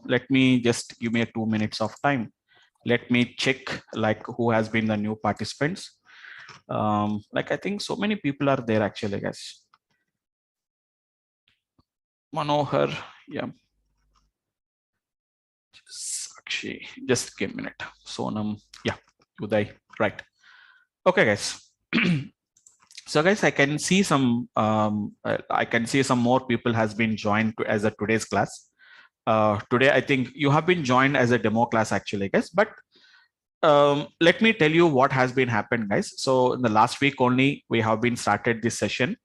Let me just give me a 2 minutes of time. Let me check like who has been the new participants. Like I think so many people are there actually, guys. Manohar, yeah. Sakshi, just give a minute. Sonam, yeah. Uday, right. Okay, guys. So guys, I can see some more people has been joined as a today's class. Today, I think you have been joined as a demo class actually, guys. But let me tell you what has been happened, guys. So in the last week only, we have been started this session.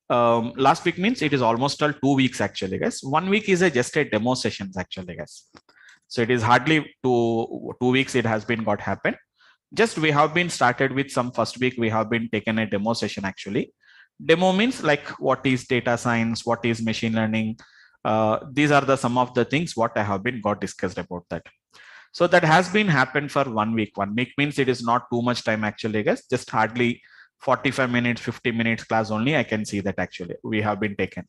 Last week means it is almost all 2 weeks actually, guys. 1 week is just a demo sessions actually, guys. So it is hardly 2 weeks it has been got happened. Just we have been started with some first week we have been taken a demo session actually. Demo means like what is data science, what is machine learning. These are the some of the things what I have been got discussed about that. So that has been happened for 1 week. 1 week means it is not too much time actually, guys. Just hardly 45 minutes, 50 minutes class only. I can see that actually we have been taken.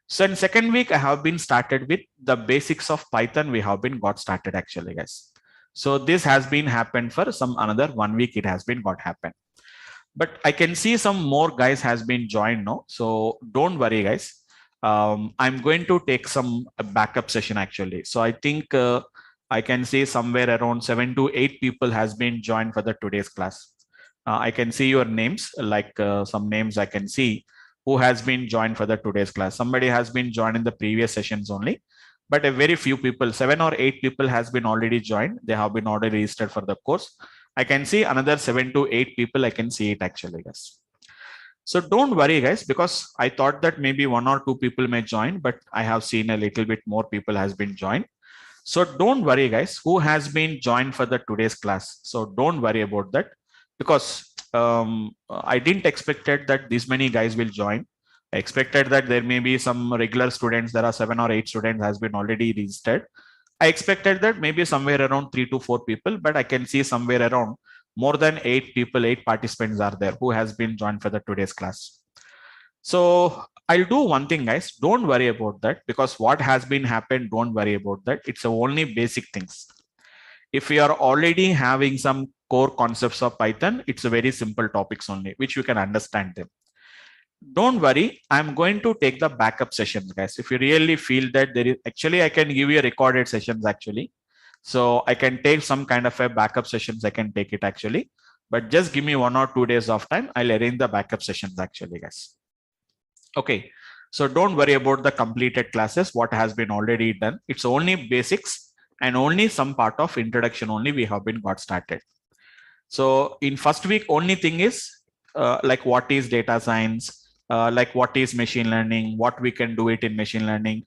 So in second week, I have been started with the basics of Python. We have been got started actually, guys. So this has been happened for some another 1 week. It has been got happened. But I can see some more guys has been joined now. So don't worry, guys. I'm going to take some backup session actually. So I think I can see somewhere around 7 to 8 people has been joined for the today's class. I can see your names, like some names I can see who has been joined for the today's class. Somebody has been joined in the previous sessions only, but a very few people, 7 or 8 people has been already joined. They have been already registered for the course. I can see another 7 to 8 people. I can see it actually, guys. So don't worry, guys, because I thought that maybe 1 or 2 people may join, but I have seen a little bit more people has been joined. So don't worry, guys, who has been joined for the today's class. So don't worry about that because I didn't expected that this many guys will join. I expected that there may be some regular students. There are 7 or 8 students has been already registered. I expected that maybe somewhere around 3 to 4 people, but I can see somewhere around more than 8 people, 8 participants are there who has been joined for the today's class. So I'll do one thing, guys. Don't worry about that because what has been happened, don't worry about that. It's only basic things. If you are already having some core concepts of Python, it's a very simple topics only, which you can understand them. Don't worry, I'm going to take the backup sessions, guys. If you really feel that there is actually, I can give you recorded sessions actually. So I can take some kind of a backup sessions. I can take it actually, but just give me 1 or 2 days of time. I'll arrange the backup sessions actually, guys. Okay. So don't worry about the completed classes, what has been already done. It's only basics and only some part of introduction only we have been got started. So in first week, only thing is like what is data science, like what is machine learning, what we can do it in machine learning.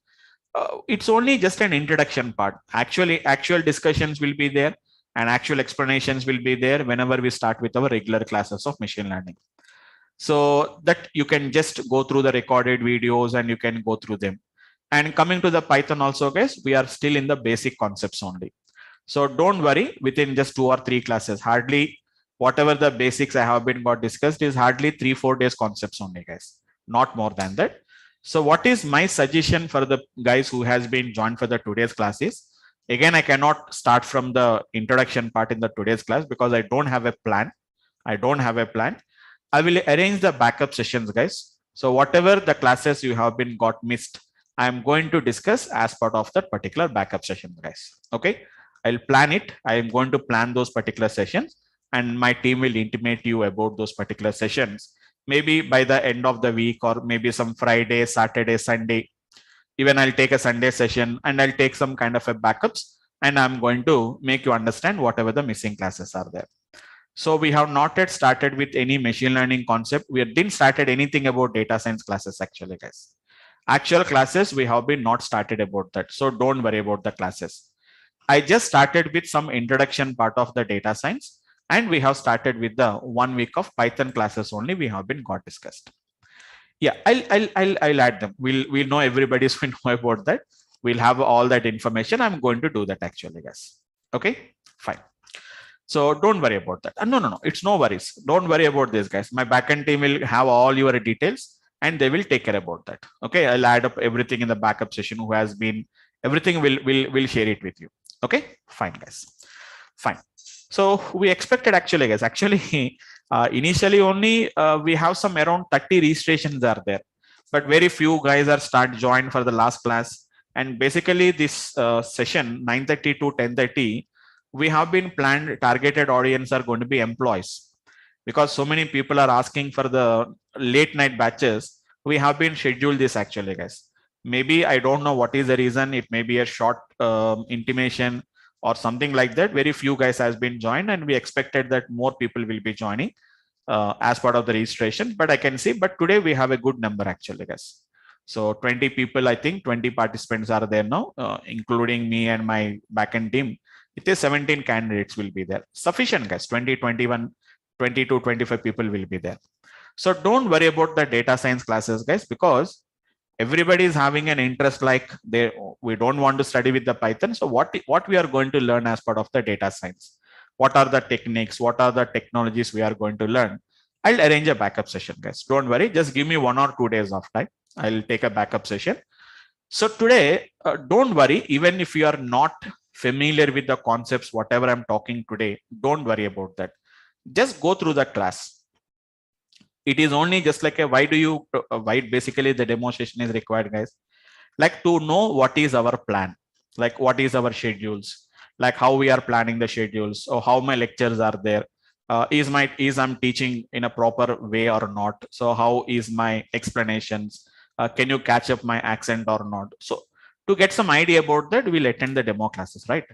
It's only just an introduction part. Actually, actual discussions will be there and actual explanations will be there whenever we start with our regular classes of machine learning. So that you can just go through the recorded videos and you can go through them. And coming to the Python also, guys, we are still in the basic concepts only. So don't worry, within just 2 or 3 classes, hardly whatever the basics I have been got discussed is hardly 3-4 days concepts only, guys, not more than that. So what is my suggestion for the guys who has been joined for the today's classes? Again, I cannot start from the introduction part in the today's class because I don't have a plan. I don't have a plan. I will arrange the backup sessions, guys. So whatever the classes you have been got missed, I'm going to discuss as part of that particular backup session, guys. Okay. I'll plan it. I am going to plan those particular sessions and my team will intimate you about those particular sessions. Maybe by the end of the week or maybe some Friday, Saturday, Sunday. Even I'll take a Sunday session and I'll take some kind of a backups and I'm going to make you understand whatever the missing classes are there. So we have not yet started with any machine learning concept. We didn't started anything about data science classes actually, guys. Actual classes, we have been not started about that. So don't worry about the classes. I just started with some introduction part of the data science and we have started with the 1 week of Python classes only we have been got discussed. Yeah, I'll add them. We'll know everybody's going to know about that. We'll have all that information. I'm going to do that actually, guys. Okay, fine. So don't worry about that. No. It's no worries. Don't worry about this, guys. My backend team will have all your details and they will take care about that. Okay, I'll add up everything in the backup session who has been Everything will share it with you. Okay, fine guys, fine. So we expected actually guys, actually initially only we have some around 30 registrations are there, but very few guys are start joined for the last class. And basically this session 9:30 to 10:30, we have been planned targeted audience are going to be employees, because so many people are asking for the late night batches. We have been scheduled this actually guys. Maybe I don't know what is the reason. It may be a short intimation or something like that. Very few guys has been joined, and we expected that more people will be joining as part of the registration. But I can see, but today we have a good number actually guys. So 20 people, I think 20 participants are there now, including me and my backend team. It is 17 candidates will be there. Sufficient guys, 20, 21, 20 to 25 people will be there. So don't worry about the data science classes guys, because everybody is having an interest, like we don't want to study with the Python. So what we are going to learn as part of the data science? What are the techniques? What are the technologies we are going to learn? I'll arrange a backup session guys. Don't worry, just give me 1 or 2 days of time. I'll take a backup session. So today, don't worry, even if you are not familiar with the concepts, whatever I'm talking today, don't worry about that. Just go through the class. It is only just like a why basically the demonstration is required guys, like to know what is our plan, like what is our schedules, like how we are planning the schedules, or how my lectures are there, is I'm teaching in a proper way or not, so how is my explanations, can you catch up my accent or not. So to get some idea about that, we'll attend the demo classes, right?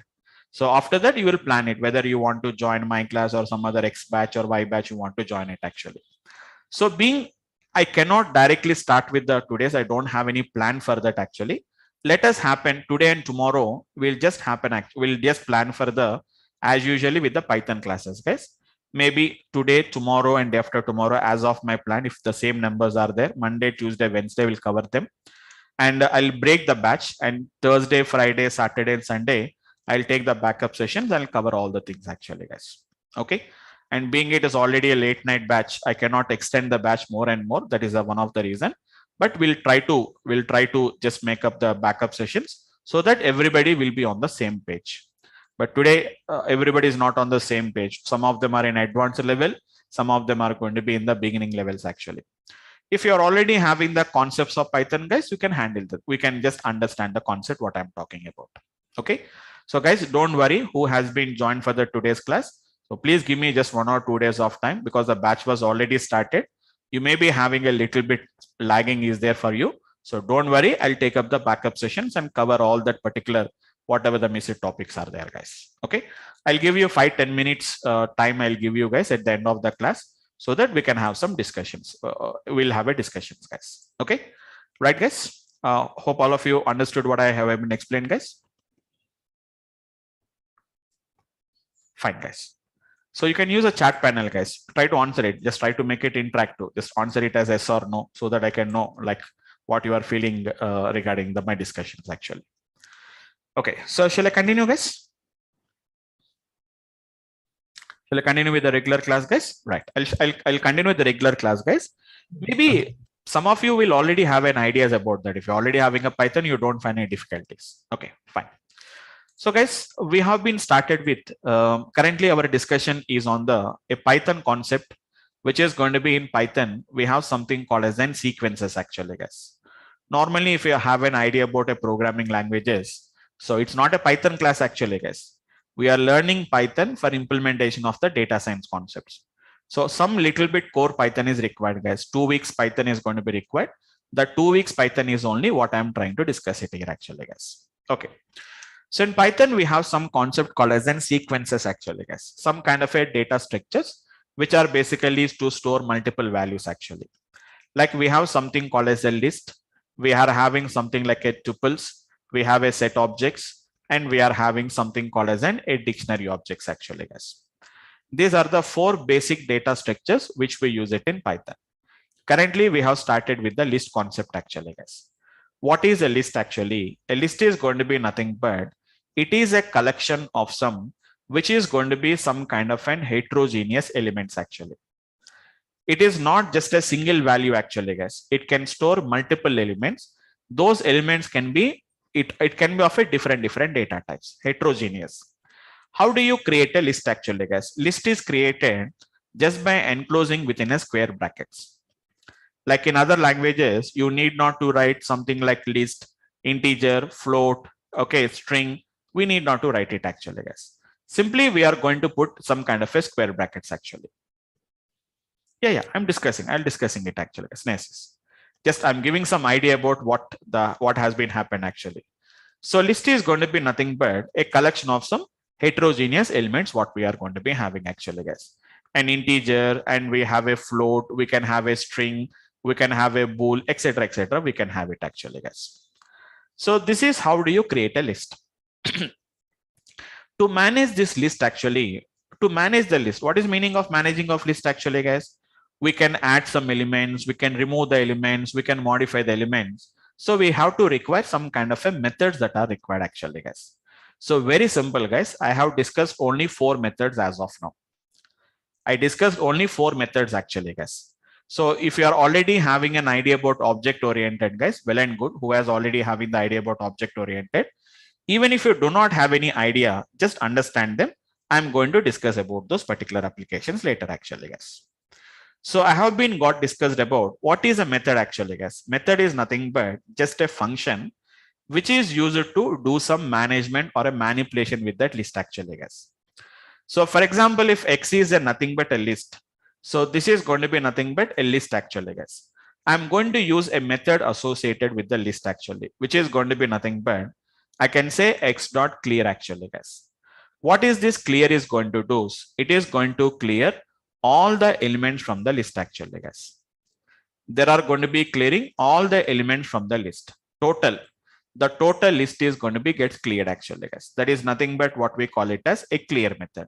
So after that you will plan it, whether you want to join my class or some other X batch or Y batch you want to join it actually. So being I cannot directly start with the today's, I don't have any plan for that actually. Let us happen today and tomorrow, we'll just plan for the as usually with the Python classes guys. Maybe today, tomorrow, and after tomorrow, as of my plan, if the same numbers are there, Monday, Tuesday, Wednesday, we'll cover them. And I'll break the batch, and Thursday, Friday, Saturday, and Sunday, I'll take the backup sessions. I'll cover all the things actually guys. Okay. And being it is already a late night batch, I cannot extend the batch more and more. That is one of the reason. But we'll try to just make up the backup sessions so that everybody will be on the same page. But today, everybody is not on the same page. Some of them are in advanced level. Some of them are going to be in the beginning levels actually. If you're already having the concepts of Python guys, you can handle that. We can just understand the concept what I'm talking about. Okay. So guys, don't worry who has been joined for the today's class. So please give me just 1 or 2 days of time, because the batch was already started. You may be having a little bit lagging is there for you. So don't worry, I'll take up the backup sessions and cover all that particular, whatever the missing topics are there guys. Okay. I'll give you 5-10 minutes time. I'll give you guys at the end of the class so that we can have some discussions. We'll have a discussions guys. Okay. Right guys. Hope all of you understood what I have been explained guys. Fine guys. So you can use a chat panel guys. Try to answer it. Just try to make it interactive. Just answer it as yes or no, so that I can know like what you are feeling regarding my discussions actually. Okay. So shall I continue guys? Shall I continue with the regular class guys? Right. I'll continue with the regular class guys. Maybe some of you will already have an ideas about that. If you're already having a Python, you don't find any difficulties. Okay, fine. So guys, we have been started with, currently our discussion is on a Python concept, which is going to be in Python. We have something called as n sequences actually guys. Normally, if you have an idea about a programming languages, so it's not a Python class actually guys. We are learning Python for implementation of the data science concepts. So some little bit core Python is required guys. 2 weeks Python is going to be required. The 2 weeks Python is only what I'm trying to discuss it here actually guys. Okay. So in Python, we have some concept called as n sequences actually guys. Some kind of a data structures, which are basically to store multiple values actually. Like we have something called as a list. We are having something like a tuples. We have a set objects, and we are having something called as a dictionary objects actually guys. These are the 4 basic data structures which we use it in Python. Currently, we have started with the list concept actually guys. What is a list actually? A list is going to be nothing but it is a collection of some, which is going to be some kind of an heterogeneous elements actually. It is not just a single value actually guys. It can store multiple elements. Those elements can be it can be of a different data types, heterogeneous. How do you create a list actually, guys? List is created just by enclosing within a square brackets. Like in other languages, you need not to write something like list, integer, float, okay, string. We need not to write it actually, guys. Simply we are going to put some kind of a square brackets actually. Yeah, I'm discussing it actually, guys. Nice. Just I'm giving some idea about what has been happened actually. So list is going to be nothing but a collection of some heterogeneous elements what we are going to be having actually, guys. An integer, and we have a float, we can have a string, we can have a bool, etc., etc. We can have it actually, guys. So this is how do you create a list. To manage this list actually, to manage the list, what is meaning of managing of list actually, guys? We can add some elements, we can remove the elements, we can modify the elements. So we have to require some kind of a methods that are required actually, guys. So very simple, guys. I have discussed only 4 methods as of now. I discussed only 4 methods actually, guys. So if you are already having an idea about object oriented, guys, well and good. Who has already having the idea about object oriented? Even if you do not have any idea, just understand them. I'm going to discuss about those particular applications later actually, guys. So I have been got discussed about what is a method actually, guys. Method is nothing but just a function which is used to do some management or a manipulation with that list actually, guys. So for example, if X is a nothing but a list, so this is going to be nothing but a list actually, guys. I'm going to use a method associated with the list actually, which is going to be nothing but I can say X dot clear actually, guys. What is this clear is going to do? It is going to clear all the elements from the list actually, guys. There are going to be clearing all the elements from the list. Total. The total list is going to be gets cleared actually, guys. That is nothing but what we call it as a clear method.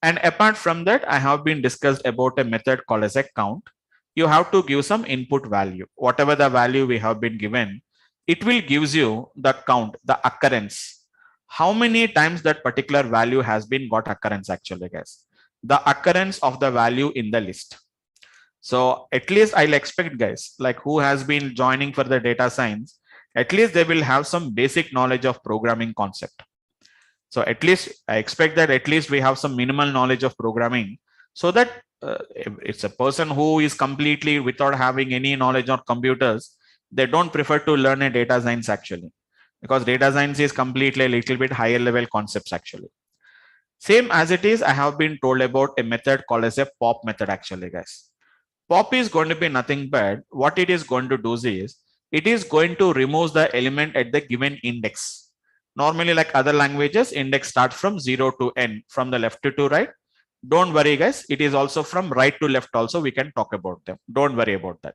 And apart from that, I have been discussed about a method called as a count. You have to give some input value. Whatever the value we have been given, it will gives you the count, the occurrence. How many times that particular value has been got occurrence actually, guys. The occurrence of the value in the list. So at least I'll expect, guys, like who has been joining for the data science, at least they will have some basic knowledge of programming concept. So at least I expect that at least we have some minimal knowledge of programming, so that it's a person who is completely without having any knowledge of computers, they don't prefer to learn a data science actually, because data science is completely a little bit higher level concepts actually. Same as it is, I have been told about a method called as a pop method actually, guys. Pop is going to be nothing but what it is going to do is it is going to remove the element at the given index. Normally, like other languages, index starts from 0 to n, from the left to right. Don't worry, guys. It is also from right to left also we can talk about them. Don't worry about that.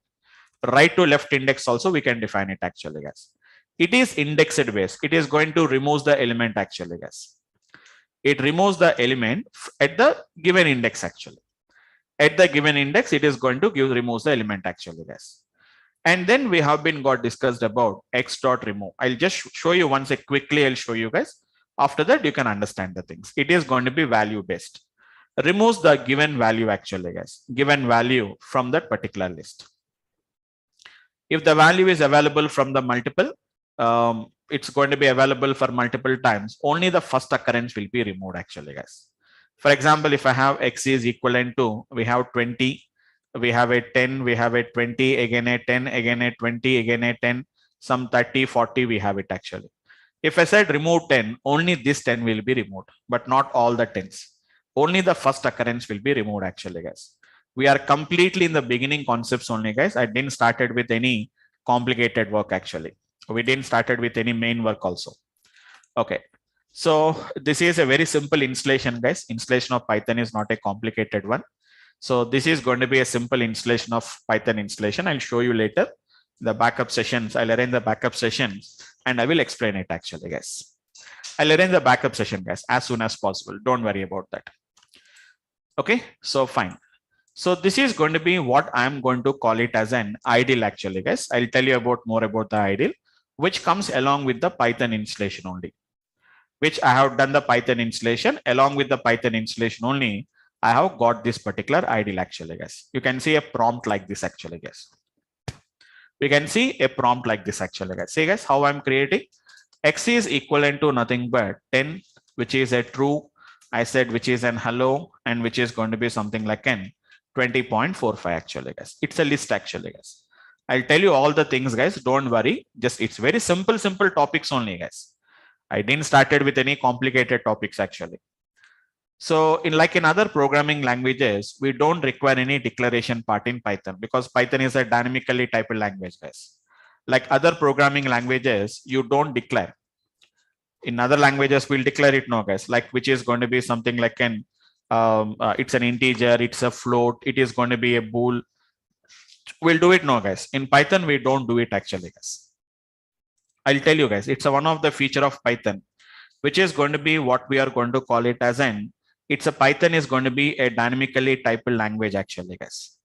Right to left index also we can define it actually, guys. It is indexed base. It is going to remove the element actually, guys. It removes the element at the given index actually. At the given index, it is going to removes the element actually, guys. And then we have been got discussed about X dot remove. I'll just show you once quickly. I'll show you guys. After that, you can understand the things. It is going to be value based. Removes the given value actually, guys. Given value from that particular list. If the value is available from the multiple, it's going to be available for multiple times. Only the first occurrence will be removed actually, guys. For example, if I have X is equivalent to, we have 20, we have a 10, we have a 20, again a 10, again a 20, again a 10, some 30, 40, we have it actually. If I said remove 10, only this 10 will be removed, but not all the 10s. Only the first occurrence will be removed actually, guys. We are completely in the beginning concepts only, guys. I didn't started with any complicated work actually. We didn't started with any main work also. Okay. So this is a very simple installation, guys. Installation of Python is not a complicated one. So this is going to be a simple installation of Python installation. I'll show you later the backup sessions. I'll arrange the backup sessions and I will explain it actually, guys. I'll arrange the backup session, guys, as soon as possible. Don't worry about that. Okay, so fine. So this is going to be what I'm going to call it as an ideal actually, guys. I'll tell you about more about the ideal, which comes along with the Python installation only. Which I have done the Python installation. Along with the Python installation only, I have got this particular ideal actually, guys. You can see a prompt like this actually, guys. we can see a prompt like this actually, guys. See guys, how I'm creating. X is equivalent to nothing but 10, which is a true. I said which is an hello, and which is going to be something like an 20.45 actually, guys. It's a list actually, guys. I'll tell you all the things, guys. Don't worry. Just it's very simple topics only, guys. I didn't started with any complicated topics actually. So in other programming languages, we don't require any declaration part in Python because Python is a dynamically typed language, guys. Like other programming languages, you don't declare. In other languages, we'll declare it now, guys. Like which is going to be something like an it's an integer, it's a float, it is going to be a bool. We'll do it now, guys. In Python, we don't do it actually, guys. I'll tell you, guys. It's one of the feature of Python, which is going to be what we are going to call it as an. It's a Python is going to be a dynamically typed language actually, guys.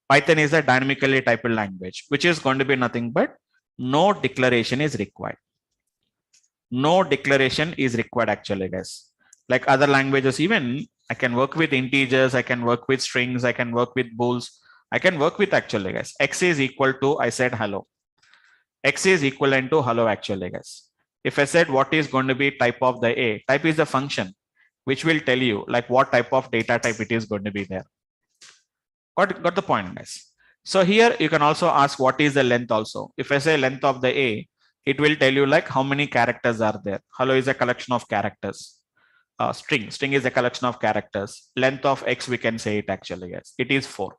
Python is a dynamically typed language, which is going to be nothing but no declaration is required. No declaration is required actually, guys. Like other languages, even I can work with integers, I can work with strings, I can work with bools, I can work with actually, guys. X is equal to, I said hello. X is equivalent to hello actually, guys. If I said what is going to be type of the A, type is the function, which will tell you like what type of data type it is going to be there. Got the point, guys. So here you can also ask what is the length also. If I say length of the A, it will tell you like how many characters are there. Hello is a collection of characters. String is a collection of characters. Length of X, we can say it actually, guys. It is 4.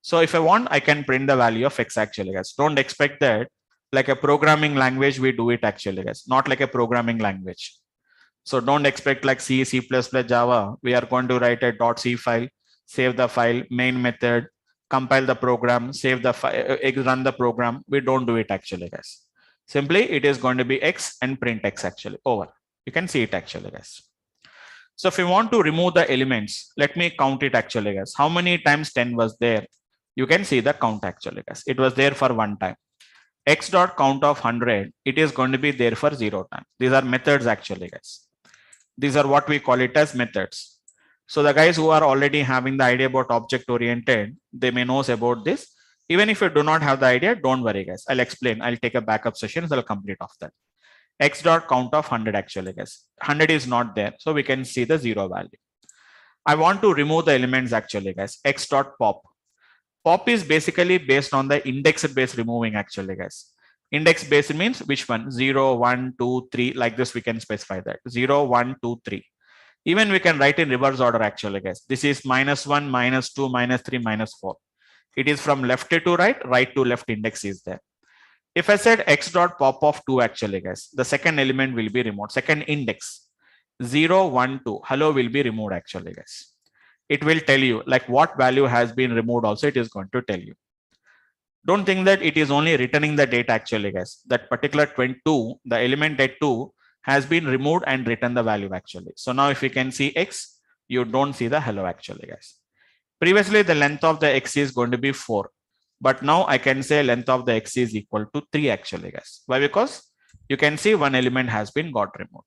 So if I want, I can print the value of X actually, guys. Don't expect that like a programming language, we do it actually, guys. Not like a programming language. So don't expect like C, C++, Java. We are going to write a .c file, save the file, main method, compile the program, save the file, run the program. We don't do it actually, guys. Simply it is going to be X and print X actually over. You can see it actually, guys. So if you want to remove the elements, let me count it actually, guys. How many times 10 was there? You can see the count actually, guys. It was there for 1 time. X dot count of 100, it is going to be there for 0 times. These are methods actually, guys. These are what we call it as methods. So the guys who are already having the idea about object oriented, they may know about this. Even if you do not have the idea, don't worry, guys. I'll explain. I'll take a backup session. I'll complete of that. X dot count of 100 actually, guys. 100 is not there. So we can see the 0 value. I want to remove the elements actually, guys. X dot pop. Pop is basically based on the index based removing actually, guys. Index based means which one? 0, 1, 2, 3. Like this, we can specify that. 0, 1, 2, 3. Even we can write in reverse order actually, guys. This is -1, -2, -3, -4. It is from left to right, right to left index is there. If I said X dot pop of 2 actually, guys, the second element will be removed. Second index 0, 1, 2. Hello will be removed actually, guys. It will tell you like what value has been removed also, it is going to tell you. Don't think that it is only returning the data actually, guys. That particular 22, the element at 2 has been removed and written the value actually. So now if you can see X, you don't see the hello actually, guys. Previously, the length of the X is going to be 4. But now I can say length of the X is equal to 3 actually, guys. Why? Because you can see one element has been got removed.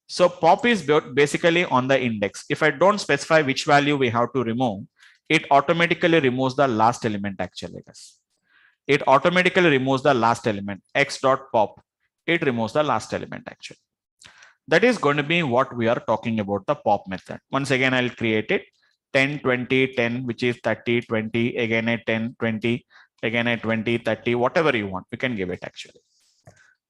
So pop is basically on the index. If I don't specify which value we have to remove, it automatically removes the last element actually, guys. It automatically removes the last element. X dot pop. It removes the last element actually. That is going to be what we are talking about, the pop method. Once again, I'll create it. 10, 20, 10, which is 30, 20, again at 10, 20, again at 20, 30, whatever you want, you can give it actually.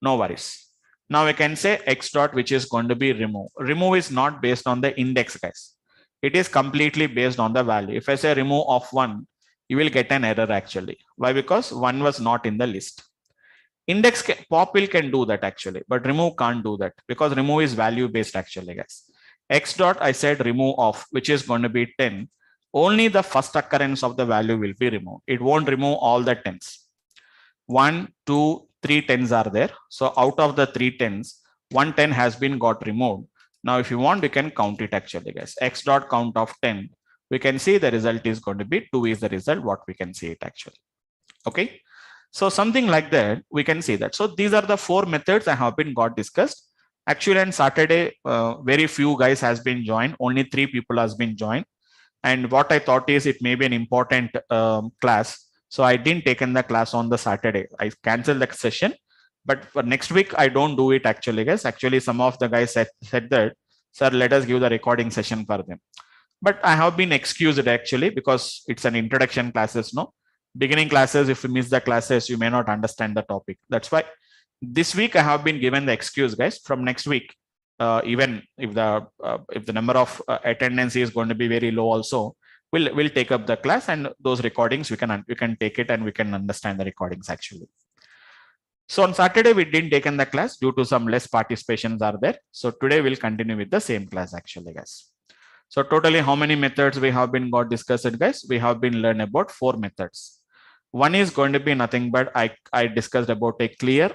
No worries. Now we can say X dot, which is going to be remove. Remove is not based on the index, guys. It is completely based on the value. If I say remove of 1, you will get an error actually. Why? Because 1 was not in the list. Index pop can do that actually, but remove can't do that because remove is value based actually, guys. X dot, I said remove of, which is going to be 10. Only the first occurrence of the value will be removed. It won't remove all the 10s. 1, 2, 3 10s are there. So out of the 3 10s, 1 10 has been got removed. Now, if you want, you can count it actually, guys. X dot count of 10. We can see the result is going to be 2 is the result, what we can see it actually. Okay. So something like that, we can see that. So these are the 4 methods I have been got discussed. Actually, on Saturday, very few guys has been joined. Only 3 people has been joined. And what I thought is it may be an important class. So I didn't take in the class on the Saturday. I canceled the session, but for next week, I don't do it actually, guys. Actually, some of the guys said that, sir, let us give the recording session for them. But I have been excused actually because it's an introduction classes, no? Beginning classes, if you miss the classes, you may not understand the topic. That's why this week I have been given the excuse, guys. From next week, even if the number of attendance is going to be very low also, we'll take up the class, and those recordings we can take it and we can understand the recordings actually. So on Saturday we didn't take in the class due to some less participations are there. So today we'll continue with the same class actually, guys. So totally how many methods we have been got discussed, guys? We have been learned about 4 methods. One is going to be nothing but I discussed about a clear.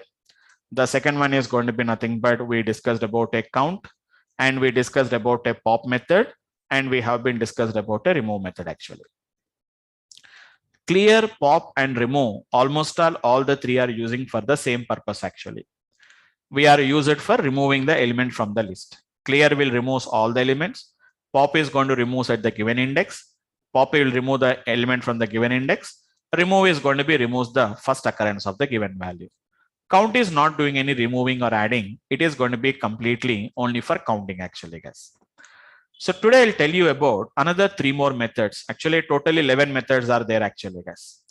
The second one is going to be nothing but we discussed about a count, and we discussed about a pop method, and we have been discussed about a remove method actually. Clear, pop, and remove, almost all the three are using for the same purpose actually. We are used for removing the element from the list. Clear will remove all the elements. Pop is going to remove at the given index. Pop will remove the element from the given index. Remove is going to be removes the first occurrence of the given value. Count is not doing any removing or adding. It is going to be completely only for counting actually, guys. So today I'll tell you about another 3 more methods. Actually, totally 11 methods are there actually, guys.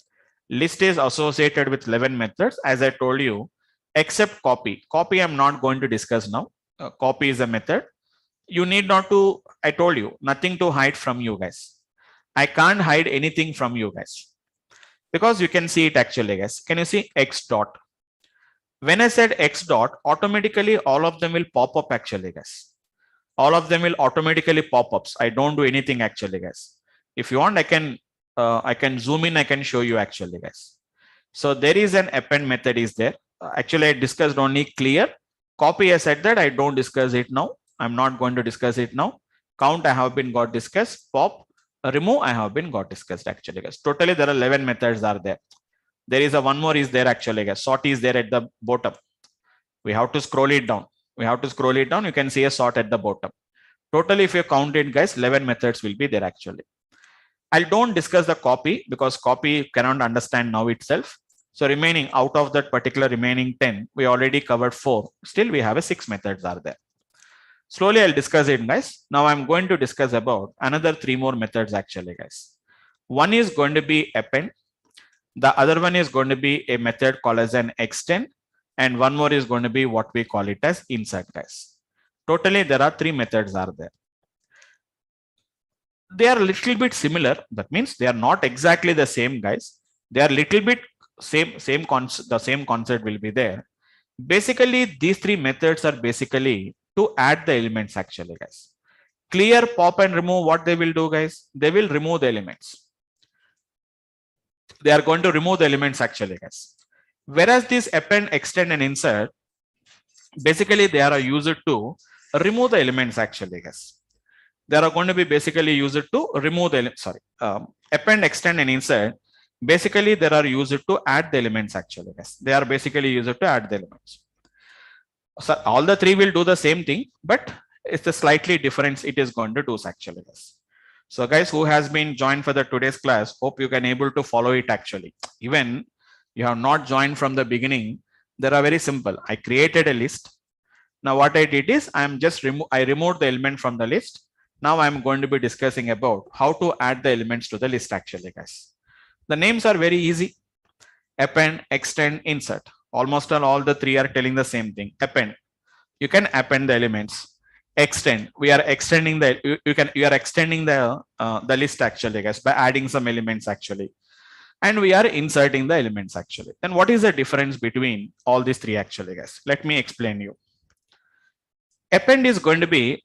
List is associated with 11 methods, as I told you, except copy. Copy I'm not going to discuss now. Copy is a method. You need not to, I told you, nothing to hide from you guys. I can't hide anything from you guys because you can see it actually, guys. Can you see X dot? When I said X dot, automatically all of them will pop up actually, guys. All of them will automatically pop ups. I don't do anything actually, guys. If you want, I can zoom in. I can show you actually, guys. So there is an append method is there. Actually, I discussed only clear. Copy, I said that I don't discuss it now. I'm not going to discuss it now. Count, I have been got discussed. Pop, remove, I have been got discussed actually, guys. Totally, there are 11 methods are there. There is a one more is there actually, guys. Sort is there at the bottom. We have to scroll it down. We have to scroll it down. You can see a sort at the bottom. Totally, if you count it, guys, 11 methods will be there actually. I don't discuss the copy because copy cannot understand now itself. So remaining out of that particular remaining 10, we already covered 4. Still, we have a 6 methods are there. Slowly, I'll discuss it, guys. Now I'm going to discuss about another 3 more methods actually, guys. One is going to be append. The other one is going to be a method called as an extend. And one more is going to be what we call it as insert, guys. Totally, there are 3 methods are there. They are a little bit similar. That means they are not exactly the same, guys. They are little bit the same concept will be there. Basically, these 3 methods are basically to add the elements actually, guys. Clear, pop, and remove, what they will do, guys? They will remove the elements. They are going to remove the elements actually, guys. Whereas this append, extend, and insert, basically they are used to remove the elements actually, guys. They are going to be basically used to remove the append, extend, and insert. Basically, they are used to add the elements actually, guys. They are basically used to add the elements. So all the 3 will do the same thing, but it's a slightly difference it is going to do actually, guys. So guys, who has been joined for the today's class, hope you can able to follow it actually. Even you have not joined from the beginning, they are very simple. I created a list. Now what I did is I removed the element from the list. Now I'm going to be discussing about how to add the elements to the list actually, guys. The names are very easy. Append, extend, insert. Almost all the 3 are telling the same thing. Append. You can append the elements. Extend. We are extending you are extending the list actually, guys, by adding some elements actually. And we are inserting the elements actually. Then what is the difference between all these 3 actually, guys? Let me explain you. Append is going to be,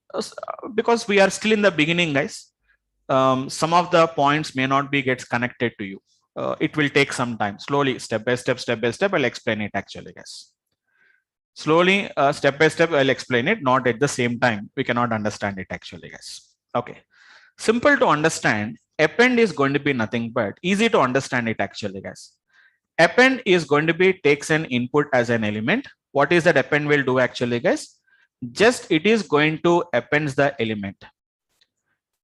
because we are still in the beginning, guys, some of the points may not be gets connected to you. It will take some time. Slowly, step by step, I'll explain it actually, guys. Slowly, step by step, I'll explain it. Not at the same time. We cannot understand it actually, guys. Okay. Simple to understand. Append is going to be nothing but easy to understand it actually, guys. Append is going to be takes an input as an element. What is that append will do actually, guys? Just it is going to append the element.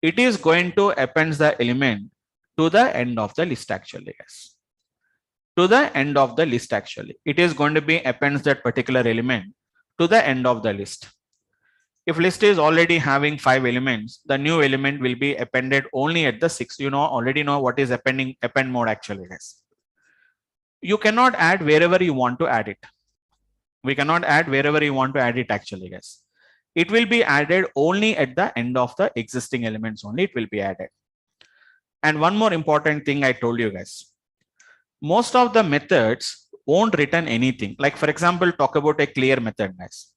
It is going to append the element to the end of the list actually, guys. to the end of the list actually. It is going to be appends that particular element to the end of the list. If list is already having 5 elements, the new element will be appended only at the 6. You know, already know what is append mode actually, guys. You cannot add wherever you want to add it. We cannot add wherever you want to add it actually, guys. It will be added only at the end of the existing elements only. It will be added. And one more important thing I told you guys. Most of the methods won't return anything. Like for example, talk about a clear method, guys.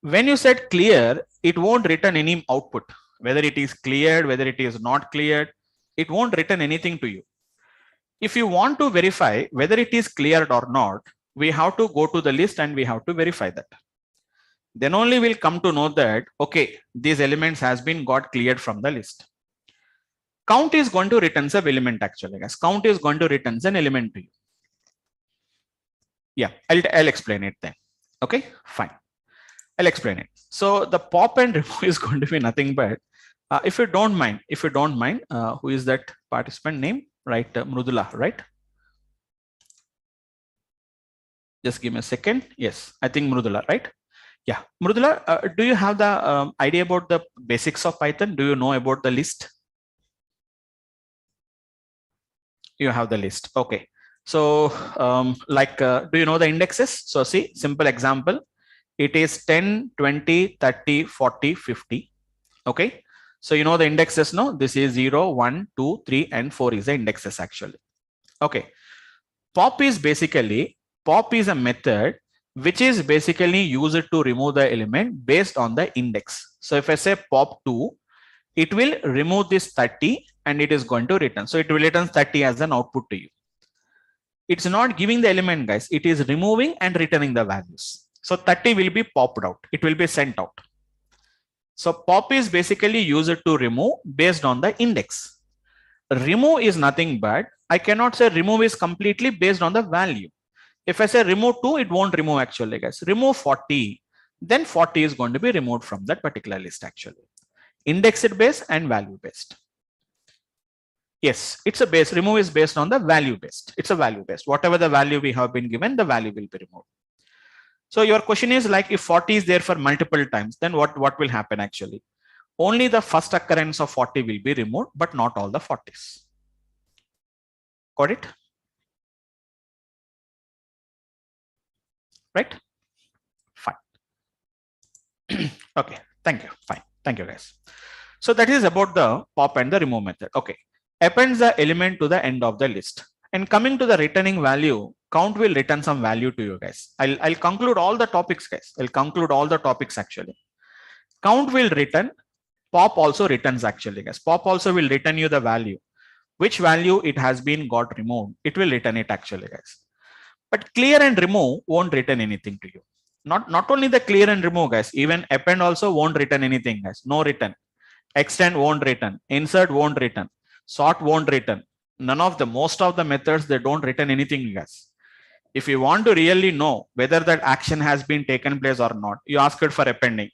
When you said clear, it won't return any output. Whether it is cleared, whether it is not cleared, it won't return anything to you. If you want to verify whether it is cleared or not, we have to go to the list and we have to verify that. Then only we'll come to know that, okay, these elements has been got cleared from the list. Count is going to return an element actually, guys. Count is going to return an element to you. Yeah, I'll explain it then. Okay, fine. I'll explain it. So the pop and remove is going to be nothing but, if you don't mind, who is that participant name? Right, Mrudula, right? Just give me a second. Yes, I think Mrudula, right? Yeah, Mrudula, do you have the idea about the basics of Python? Do you know about the list? You have the list. Okay. So do you know the indexes? So see, simple example. It is 10, 20, 30, 40, 50. Okay. So you know the indexes, no? This is 0, 1, 2, 3, and 4 is the indexes actually. Okay. Pop is a method which is basically used to remove the element based on the index. So if I say pop2, it will remove this 30 and it is going to return. So it will return 30 as an output to you. It's not giving the element, guys. It is removing and returning the values. So 30 will be popped out. It will be sent out. So pop is basically used to remove based on the index. Remove is nothing but, I cannot say remove is completely based on the value. If I say remove 2, it won't remove actually, guys. Remove 40, then 40 is going to be removed from that particular list actually. Indexed based and value based. Yes, it's a base. Remove is based on the value based. It's a value based. Whatever the value we have been given, the value will be removed. So your question is like, if 40 is there for multiple times, then what will happen actually? Only the first occurrence of 40 will be removed, but not all the 40s. Got it? Right? Fine. Okay. Thank you. Fine. Thank you, guys. So that is about the pop and the remove method. Okay. Appends the element to the end of the list. And coming to the returning value, count will return some value to you guys. I'll conclude all the topics, guys. I'll conclude all the topics actually. Count will return. Pop also returns actually, guys. Pop also will return you the value. Which value it has been got removed. It will return it actually, guys. But clear and remove won't return anything to you. Not only the clear and remove, guys. Even append also won't return anything, guys. No return. Extend won't return. Insert won't return. Sort won't return. Most of the methods, they don't return anything, guys. If you want to really know whether that action has been taken place or not, you ask it for appending.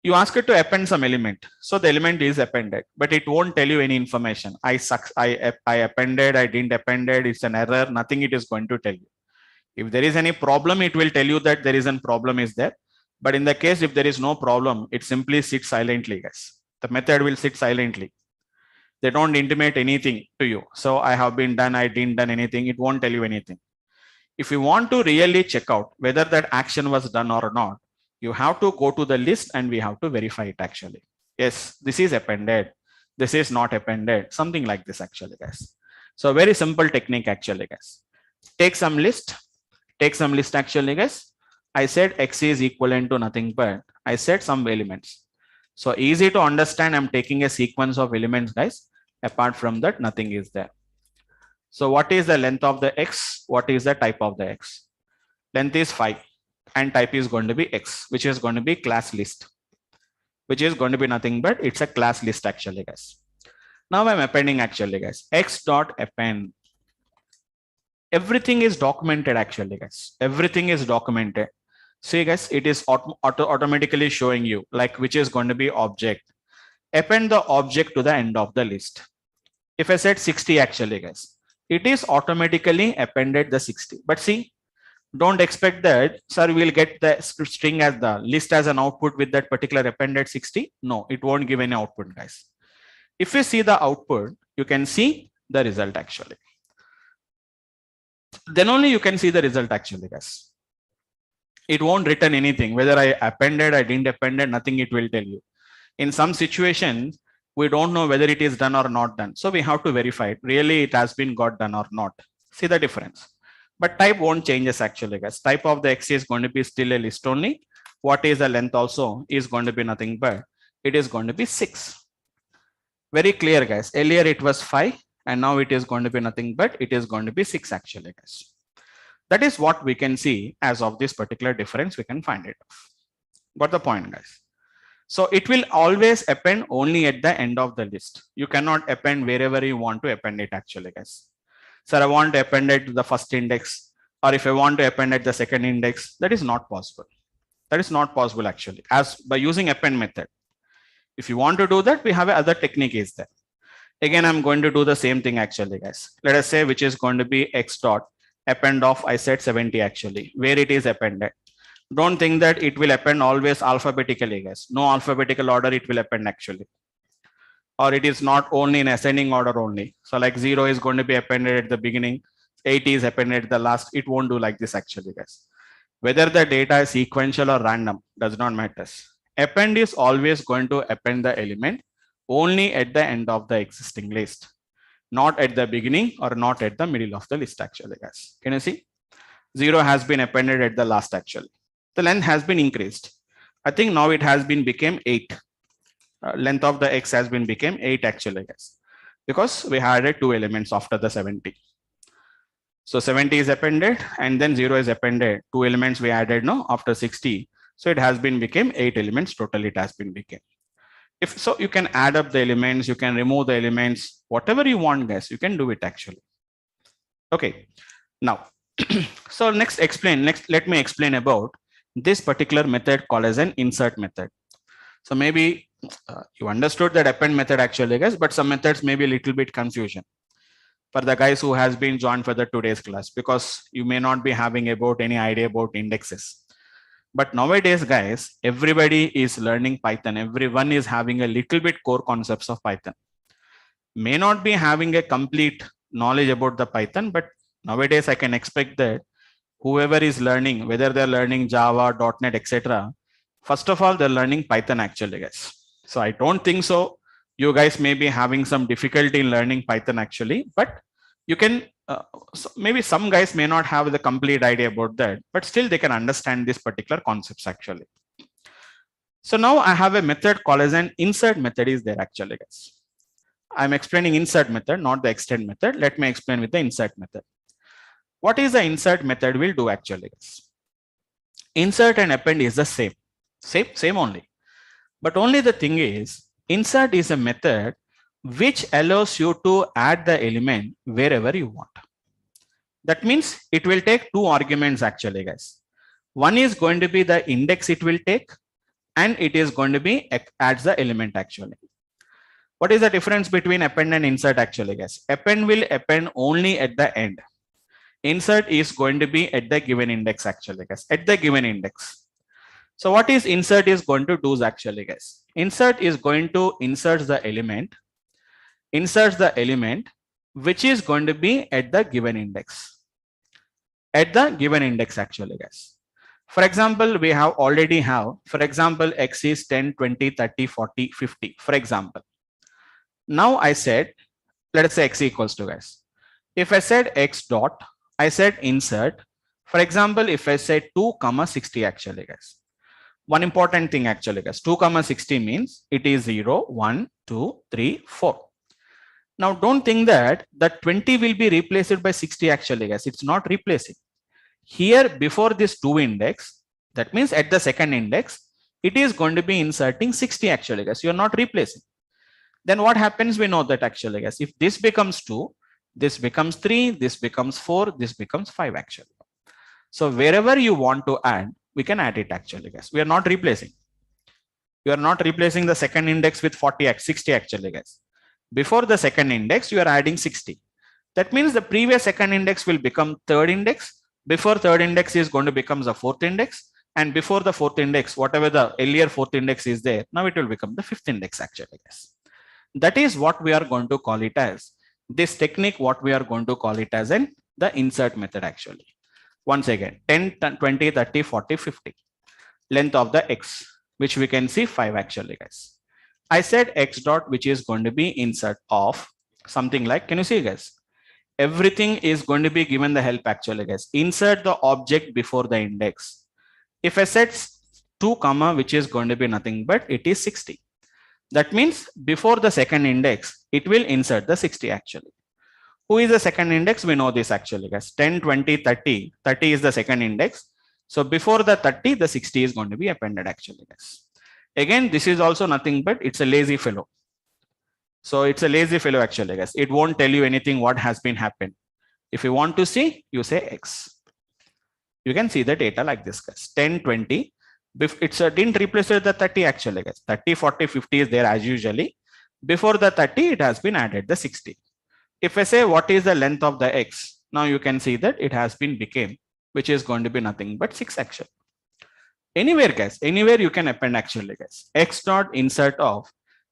You ask it to append some element. So the element is appended, but it won't tell you any information. I appended, I didn't appended, it's an error, nothing it is going to tell you. If there is any problem, it will tell you that there is a problem is there. But in the case, if there is no problem, it simply sits silently, guys. The method will sit silently. They don't intimate anything to you. So I have been done, I didn't done anything. It won't tell you anything. If you want to really check out whether that action was done or not, you have to go to the list and we have to verify it actually. Yes, this is appended. This is not appended. Something like this actually, guys. So very simple technique actually, guys. Take some list actually, guys. I said X is equivalent to nothing but I said some elements. So easy to understand. I'm taking a sequence of elements, guys. Apart from that, nothing is there. So what is the length of the X? What is the type of the X? Length is 5 and type is going to be X, which is going to be class list, which is going to be nothing but it's a class list actually, guys. Now I'm appending actually, guys. X dot append. Everything is documented actually, guys. Everything is documented. See, guys, it is automatically showing you like which is going to be object. Append the object to the end of the list. If I said 60 actually, guys, it is automatically appended the 60. But see, don't expect that, sir, we'll get the string as the list as an output with that particular appended 60. No, it won't give any output, guys. If you see the output, you can see the result actually. Then only you can see the result actually, guys. It won't return anything, whether I appended, I didn't appended, nothing it will tell you. In some situations, we don't know whether it is done or not done. So we have to verify it. Really, it has been got done or not. See the difference. But type won't changes actually, guys. Type of the X is going to be still a list only. What is the length also is going to be nothing but it is going to be 6. Very clear, guys. Earlier it was 5 and now it is going to be nothing but it is going to be 6 actually, guys. That is what we can see as of this particular difference. We can find it. Got the point, guys? So it will always append only at the end of the list. You cannot append wherever you want to append it actually, guys. Sir, I want to append it to the first index, or if I want to append at the second index, that is not possible. That is not possible actually, as by using append method. If you want to do that, we have another technique is there. Again, I'm going to do the same thing actually, guys. Let us say which is going to be x dot append of, I said 70 actually, where it is appended. Don't think that it will append always alphabetically, guys. No alphabetical order it will append actually. Or it is not only in ascending order only. So like 0 is going to be appended at the beginning, 80 is appended at the last. It won't do like this actually, guys. Whether the data is sequential or random does not matter. Append is always going to append the element only at the end of the existing list, not at the beginning or not at the middle of the list actually, guys. Can you see? 0 has been appended at the last actually. The length has been increased. I think now it has been became 8. Length of the X has been became 8 actually, guys, because we added 2 elements after the 70. So 70 is appended and then 0 is appended. 2 elements we added now after 60. So it has been became 8 elements total. It has been became. If so, you can add up the elements, you can remove the elements, whatever you want, guys, you can do it actually. Okay. Now, so next let me explain about this particular method called as an insert method. So maybe you understood that append method actually, guys, but some methods may be a little bit confusion for the guys who has been joined for the today's class, because you may not be having about any idea about indexes. But nowadays, guys, everybody is learning Python. Everyone is having a little bit core concepts of Python. May not be having a complete knowledge about the Python, but nowadays I can expect that whoever is learning, whether they're learning Java, .NET, etc., first of all, they're learning Python actually, guys. So I don't think so. You guys may be having some difficulty in learning Python actually, but you can, so maybe some guys may not have the complete idea about that, but still they can understand this particular concepts actually. So now I have a method called as an insert method is there actually, guys. I'm explaining insert method, not the extend method. Let me explain with the insert method. What is the insert method will do actually, guys? Insert and append is the same only. But only the thing is, insert is a method which allows you to add the element wherever you want. That means it will take 2 arguments actually, guys. One is going to be the index it will take, and it is going to be adds the element actually. What is the difference between append and insert actually, guys? Append will append only at the end. Insert is going to be at the given index actually, guys, at the given index. So what is insert is going to do actually, guys? Insert is going to insert the element which is going to be at the given index. At the given index actually, guys. For example, we have already have, for example, X is 10, 20, 30, 40, 50, for example. Now I said, let us say X equals to, guys. If I said X dot, I said insert. For example, if I say 2, 60 actually, guys. One important thing actually, guys, 2, 60 means it is 0, 1, 2, 3, 4. Now don't think that the 20 will be replaced by 60 actually, guys. It's not replacing. Here before this 2 index, that means at the second index, it is going to be inserting 60 actually, guys. You're not replacing. Then what happens? We know that actually, guys, if this becomes 2, this becomes 3, this becomes 4, this becomes 5 actually. So wherever you want to add, we can add it actually, guys. We are not replacing. You are not replacing the second index with 60 actually, guys. Before the second index, you are adding 60. That means the previous second index will become third index. Before third index is going to become the fourth index. And before the fourth index, whatever the earlier fourth index is there, now it will become the fifth index actually, guys. That is what we are going to call it as. This technique, what we are going to call it as the insert method actually. Once again, 10, 20, 30, 40, 50. Length of the x, which we can see 5 actually, guys. I said x dot, which is going to be insert of something like, can you see, guys? Everything is going to be given the help actually, guys. Insert the object before the index. If I set 2 comma, which is going to be nothing but it is 60. That means before the second index, it will insert the 60 actually. Who is the second index? We know this actually, guys. 10, 20, 30. 30 is the second index. So before the 30, the 60 is going to be appended actually, guys. Again, this is also nothing but it's a lazy fellow. So it's a lazy fellow actually, guys. It won't tell you anything what has been happened. If you want to see, you say X. You can see the data like this, guys. 10, 20. It's didn't replace the 30 actually, guys. 30, 40, 50 is there as usually. Before the 30, it has been added the 60. If I say what is the length of the X, now you can see that it has been became, which is going to be nothing but 6 actually. Anywhere, guys, anywhere you can append actually, guys. X dot insert of,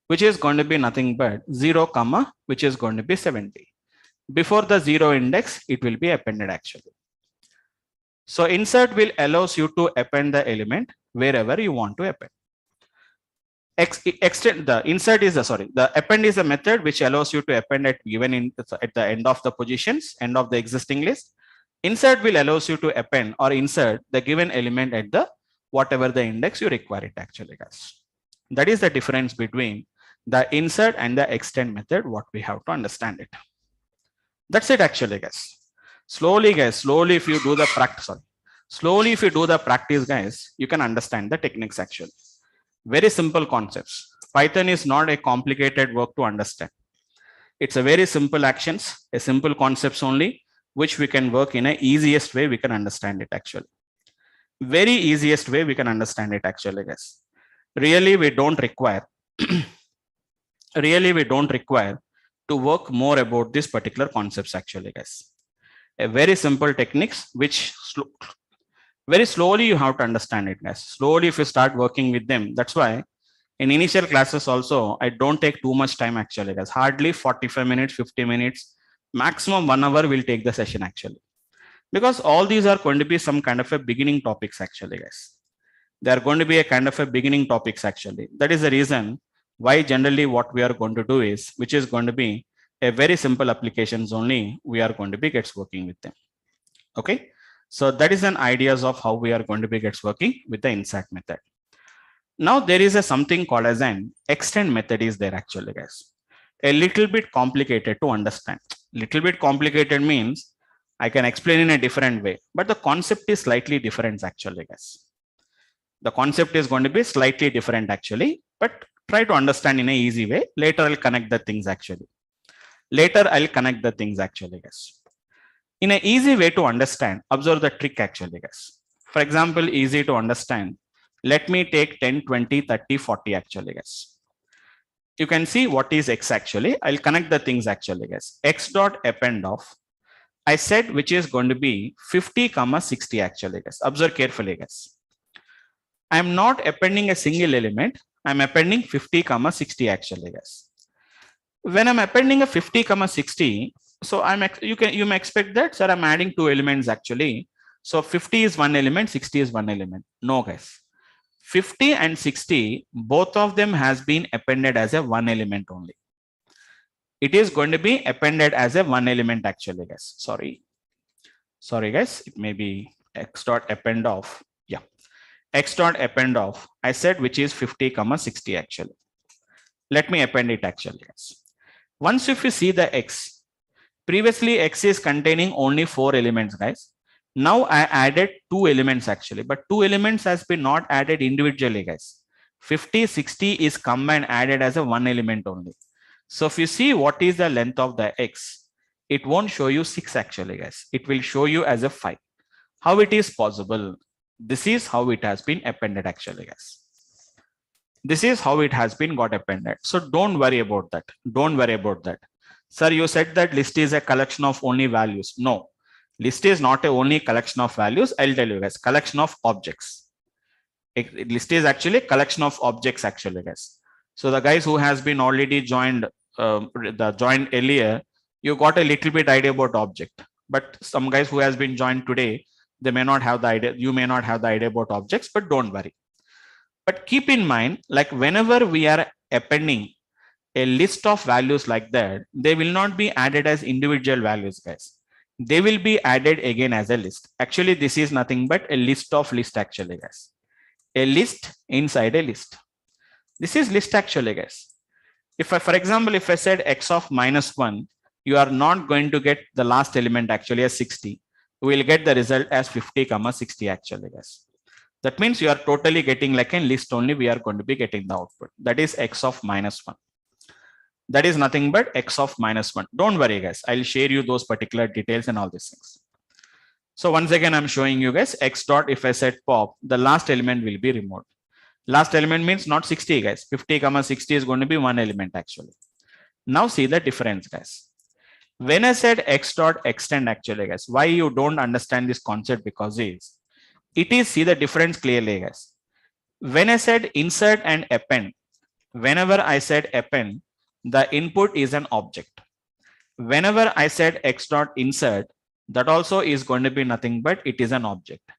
which is going to be nothing but 0 comma, which is going to be 70. Before the 0 index, it will be appended actually. So insert will allows you to append the element wherever you want to append. Extend the insert is the append is a method which allows you to append at given at the end of the positions, end of the existing list. Insert will allows you to append or insert the given element at the whatever the index you require it actually, guys. That is the difference between the insert and the extend method, what we have to understand it. That's it actually, guys. Slowly, guys, slowly if you do the practice, slowly if you do the practice, guys, you can understand the techniques actually. Very simple concepts. Python is not a complicated work to understand. It's a very simple actions, a simple concepts only, which we can work in a easiest way we can understand it actually. Very easiest way we can understand it actually, guys. Really, we don't require to work more about this particular concepts actually, guys. A very simple techniques which very slowly you have to understand it, guys. Slowly if you start working with them, that's why in initial classes also I don't take too much time actually, guys. Hardly 45 minutes, 50 minutes, maximum 1 hour will take the session actually, because all these are going to be some kind of a beginning topics actually, guys. They are going to be a kind of a beginning topics actually. That is the reason why generally what we are going to do is, which is going to be a very simple applications only, we are going to be gets working with them. Okay. So that is an ideas of how we are going to be gets working with the insert method. Now there is a something called as an extend method is there actually, guys. A little bit complicated to understand. Little bit complicated means I can explain in a different way, but the concept is slightly different actually, guys. The concept is going to be slightly different actually, but try to understand in a easy way. Later I'll connect the things actually. Guys. In an easy way to understand, observe the trick actually, guys. For example, easy to understand. Let me take 10, 20, 30, 40 actually, guys. You can see what is X actually. I'll connect the things actually, guys. X dot append of, I said, which is going to be 50, 60 actually, guys. Observe carefully, guys. I'm not appending a single element. I'm appending 50, 60 actually, guys. When I'm appending a 50, 60, so you may expect that, sir, I'm adding 2 elements actually. So 50 is 1 element, 60 is 1 element. No, guys. 50 and 60, both of them has been appended as a 1 element only. It is going to be appended as a 1 element actually, guys. Sorry, guys. It may be X dot append of. Yeah. X dot append of, I said, which is 50, 60 actually. Let me append it actually, guys. Once if you see the X, previously X is containing only 4 elements, guys. Now I added 2 elements actually, but 2 elements has been not added individually, guys. 50, 60 is combined added as a 1 element only. So if you see what is the length of the X, it won't show you 6 actually, guys. It will show you as a 5. How it is possible? This is how it has been appended actually, guys. This is how it has been got appended. So don't worry about that. Don't worry about that. Sir, you said that list is a collection of only values. No, list is not a only collection of values. I'll tell you guys, collection of objects. List is actually a collection of objects actually, guys. So the guys who has been already joined, joined earlier, you got a little bit idea about object. But some guys who has been joined today, they may not have the idea. You may not have the idea about objects, but don't worry. But keep in mind, like whenever we are appending a list of values like that, they will not be added as individual values, guys. They will be added again as a list. Actually, this is nothing but a list of list actually, guys. A list inside a list. This is list actually, guys. If I, for example, if I said x of -1, you are not going to get the last element actually as 60. We will get the result as 50, 60 actually, guys. That means you are totally getting like a list only. We are going to be getting the output. That is x of -1. That is nothing but x of -1. Don't worry, guys. I'll share you those particular details and all these things. So once again, I'm showing you guys x dot. If I set pop, the last element will be removed. Last element means not 60, guys. 50, 60 is going to be one element actually. Now see the difference, guys. When I said x dot extend actually, guys, why you don't understand this concept? Because it is see the difference clearly, guys. When I said insert and append, whenever I said append, the input is an object. Whenever I said x dot insert, that also is going to be nothing but it is an object.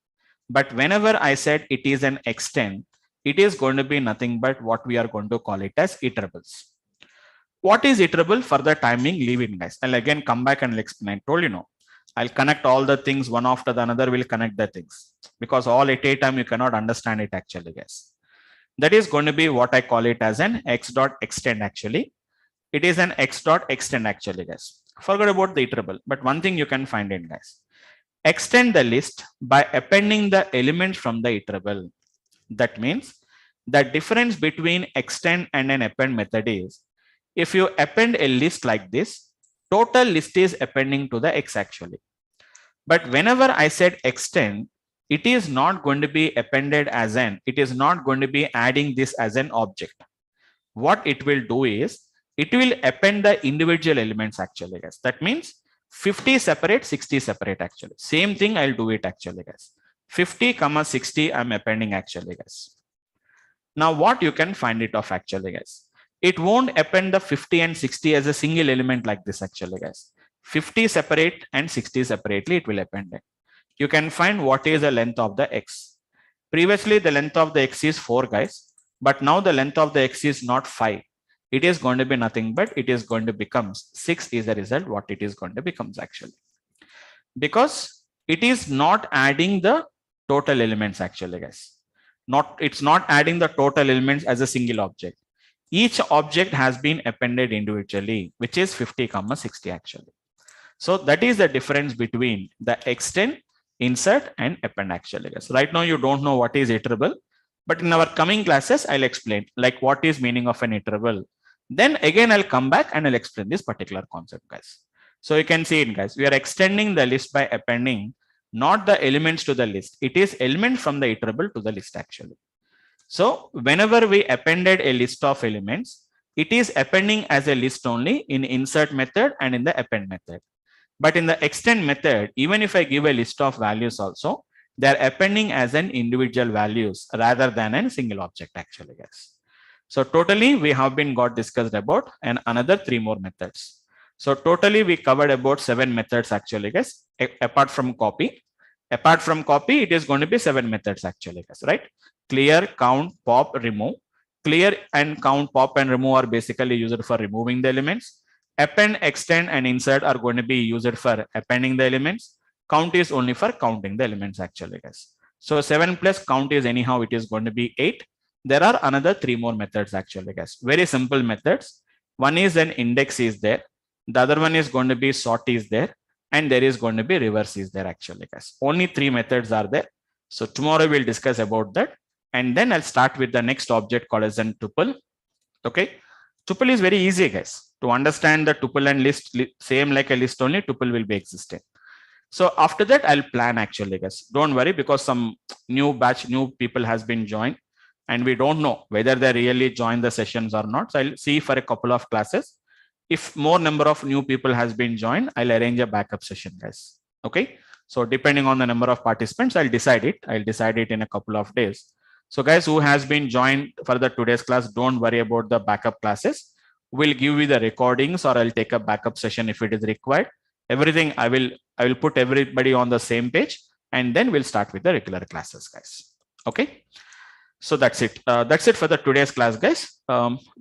But whenever I said it is an extend, it is going to be nothing but what we are going to call it as iterables. What is iterable? For the timing, leave it, guys. I'll again come back and explain. I told you no. I'll connect all the things one after the another. Will connect the things because all at a time you cannot understand it actually, guys. That is going to be what I call it as an x dot extend actually. It is an x dot extend actually, guys. Forget about the iterable, but one thing you can find it, guys. Extend the list by appending the elements from the iterable. That means the difference between extend and an append method is if you append a list like this, total list is appending to the x actually. But whenever I said extend, it is not going to be appended as an, it is not going to be adding this as an object. What it will do is, it will append the individual elements actually, guys. That means 50 separate, 60 separate actually. Same thing, I'll do it actually, guys. 50, 60, I'm appending actually, guys. Now what you can find it of actually, guys. It won't append the 50 and 60 as a single element like this actually, guys. 50 separate and 60 separately, it will append it. You can find what is the length of the x. Previously, the length of the x is 4, guys. But now the length of the x is not 5. It is going to be nothing but it is going to become 6 is the result what it is going to become actually. Because it is not adding the total elements actually, guys. It's not adding the total elements as a single object. Each object has been appended individually, which is 50, 60 actually. So that is the difference between the extend, insert and append actually, guys. Right now you don't know what is iterable, but in our coming classes, I'll explain like what is meaning of an iterable. Then again, I'll come back and I'll explain this particular concept, guys. So you can see it, guys. We are extending the list by appending not the elements to the list. It is element from the iterable to the list actually. So whenever we appended a list of elements, it is appending as a list only in insert method and in the append method. But in the extend method, even if I give a list of values also, they're appending as an individual values rather than a single object actually, guys. So totally we have been discussed about and another 3 more methods. So totally we covered about 7 methods actually, guys. Apart from copy, it is going to be 7 methods actually, guys, right? Clear, count, pop, remove. Clear and count, pop and remove are basically used for removing the elements. Append, extend and insert are going to be used for appending the elements. Count is only for counting the elements actually, guys. So 7 plus count is anyhow, it is going to be 8. There are another 3 more methods actually, guys. Very simple methods. One is an index is there. The other one is going to be sort is there. And there is going to be reverse is there actually, guys. Only 3 methods are there. So tomorrow we'll discuss about that. And then I'll start with the next object called as an tuple. Okay. Tuple is very easy, guys. To understand the tuple and list, same like a list only, tuple will be existing. So after that, I'll plan actually, guys. Don't worry because some new people has been joined. And we don't know whether they really join the sessions or not. So I'll see for a couple of classes. If more number of new people has been joined, I'll arrange a backup session, guys. Okay. So depending on the number of participants, I'll decide it. I'll decide it in a couple of days. So guys who has been joined for the today's class, don't worry about the backup classes. We'll give you the recordings, or I'll take a backup session if it is required. Everything I will put everybody on the same page, and then we'll start with the regular classes, guys. Okay. So that's it. That's it for the today's class, guys.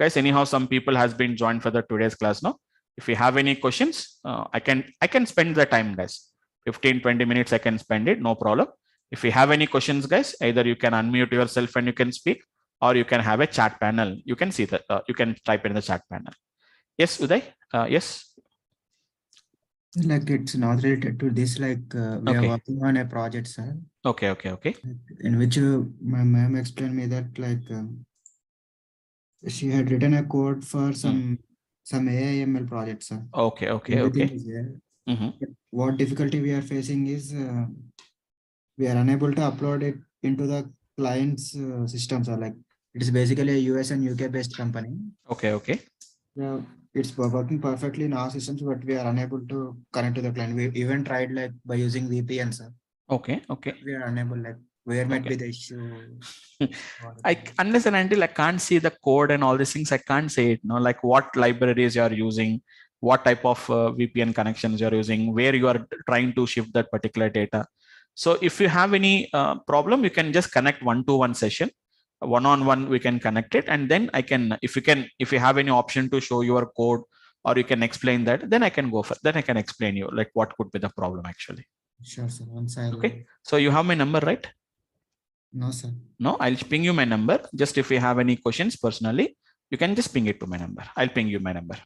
Guys, anyhow, some people has been joined for the today's class now. If you have any questions, I can spend the time, guys. 15-20 minutes I can spend it, no problem. If you have any questions, guys, either you can unmute yourself and you can speak, or you can have a chat panel. You can see that you can type in the chat panel. Yes, Uday. Yes. Like it's not related to this. Like we are working on a project, sir. Okay. In which my ma'am explained me that like she had written a code for some AI/ML project, sir. Okay. Everything is there. What difficulty we are facing is we are unable to upload it into the client's systems. Or like it is basically a US and UK based company. Okay. Yeah, it's working perfectly in our systems, but we are unable to connect to the client. We even tried like by using VPN, sir. Okay. We are unable. Like where might be the issue? Unless and until I can't see the code and all these things, I can't say it. No, like what libraries you are using, what type of VPN connections you are using, where you are trying to shift that particular data. So if you have any problem, you can just connect one-to-one session, one-on-one. We can connect it, and then I can, if you have any option to show your code, or you can explain that, then I can go for. Then I can explain you like what could be the problem actually. Sure, sir. Okay. So you have my number, right? No, sir. No, I'll ping you my number. Just if you have any questions personally, you can just ping it to my number. I'll ping you my number.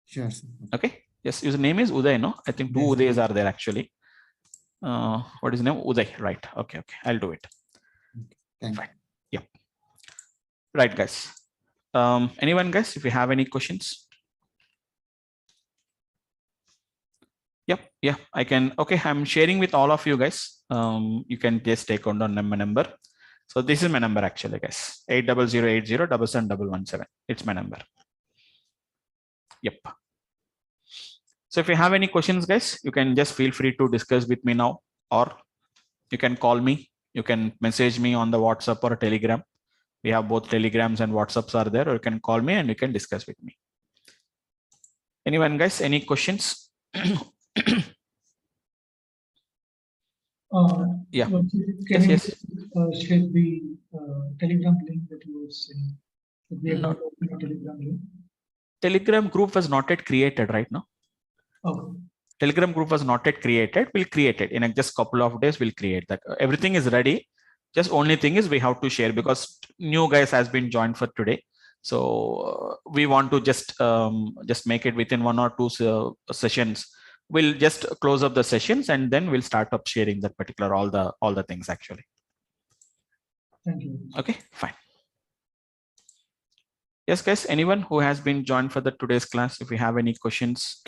Sure, sir. Okay. Yes, his name is Uday, no? I think two Udays are there actually. What is his name? Uday, right. Okay. I'll do it. Thank you. Yeah. Right, guys. Anyone, guys, if you have any questions? Yep. Yeah, I can. Okay, I'm sharing with all of you guys. You can just take on my number. So this is my number actually, guys. 8008077117. It's my number. Yep. So if you have any questions, guys, you can just feel free to discuss with me now, or you can call me. You can message me on the WhatsApp or Telegram. We have both Telegrams and WhatsApps are there, or you can call me and you can discuss with me. Anyone, guys, any questions? Yeah. Can you share the Telegram link that you were saying? No. Telegram link? Telegram group was not yet created right now. Okay. Telegram group was not yet created. We'll create it in just couple of days. We'll create that. Everything is ready. Just only thing is we have to share because new guys has been joined for today. So we want to just make it within 1 or 2 sessions. We'll just close up the sessions and then we'll start up sharing that particular all the things actually. Thank you. Okay, fine. Yes, guys. Anyone who has been joined for the today's class, if you have any questions.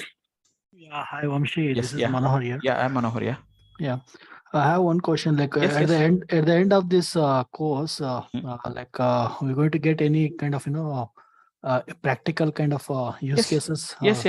Yeah, hi Vamsi. Yes, this is Manohar here. Yeah, I'm Manohar. Yeah. I have one question. Like at the end of this course, like we're going to get any kind of practical kind of use cases. Yes.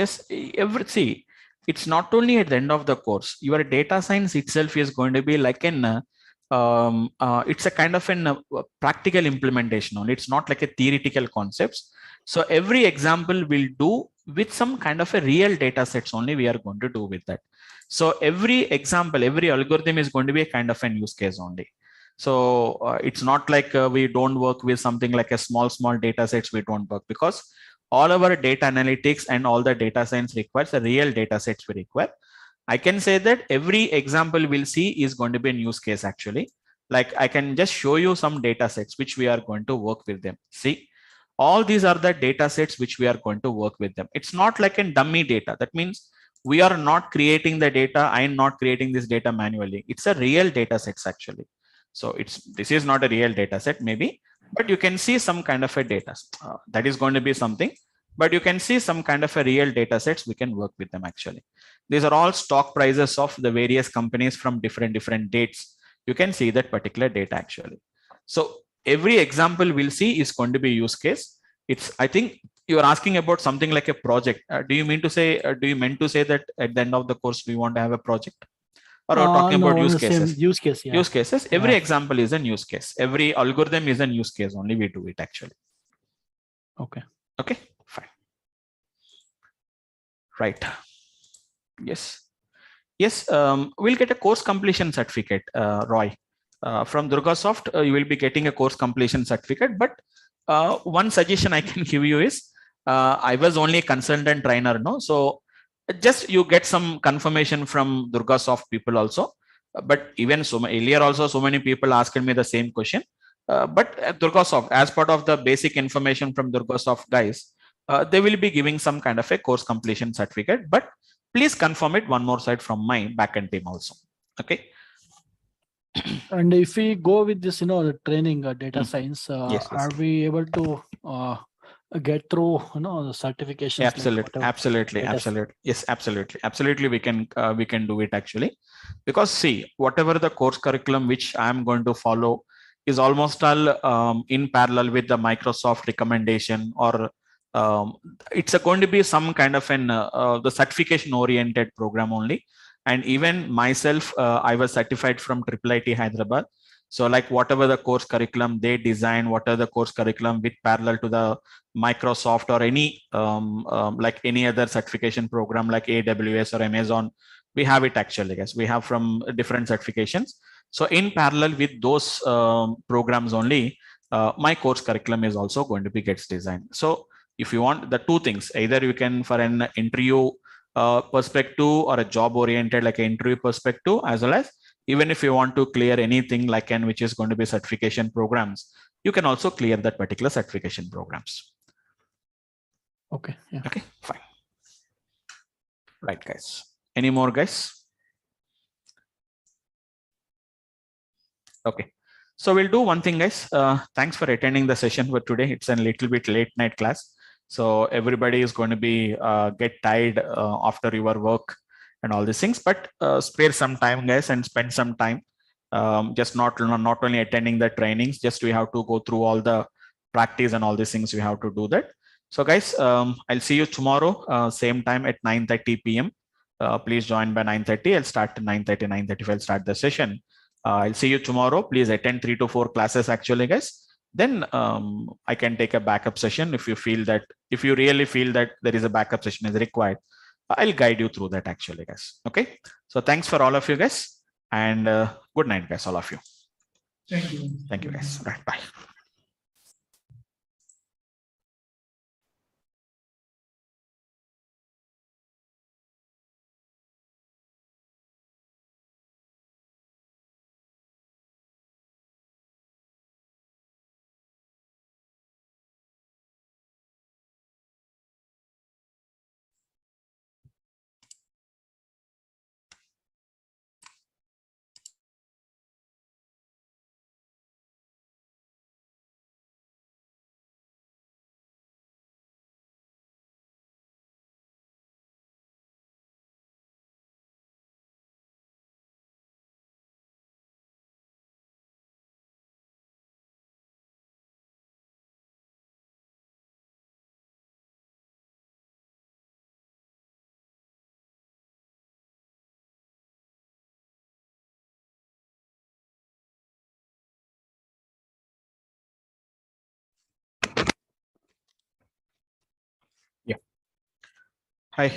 See, it's not only at the end of the course. Your data science itself is going to be like an it's a kind of an practical implementation only. It's not like a theoretical concepts. So every example will do with some kind of a real data sets only we are going to do with that. So every example, every algorithm is going to be a kind of an use case only. So it's not like we don't work with something like a small data sets. We don't work because all our data analytics and all the data science requires a real data sets we require. I can say that every example we'll see is going to be a use case actually. Like I can just show you some data sets which we are going to work with them. See, all these are the data sets which we are going to work with them. It's not like a dummy data. That means we are not creating the data. I am not creating this data manually. It's a real data sets actually. So this is not a real data set maybe, but you can see some kind of a data that is going to be something, but you can see some kind of a real data sets. We can work with them actually. These are all stock prices of the various companies from different dates. You can see that particular data actually. So every example we'll see is going to be use case. I think you are asking about something like a project. Do you mean to say, do you meant to say that at the end of the course we want to have a project, or are talking No, about use the same cases? use case. Yeah. Use cases. Every Yeah. example is an use case. Every algorithm is an use case. Only we do it actually. Okay. Okay, fine. Right. Yes. Yes, we'll get a course completion certificate, Roy. From DurgaSoft, you will be getting a course completion certificate. But one suggestion I can give you is, I was only a consultant trainer, no? So just you get some confirmation from DurgaSoft people also. But even so earlier also, so many people asked me the same question. But DurgaSoft, as part of the basic information from DurgaSoft guys, they will be giving some kind of a course completion certificate. But please confirm it one more side from my backend team also. Okay. And if we go with this, the training data science, Yes. are we able to get through, the certifications? Absolutely. Yes, absolutely. We can do it actually, because see, whatever the course curriculum which I am going to follow is almost all in parallel with the Microsoft recommendation, or it's going to be some kind of an the certification oriented program only. And even myself, I was certified from IIIT Hyderabad. So like whatever the course curriculum they design, whatever the course curriculum with parallel to the Microsoft or any like any other certification program like AWS or Amazon, we have it actually, guys. We have from different certifications. So in parallel with those programs only, my course curriculum is also going to be gets designed. So if you want the two things, either you can for an interview perspective or a job oriented like an interview perspective, as well as even if you want to clear anything like an which is going to be certification programs, you can also clear that particular certification programs. Okay. Yeah. Okay, fine. Right, guys. Any more, guys? Okay. So we'll do one thing, guys. Thanks for attending the session for today. It's a little bit late night class. So everybody is going to be get tired after your work and all these things, but spare some time, guys, and spend some time. Just not only attending the trainings, just we have to go through all the practice and all these things. We have to do that. So guys, I'll see you tomorrow, same time at 9:30 p.m. Please join by 9:30. I'll start at 9:30, 9:35. I'll start the session. I'll see you tomorrow. Please attend 3 to 4 classes actually, guys. Then I can take a backup session if you feel that, if you really feel that there is a backup session is required. I'll guide you through that actually, guys. Okay. So thanks for all of you guys, and good night, guys, all of you. Thank you. Thank you, guys. Right. Bye. Yeah. Hi.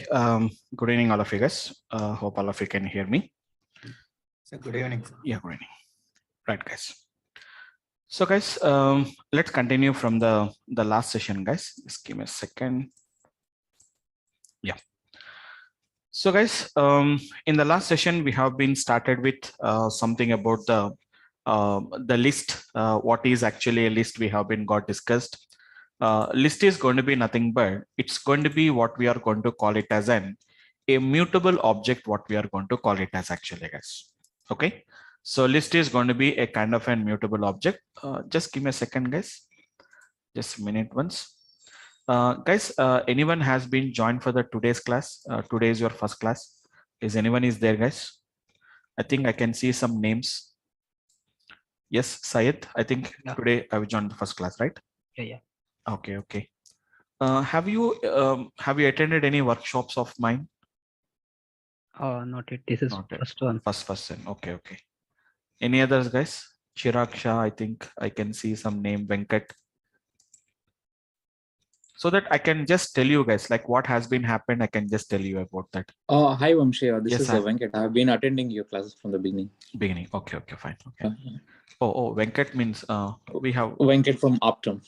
Good evening, all of you guys. Hope all of you can hear me. So good evening. Yeah, good evening. Right, guys. So guys, let's continue from the last session, guys. Just give me a second. Yeah. So guys, in the last session, we have been started with something about the list. What is actually a list? We have been got discussed. List is going to be nothing but it's going to be what we are going to call it as a mutable object. What we are going to call it as actually, guys. Okay. So list is going to be a kind of a mutable object. Just give me a second, guys. Just a minute once. Guys, anyone has been joined for the today's class? Today is your first class. Is anyone is there, guys? I think I can see some names. Yes, Syed. I think today I will join the first class, right? Yeah. Okay. Have you attended any workshops of mine? Not yet. This is Not yet. first one. First person. Okay, okay. Any others, guys? Chirag Shah, I think I can see some name, Venkat. So that I can just tell you guys, like what has been happened, I can just tell you about that. Hi, Vamsi. This Yes, is sir. Venkat. I've been attending your classes from the beginning. Beginning. Okay, okay, fine. Okay. Oh, Venkat means we have Venkat from Optum.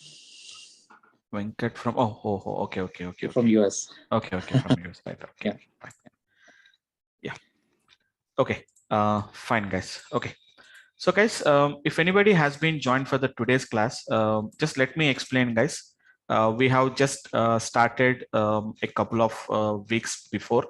Venkat from okay, okay. From US. Okay, from US. Right. Okay. Yeah. Fine. Yeah. Okay. Fine, guys. Okay. So, guys, if anybody has been joined for the today's class, just let me explain, guys. We have just started a couple of weeks before.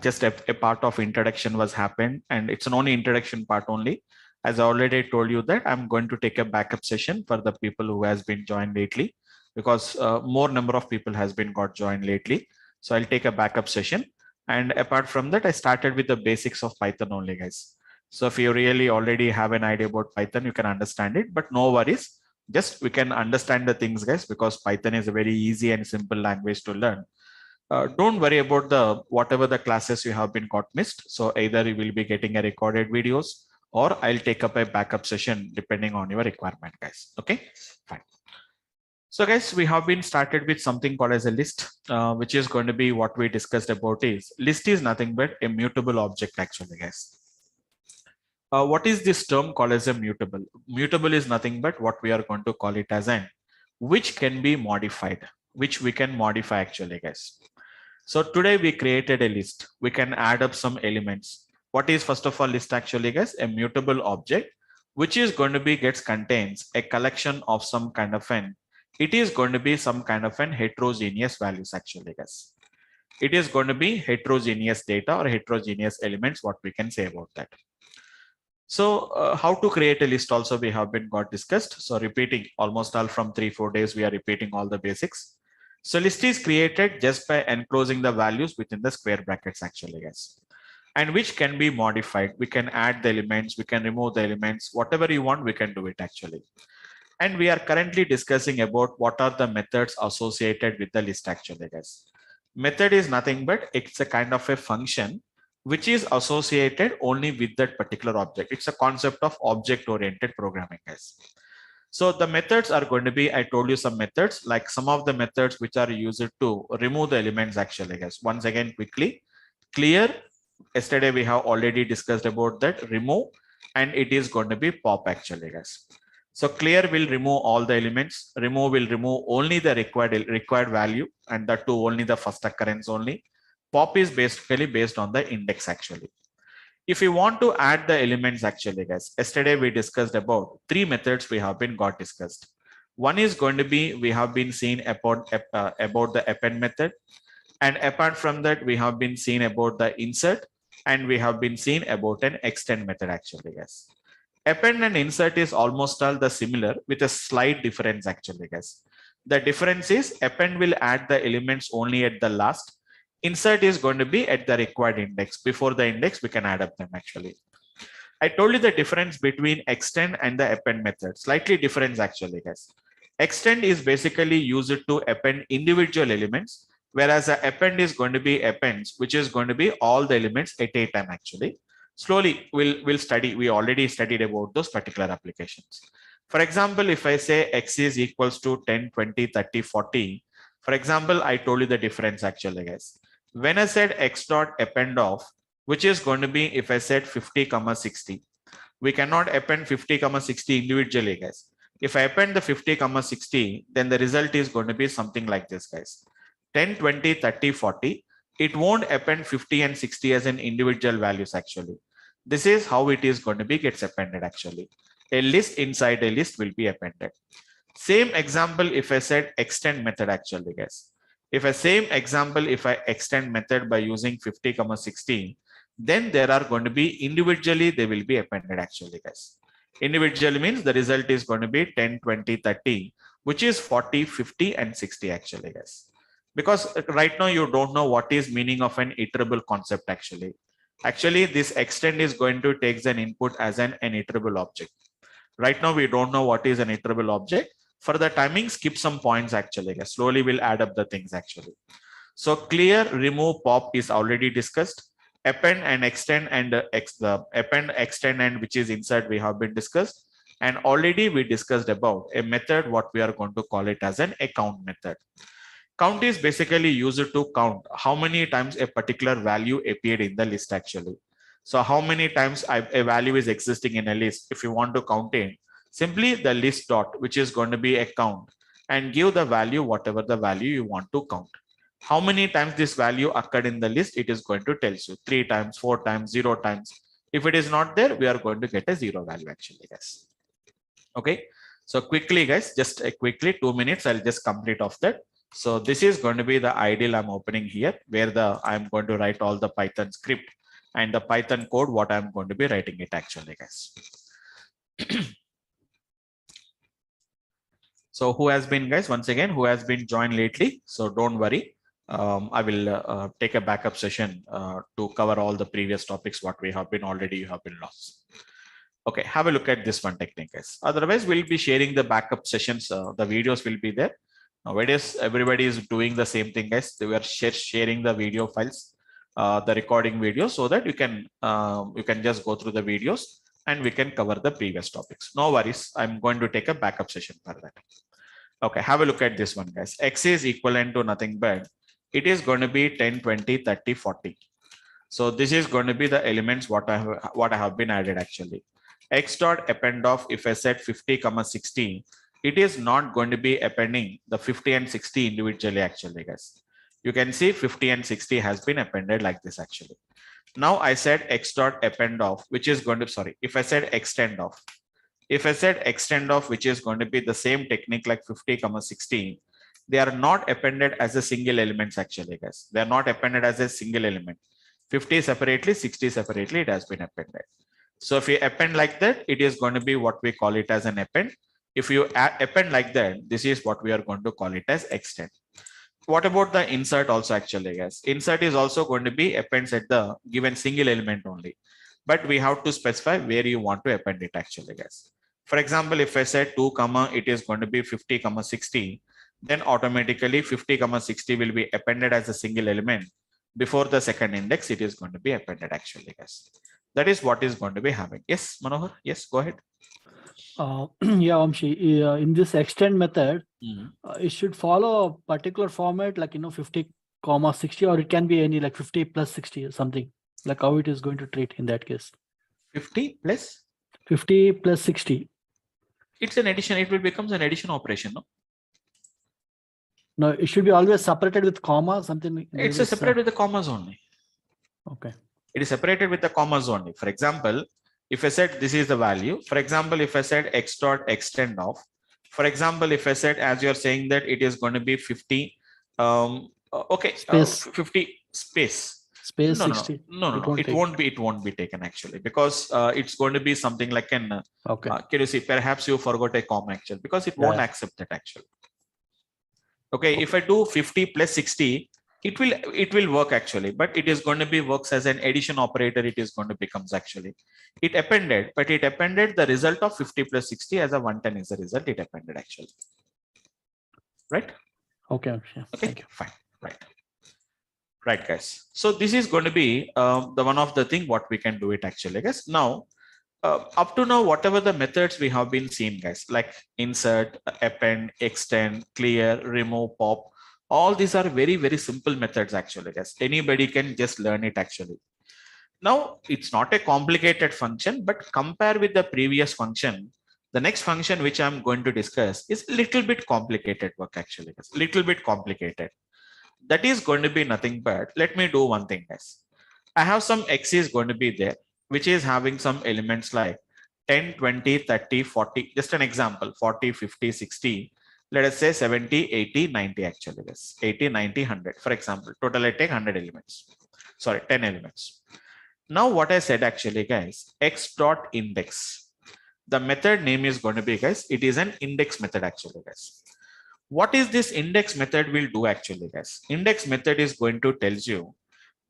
Just a part of introduction was happened, and it's an only introduction part only. As I already told you that I'm going to take a backup session for the people who has been joined lately, because more number of people has been got joined lately. So I'll take a backup session. And apart from that, I started with the basics of Python only, guys. So if you really already have an idea about Python, you can understand it, but no worries. Just we can understand the things, guys, because Python is a very easy and simple language to learn. Don't worry about the whatever the classes you have been got missed. So either you will be getting a recorded videos, or I'll take up a backup session depending on your requirement, guys. Okay, fine. So guys, we have been started with something called as a list, which is going to be what we discussed about is list is nothing but a mutable object actually, guys. What is this term called as a mutable? Mutable is nothing but what we are going to call it as an which can be modified, which we can modify actually, guys. So today we created a list. We can add up some elements. What is first of all list actually, guys? A mutable object, which is going to be contains a collection of some kind of an, it is going to be some kind of an heterogeneous values actually, guys. It is going to be heterogeneous data or heterogeneous elements, what we can say about that. So how to create a list also we have been got discussed. So repeating almost all from 3-4 days, we are repeating all the basics. So list is created just by enclosing the values within the square brackets actually, guys, and which can be modified. We can add the elements, we can remove the elements, whatever you want, we can do it actually. And we are currently discussing about what are the methods associated with the list actually, guys. Method is nothing but it's a kind of a function which is associated only with that particular object. It's a concept of object-oriented programming, guys. So the methods are going to be, I told you some methods, like some of the methods which are used to remove the elements actually, guys. Once again, quickly, clear. Yesterday we have already discussed about that, remove, and it is going to be pop actually, guys. So clear will remove all the elements, remove will remove only the required value, and that too only the first occurrence only. Pop is basically based on the index actually. If you want to add the elements actually, guys, yesterday we discussed about 3 methods we have been got discussed. One is going to be, we have been seen about the append method. And apart from that, we have been seen about the insert, and we have been seen about an extend method actually, guys. Append and insert is almost all the similar with a slight difference actually, guys. The difference is append will add the elements only at the last. Insert is going to be at the required index. Before the index, we can add up them actually. I told you the difference between extend and the append method. Slightly difference actually, guys. Extend is basically used to append individual elements, whereas the append is going to be appends, which is going to be all the elements at a time actually. Slowly we'll study. We already studied about those particular applications. For example, if I say x is equals to 10, 20, 30, 40, for example, I told you the difference actually, guys. When I said x dot append of, which is going to be if I said 50, 60, we cannot append 50, 60 individually, guys. If I append the 50, 60, then the result is going to be something like this, guys. 10, 20, 30, 40. It won't append 50 and 60 as an individual values actually. This is how it is going to be gets appended actually. A list inside a list will be appended. Same example if I said extend method actually, guys. If I same example, if I extend method by using 50, 60, then there are going to be individually, they will be appended actually, guys. Individually means the result is going to be 10, 20, 30, which is 40, 50, and 60 actually, guys. Because right now you don't know what is meaning of an iterable concept actually. Actually, this extend is going to take an input as an iterable object. Right now, we don't know what is an iterable object. For the timing, skip some points actually. Slowly we'll add up the things actually. So clear, remove, pop is already discussed. Append and extend and the append, extend and which is insert we have been discussed. And already we discussed about a method what we are going to call it as an account method. Count is basically used to count how many times a particular value appeared in the list actually. So how many times a value is existing in a list. If you want to count in, simply the list dot, which is going to be a count, and give the value whatever the value you want to count. How many times this value occurred in the list, it is going to tell you 3 times, 4 times, 0 times. If it is not there, we are going to get a 0 value actually, guys. Okay. So quickly, guys, just quickly 2 minutes, I'll just complete off that. So this is going to be the ideal I'm opening here, where I'm going to write all the Python script and the Python code, what I'm going to be writing it actually, guys. So who has been, guys, once again, who has been joined lately? So don't worry. I will take a backup session to cover all the previous topics, what we have been already, you have been lost. Okay, have a look at this one technique, guys. Otherwise, we'll be sharing the backup sessions. The videos will be there. Nowadays, everybody is doing the same thing, guys. They were sharing the video files, the recording videos, so that you can just go through the videos and we can cover the previous topics. No worries. I'm going to take a backup session for that. Okay, have a look at this one, guys. X is equivalent to nothing but it is going to be 10, 20, 30, 40. So this is going to be the elements what I have been added actually. X dot append of, if I said 50, 60, it is not going to be appending the 50 and 60 individually actually, guys. You can see 50 and 60 has been appended like this actually. Now I said X dot append of, which is going to, sorry, if I said extend of, which is going to be the same technique like 50, 60, they are not appended as a single elements actually, guys. They are not appended as a single element. 50 separately, 60 separately, it has been appended. So if you append like that, it is going to be what we call it as an append. If you append like that, this is what we are going to call it as extend. What about the insert also actually, guys? Insert is also going to be appends at the given single element only. But we have to specify where you want to append it actually, guys. For example, if I said 2, it is going to be 50, 60, then automatically 50, 60 will be appended as a single element. Before the second index, it is going to be appended actually, guys. That is what is going to be happening. Yes, Manohar. Yes, go ahead. Yeah, Vamshi, in this extend method, it should follow a particular format like 50, 60, or it can be any like 50 plus 60 or something, like how it is going to treat in that case. 50 plus 50 plus 60. It's an addition. It will become an addition operation, no? No, it should be always separated with comma, something. It's separate with the commas only. Okay. It is separated with the commas only. For example, if I said this is the value, for example, if I said X dot extend of, for example, if I said, as you're saying that it is going to be 50, okay, space. 50 space. Space No, 60. no, it won't be taken actually, because it's going to be something like an, okay. Can you see, perhaps you forgot a comma actually, because it won't accept that actually. Okay, if I do 50 plus 60, it will work actually, but it is going to be works as an addition operator. It is going to becomes actually, it appended the result of 50 plus 60 as a 110 is the result. It appended actually, right? Okay. Yeah. Okay, fine, right, guys. So this is going to be the one of the thing what we can do it actually, guys. Now, up to now, whatever the methods we have been seeing, guys, like insert, append, extend, clear, remove, pop. All these are very, very simple methods actually, guys. Anybody can just learn it actually. Now, it's not a complicated function, but compare with the previous function, the next function which I'm going to discuss is a little bit complicated work actually, guys. Little bit complicated. That is going to be nothing but, let me do one thing, guys. I have some X is going to be there, which is having some elements like 10, 20, 30, 40, just an example, 40, 50, 60. Let us say 70, 80, 90 actually, this 80, 90, 100. For example, total I take 100 elements. Sorry, 10 elements. Now what I said actually, guys, X dot index. The method name is going to be, guys, it is an index method actually, guys. What is this index method will do actually, guys? Index method is going to tell you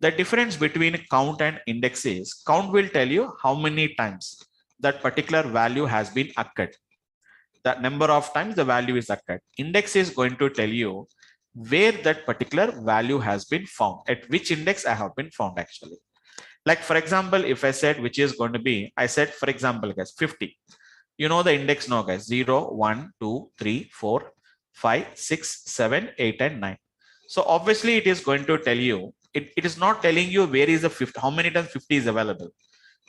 the difference between count and index is, count will tell you how many times that particular value has been occurred. the number of times the value is occurred. Index is going to tell you where that particular value has been found, at which index I have been found actually. Like for example, if I said which is going to be, I said for example guys 50. You know the index now guys, 0, 1, 2, 3, 4, 5, 6, 7, 8 and 9. So obviously it is going to tell you, it is not telling you where is the 50, how many times 50 is available.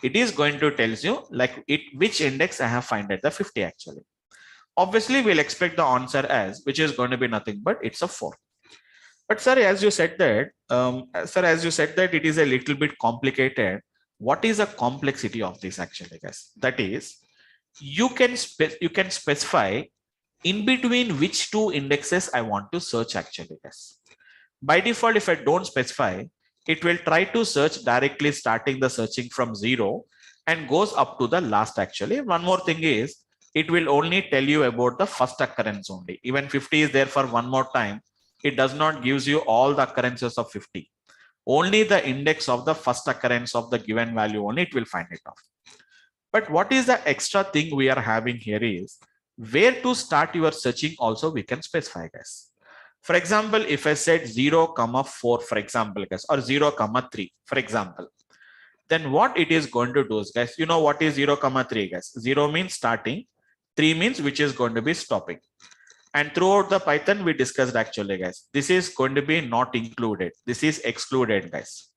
It is going to tell you like which index I have found at the 50 actually. Obviously we'll expect the answer as, which is going to be nothing but it's a 4. But sir, as you said that, it is a little bit complicated. What is the complexity of this actually, guys? That is, you can specify in between which two indexes I want to search actually, guys. By default, if I don't specify, it will try to search directly starting the searching from 0 and goes up to the last actually. One more thing is, it will only tell you about the first occurrence only. Even 50 is there for one more time. It does not gives you all the occurrences of 50. Only the index of the first occurrence of the given value only it will find it off. But what is the extra thing we are having here is where to start your searching also we can specify, guys. For example, if I said 0, 4, for example, guys, or 0, 3, for example, then what it is going to do is, guys, you know what is 0, 3, guys? 0 means starting, 3 means which is going to be stopping. And throughout the Python, we discussed actually, guys, this is going to be not included. This is excluded, guys.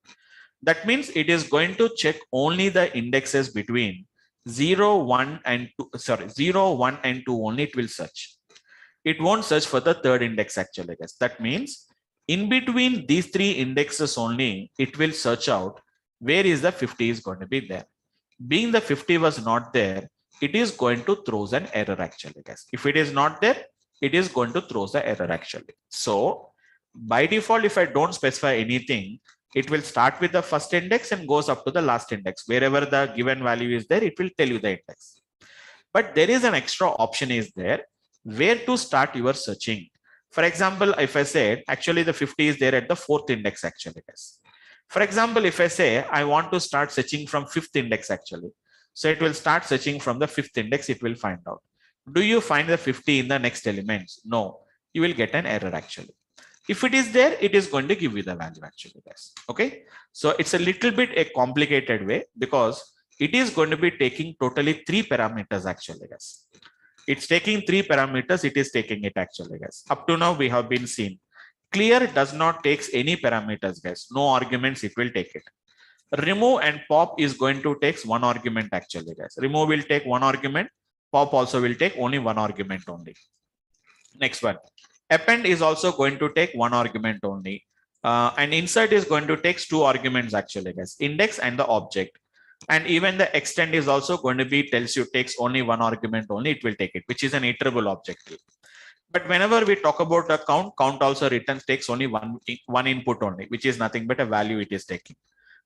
That means it is going to check only the indexes between 0, 1 and 2, 0, 1 and 2 only it will search. It won't search for the third index actually, guys. That means in between these three indexes only, it will search out where is the 50 is going to be there. Being the 50 was not there, it is going to throw an error actually, guys. If it is not there, it is going to throw the error actually. So by default, if I don't specify anything, it will start with the first index and goes up to the last index. Wherever the given value is there, it will tell you the index. But there is an extra option is there where to start your searching. For example, if I said actually the 50 is there at the fourth index actually, guys. For example, if I say I want to start searching from fifth index actually, so it will start searching from the fifth index, it will find out. Do you find the 50 in the next elements? No, you will get an error actually. If it is there, it is going to give you the value actually, guys. Okay, so it's a little bit a complicated way because it is going to be taking totally 3 parameters actually, guys. It's taking 3 parameters, it is taking it actually, guys. Up to now, we have been seen. Clear does not take any parameters, guys. No arguments, it will take it. Remove and pop is going to take 1 argument actually, guys. Remove will take 1 argument. Pop also will take only 1 argument only. Next one. Append is also going to take 1 argument only. And insert is going to take 2 arguments actually, guys. Index and the object. And even the extend is also going to be tells you takes only 1 argument only. It will take it, which is an iterable objective. But whenever we talk about the count also returns takes only one input only, which is nothing but a value it is taking.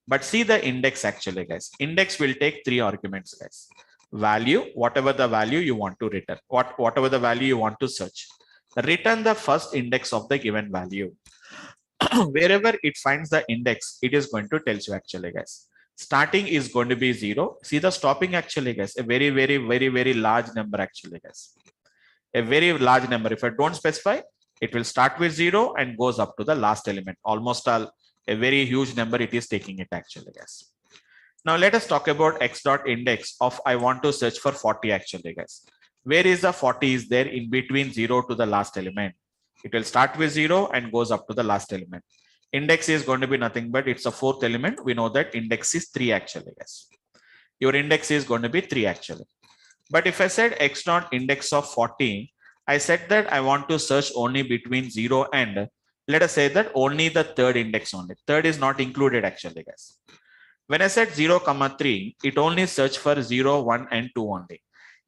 But see the index actually, guys. Index will take 3 arguments, guys. Value, whatever the value you want to return, whatever the value you want to search. Return the first index of the given value. Wherever it finds the index, it is going to tell you actually, guys. Starting is going to be 0. See the stopping actually, guys. A very, very, very, very large number actually, guys. A very large number. If I don't specify, it will start with 0 and goes up to the last element. Almost a very huge number it is taking it actually, guys. Now let us talk about x dot index of I want to search for 40 actually, guys. Where is the 40 is there in between 0 to the last element? It will start with 0 and goes up to the last element. Index is going to be nothing but it's a 4th element. We know that index is 3 actually, guys. Your index is going to be 3 actually. But if I said x dot index of 40, I said that I want to search only between 0 and let us say that only the 3rd index only. 3rd is not included actually, guys. When I said 0, 3, it only search for 0, 1 and 2 only.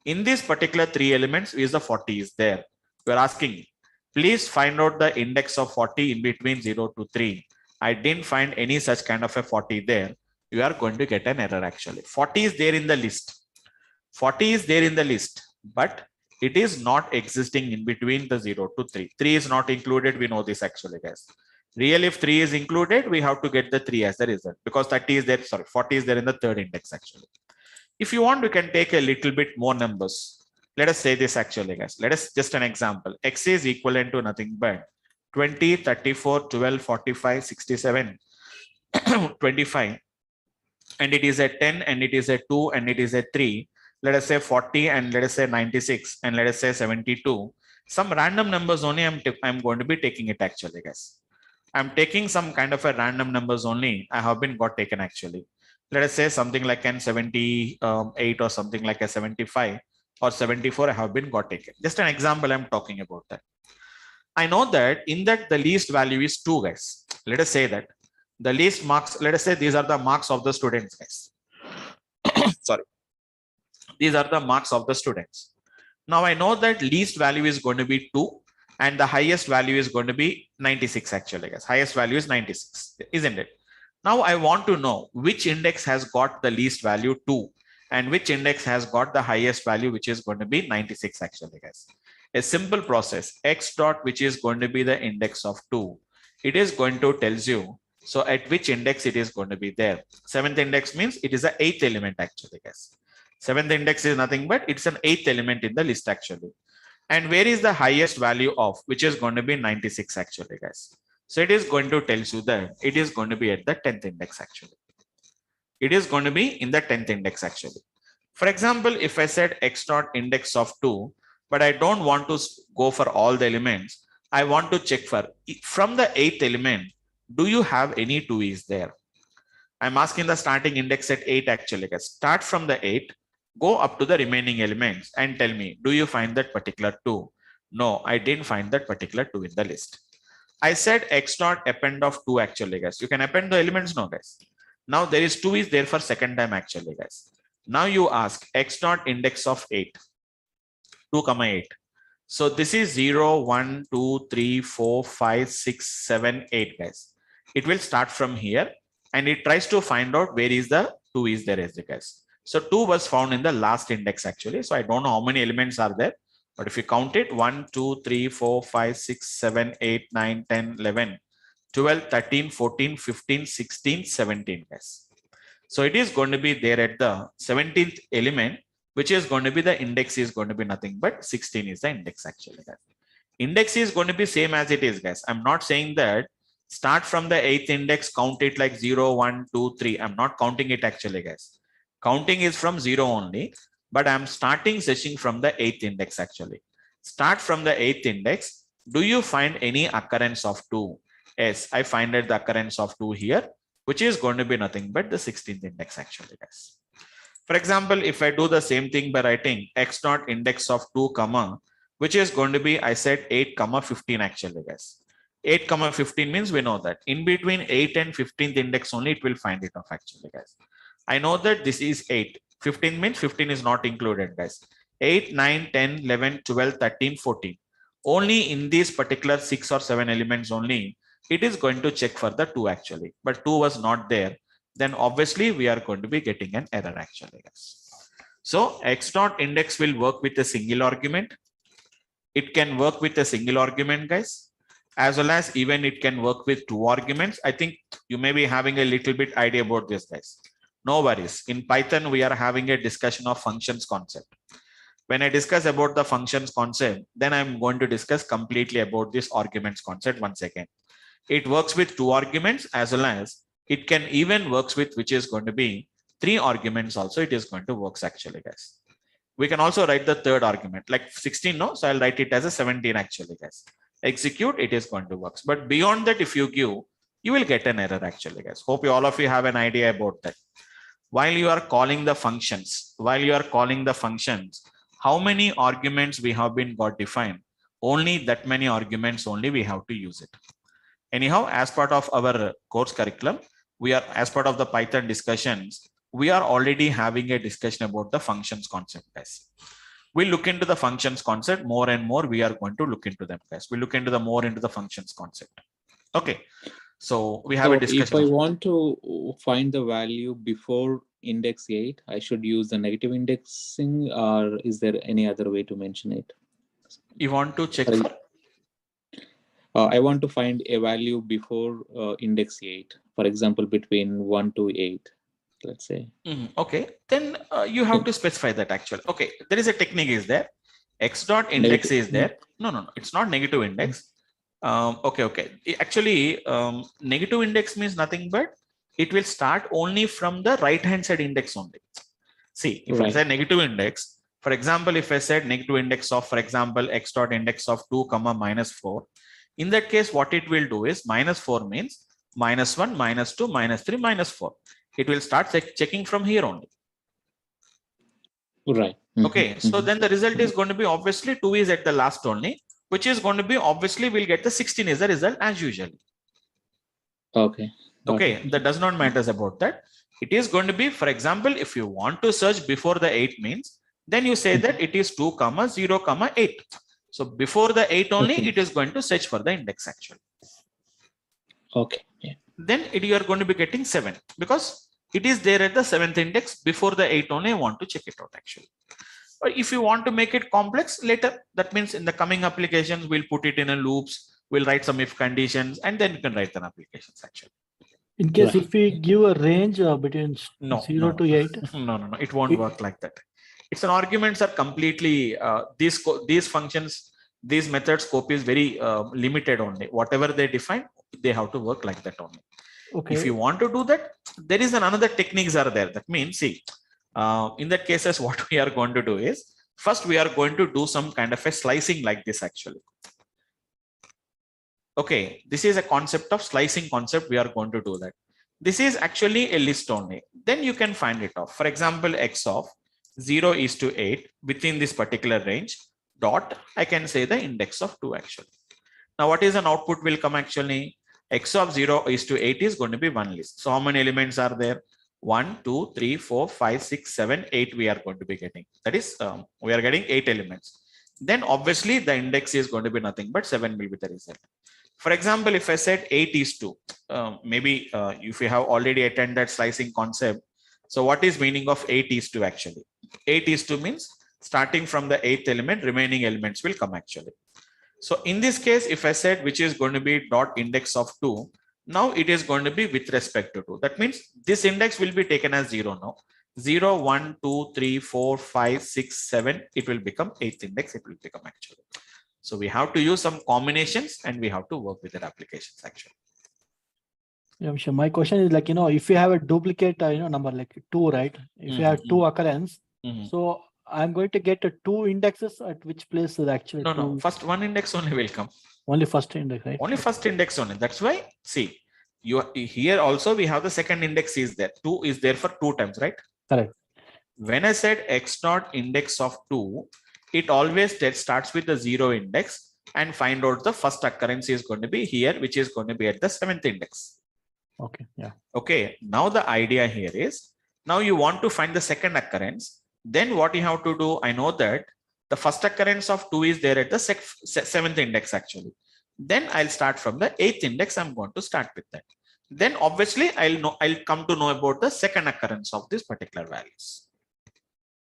In this particular 3 elements is the 40 is there. We are asking, please find out the index of 40 in between 0 to 3. I didn't find any such kind of a 40 there. You are going to get an error actually. 40 is there in the list. 40 is there in the list, but it is not existing in between the 0 to 3. 3 is not included. We know this actually, guys. Real if 3 is included, we have to get the 3 as the result because 30 is there. Sorry, 40 is there in the 3rd index actually. If you want, we can take a little bit more numbers. Let us say this actually, guys. Let us just an example. X is equivalent to nothing but 20, 34, 12, 45, 67, 25. And it is a 10 and it is a 2 and it is a 3. Let us say 40 and let us say 96 and let us say 72. Some random numbers only I'm going to be taking it actually, guys. I'm taking some kind of a random numbers only. I have been got taken actually. Let us say something like an 78 or something like a 75 or 74 I have been got taken. Just an example I'm talking about that. I know that in that the least value is 2, guys. Let us say that the least marks, let us say these are the marks of the students, guys. Sorry. These are the marks of the students. Now I know that least value is going to be 2 and the highest value is going to be 96 actually, guys. Highest value is 96, isn't it? Now I want to know which index has got the least value 2 and which index has got the highest value, which is going to be 96 actually, guys. A simple process, x dot, which is going to be the index of 2. It is going to tells you, so at which index it is going to be there. 7th index means it is the 8th element actually, guys. 7th index is nothing but it's an 8th element in the list actually. And where is the highest value of, which is going to be 96 actually, guys. So it is going to tell you that it is going to be at the 10th index actually. It is going to be in the 10th index actually. For example, if I said x dot index of 2, but I don't want to go for all the elements. I want to check for from the 8th element, do you have any 2 is there? I'm asking the starting index at 8 actually, guys. Start from the 8, go up to the remaining elements and tell me, do you find that particular 2? No, I didn't find that particular 2 in the list. I said x dot append of 2 actually, guys. You can append the elements now, guys. Now there is 2 is there for second time actually, guys. Now you ask x dot index of 8, 2, 8. So this is 0, 1, 2, 3, 4, 5, 6, 7, 8, guys. It will start from here and it tries to find out where is the 2 is there, guys. So 2 was found in the last index actually. So I don't know how many elements are there, but if you count it, 1, 2, 3, 4, 5, 6, 7, 8, 9, 10, 11, 12, 13, 14, 15, 16, 17, guys. So it is going to be there at the 17th element, which is going to be the index is going to be nothing but 16 is the index actually, guys. Index is going to be same as it is, guys. I'm not saying that start from the 8th index, count it like 0, 1, 2, 3. I'm not counting it actually, guys. Counting is from 0 only, but I'm starting searching from the 8th index actually. Start from the 8th index. Do you find any occurrence of 2? Yes, I find that the occurrence of 2 here, which is going to be nothing but the 16th index actually, guys. For example, if I do the same thing by writing x dot index of 2 comma, which is going to be, I said 8 comma 15 actually, guys. 8 comma 15 means we know that in between 8 and 15th index only it will find it off actually, guys. I know that this is 8. 15 means 15 is not included, guys. 8, 9, 10, 11, 12, 13, 14. Only in these particular 6 or 7 elements only, it is going to check for the 2 actually, but 2 was not there. Then obviously we are going to be getting an error actually, guys. So x dot index will work with a single argument. It can work with a single argument, guys, as well as even it can work with 2 arguments. I think you may be having a little bit idea about this, guys. No worries. In Python, we are having a discussion of functions concept. When I discuss about the functions concept, then I'm going to discuss completely about this arguments concept once again. It works with 2 arguments as well as it can even works with which is going to be 3 arguments also. It is going to works actually, guys. We can also write the third argument like 16. No, so I'll write it as a 17 actually, guys. Execute, it is going to work. But beyond that, if you give, you will get an error actually, guys. Hope you all of you have an idea about that. While you are calling the functions, how many arguments we have been got defined? Only that many arguments only we have to use it. Anyhow, as part of our course curriculum, we are, as part of the Python discussions, we are already having a discussion about the functions concept, guys. We look into the functions concept more and more. We are going to look into them, guys. We look into the more into the functions concept. Okay. So we have a discussion. If I want to find the value before index 8, I should use the negative indexing, or is there any other way to mention it? You want to check? I want to find a value before index 8, for example, between 1 to 8, let's say. Okay, then you have to specify that actually. Okay, there is a technique is there. X dot index Negative. is there. No, it's not negative index. Okay. Actually, negative index means nothing but it will start only from the right hand side index only. See, if I say negative index, for example, if I said negative index of, for example, X dot index of 2 comma minus 4, in that case, what it will do is minus 4 means minus 1, minus 2, minus 3, minus 4. It will start checking from here only. Right. Okay, so then the result is going to be obviously 2 is at the last only, which is going to be obviously we'll get the 16 is the result as usual. Okay. Okay, that does not matter about that. It is going to be, for example, if you want to search before the 8 means, then you say that it is 2 comma 0 comma 8. So before the 8 only, it is going to search for the index actually. Okay. Yeah. Then you are going to be getting 7 because it is there at the 7th index. Before the 8 only, I want to check it out actually. Or if you want to make it complex later, that means in the coming applications, we'll put it in a loops, we'll write some if conditions, and then you can write an applications actually. In case if we give a range between 0 to 8. No, it won't work like that. It's an arguments are completely these functions, these methods scope is very limited only. Whatever they define, they have to work like that only. Okay. If you want to do that, there is another techniques are there. That means, see, in that cases, what we are going to do is first we are going to do some kind of a slicing like this actually. Okay, this is a concept of slicing concept. We are going to do that. This is actually a list only. Then you can find it off. For example, X of 0 is to 8 within this particular range dot, I can say the index of 2 actually. Now, what is an output will come actually? X of 0 is to 8 is going to be one list. So how many elements are there? 1, 2, 3, 4, 5, 6, 7, 8 we are going to be getting. That is, we are getting 8 elements. Then obviously the index is going to be nothing but 7 will be the result. For example, if I said 8 is 2, maybe if you have already attended slicing concept. So what is meaning of 8 is 2 actually? 8 is 2 means starting from the 8th element, remaining elements will come actually. So in this case, if I said which is going to be dot index of 2, now it is going to be with respect to 2. That means this index will be taken as 0 now. 0, 1, 2, 3, 4, 5, 6, 7, it will become 8th index, it will become actually. So we have to use some combinations and we have to work with their applications actually. Yeah, sure. My question is like, if you have a duplicate, number like 2, right? If you have 2 occurrence, so I'm going to get 2 indexes at which place is actually No, first one index only will come. Only first index, right? Only first index only. That's why, see, here also we have the second index is there. 2 is there for 2 times, right? Correct. When I said X dot index of 2, it always starts with the 0 index and find out the first occurrence is going to be here, which is going to be at the 7th index. Okay, yeah. Okay, now the idea here is, now you want to find the second occurrence. Then what you have to do, I know that the first occurrence of 2 is there at the 7th index actually. Then I'll start from the 8th index. I'm going to start with that. Then obviously I'll come to know about the second occurrence of these particular values.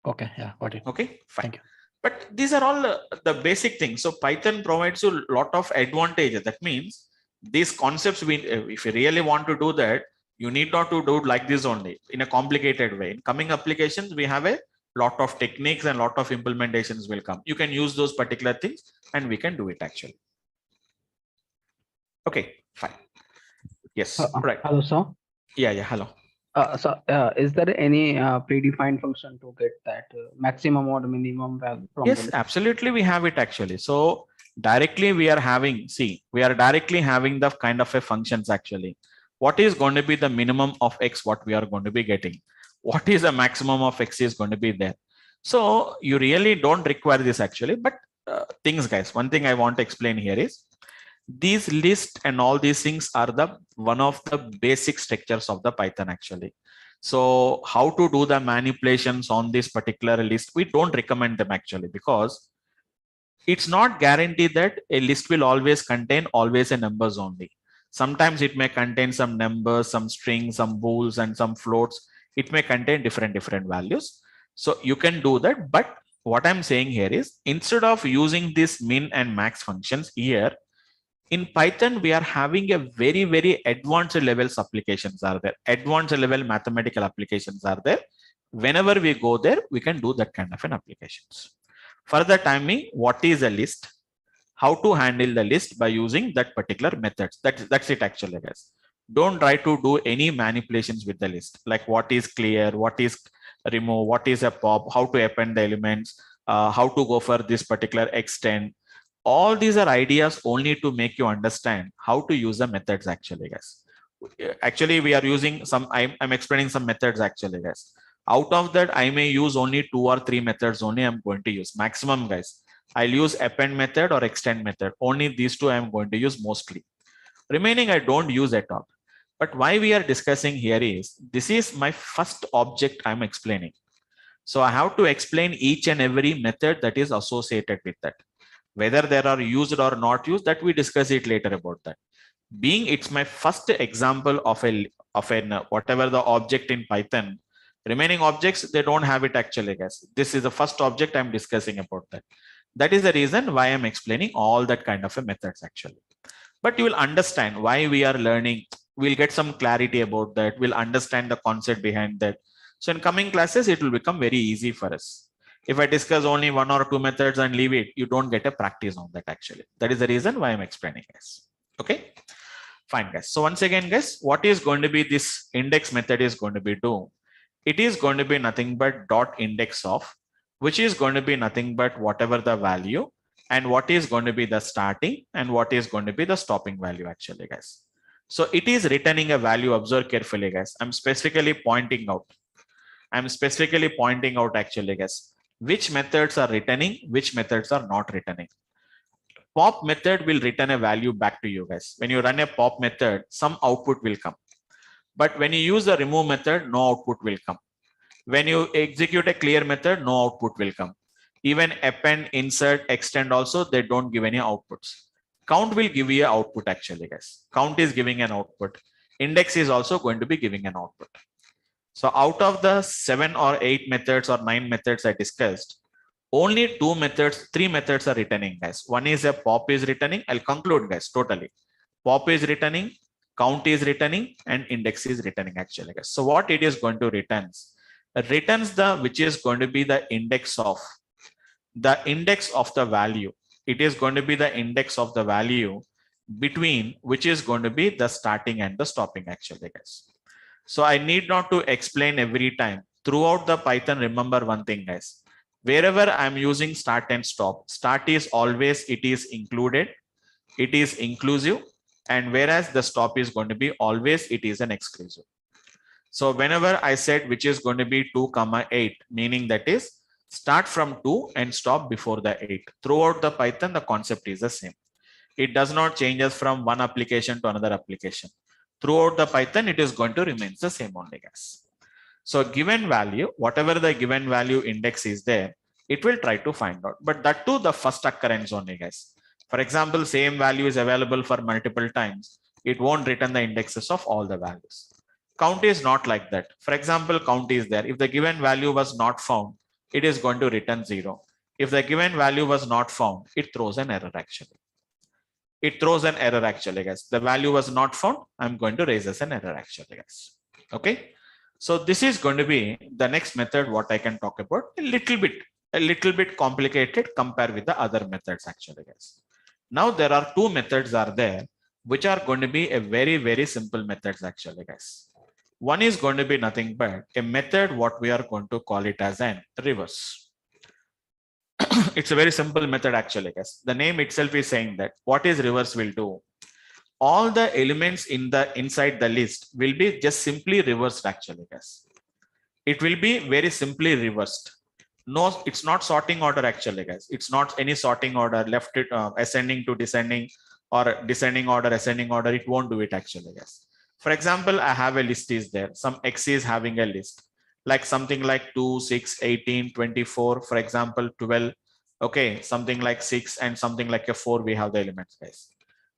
Okay, yeah, got it. Okay, fine. Thank you. But these are all the basic things. So Python provides you a lot of advantages. That means these concepts, if you really want to do that, you need not to do it like this only in a complicated way. In coming applications, we have a lot of techniques and lot of implementations will come. You can use those particular things and we can do it actually. Okay, fine. Yes, right. Hello, sir. Yeah, hello. So is there any predefined function to get that maximum or minimum value from? Yes, absolutely. We have it actually. So directly we are having, we are directly having the kind of a functions actually. What is going to be the minimum of X, what we are going to be getting? What is the maximum of X is going to be there? So you really don't require this actually, but things guys, one thing I want to explain here is these lists and all these things are one of the basic structures of the Python actually. So how to do the manipulations on this particular list, we don't recommend them actually, because it's not guaranteed that a list will always contain always a numbers only. Sometimes it may contain some numbers, some strings, some bools, and some floats. It may contain different values. So you can do that. But what I'm saying here is, instead of using this min and max functions here, in Python, we are having a very, very advanced levels applications are there. Advanced level mathematical applications are there. Whenever we go there, we can do that kind of an applications. Further timing, what is a list, how to handle the list by using that particular methods. That's it actually, guys. Don't try to do any manipulations with the list, like what is clear, what is remove, what is a pop, how to append the elements, how to go for this particular extend. All these are ideas only to make you understand how to use the methods actually, guys. Actually, we are using some, I'm explaining some methods actually, guys. Out of that, I may use only 2 or 3 methods only I'm going to use. Maximum, guys, I'll use append method or extend method. Only these two I'm going to use mostly. Remaining, I don't use at all. But why we are discussing here is, this is my first object I'm explaining. So I have to explain each and every method that is associated with that. Whether they are used or not used, that we discuss it later about that. Being it's my first example of an whatever the object in Python, remaining objects, they don't have it actually, guys. This is the first object I'm discussing about that. That is the reason why I'm explaining all that kind of a methods actually. But you will understand why we are learning. We'll get some clarity about that. We'll understand the concept behind that. So in coming classes, it will become very easy for us. If I discuss only 1 or 2 methods and leave it, you don't get a practice on that actually. That is the reason why I'm explaining, guys. Okay, fine, guys. So once again, guys, what is going to be this index method is going to be do? It is going to be nothing but dot index of, which is going to be nothing but whatever the value, and what is going to be the starting and what is going to be the stopping value actually, guys. So it is returning a value. Observe carefully, guys. I'm specifically pointing out actually, guys, which methods are returning, which methods are not returning. Pop method will return a value back to you, guys. When you run a pop method, some output will come. But when you use the remove method, no output will come. When you execute a clear method, no output will come. Even append, insert, extend also, they don't give any outputs. Count will give you an output actually, guys. Count is giving an output. Index is also going to be giving an output. So out of the 7 or 8 methods or 9 methods I discussed, only 2 methods, 3 methods are returning, guys. One is a pop is returning. I'll conclude, guys, totally. Pop is returning, count is returning, and index is returning actually, guys. So what it is going to returns the, which is going to be the index of the value. It is going to be the index of the value between, which is going to be the starting and the stopping actually, guys. So I need not to explain every time. Throughout the Python, remember one thing, guys. Wherever I'm using start and stop, start is always, it is included, it is inclusive, and whereas the stop is going to be always, it is an exclusive. So whenever I said which is going to be 2, 8, meaning that is start from 2 and stop before the 8. Throughout the Python, the concept is the same. It does not change us from one application to another application. Throughout the Python, it is going to remain the same only, guys. So given value, whatever the given value index is there, it will try to find out. But that too, the first occurrence only, guys. For example, same value is available for multiple times. It won't return the indexes of all the values. Count is not like that. For example, count is there. If the given value was not found, it is going to return 0. If the given value was not found, it throws an error actually. It throws an error actually, guys. The value was not found. I'm going to raise as an error actually, guys. Okay. So this is going to be the next method what I can talk about. A little bit complicated compared with the other methods actually, guys. Now there are 2 methods are there which are going to be a very, very simple methods actually, guys. One is going to be nothing but a method what we are going to call it as an reverse. It's a very simple method actually, guys. The name itself is saying that what is reverse will do. All the elements inside the list will be just simply reversed actually, guys. It will be very simply reversed. No, it's not sorting order actually, guys. It's not any sorting order, left it ascending to descending or descending order, ascending order. It won't do it actually, guys. For example, I have a list is there. Some X is having a list like something like 2, 6, 18, 24, for example, 12. Okay, something like 6 and something like a 4. We have the elements, guys.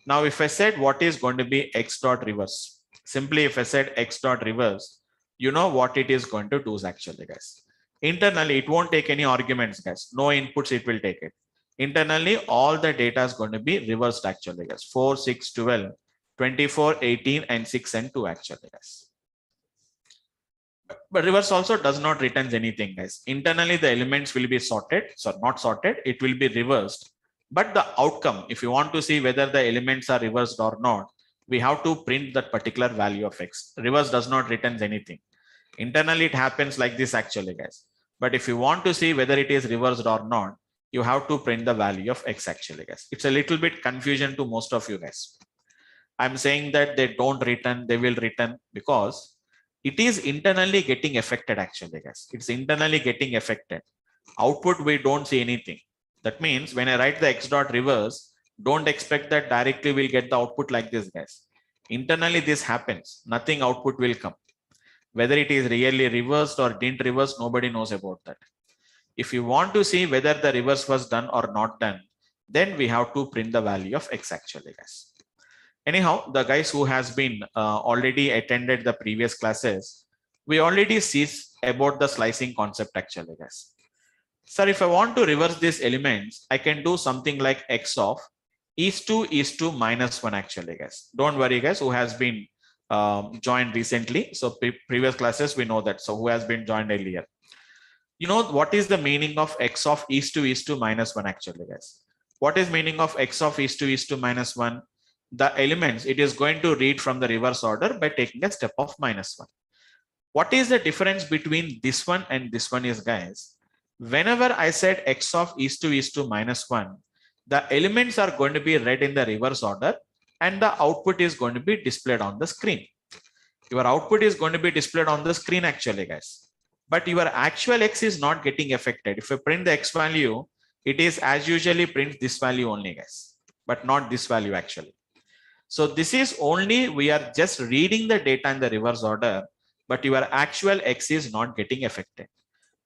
Now, if I said what is going to be X dot reverse, simply if I said X dot reverse, you know what it is going to do actually, guys. Internally, it won't take any arguments, guys. No inputs, it will take it. Internally, all the data is going to be reversed actually, guys. 4, 6, 12, 24, 18, and 6 and 2 actually, guys. But reverse also does not return anything, guys. Internally, the elements will be sorted. So not sorted, it will be reversed. But the outcome, if you want to see whether the elements are reversed or not, we have to print that particular value of X. Reverse does not return anything. Internally, it happens like this actually, guys. But if you want to see whether it is reversed or not, you have to print the value of X actually, guys. It's a little bit confusion to most of you guys. I'm saying that they don't return, they will return, because it is internally getting affected actually, guys. It's internally getting affected. Output, we don't see anything. That means when I write the X dot reverse, don't expect that directly we'll get the output like this, guys. Internally, this happens. Nothing output will come. Whether it is really reversed or didn't reverse, nobody knows about that. If you want to see whether the reverse was done or not done, then we have to print the value of X actually, guys. Anyhow, the guys who has been already attended the previous classes, we already see about the slicing concept actually, guys. Sir, if I want to reverse these elements, I can do something like X of is to minus 1 actually, guys. Don't worry, guys, who has been joined recently. So previous classes, we know that. So who has been joined earlier? You know what is the meaning of X of is to minus 1 actually, guys? What is meaning of X of is to minus 1? The elements, it is going to read from the reverse order by taking a step of minus 1. What is the difference between this one and this one is, guys? Whenever I said X of is to minus 1, the elements are going to be read in the reverse order and the output is going to be displayed on the screen. Your output is going to be displayed on the screen actually, guys. But your actual X is not getting affected. If you print the X value, it is as usually print this value only, guys, but not this value actually. So this is only, we are just reading the data in the reverse order, but your actual X is not getting affected.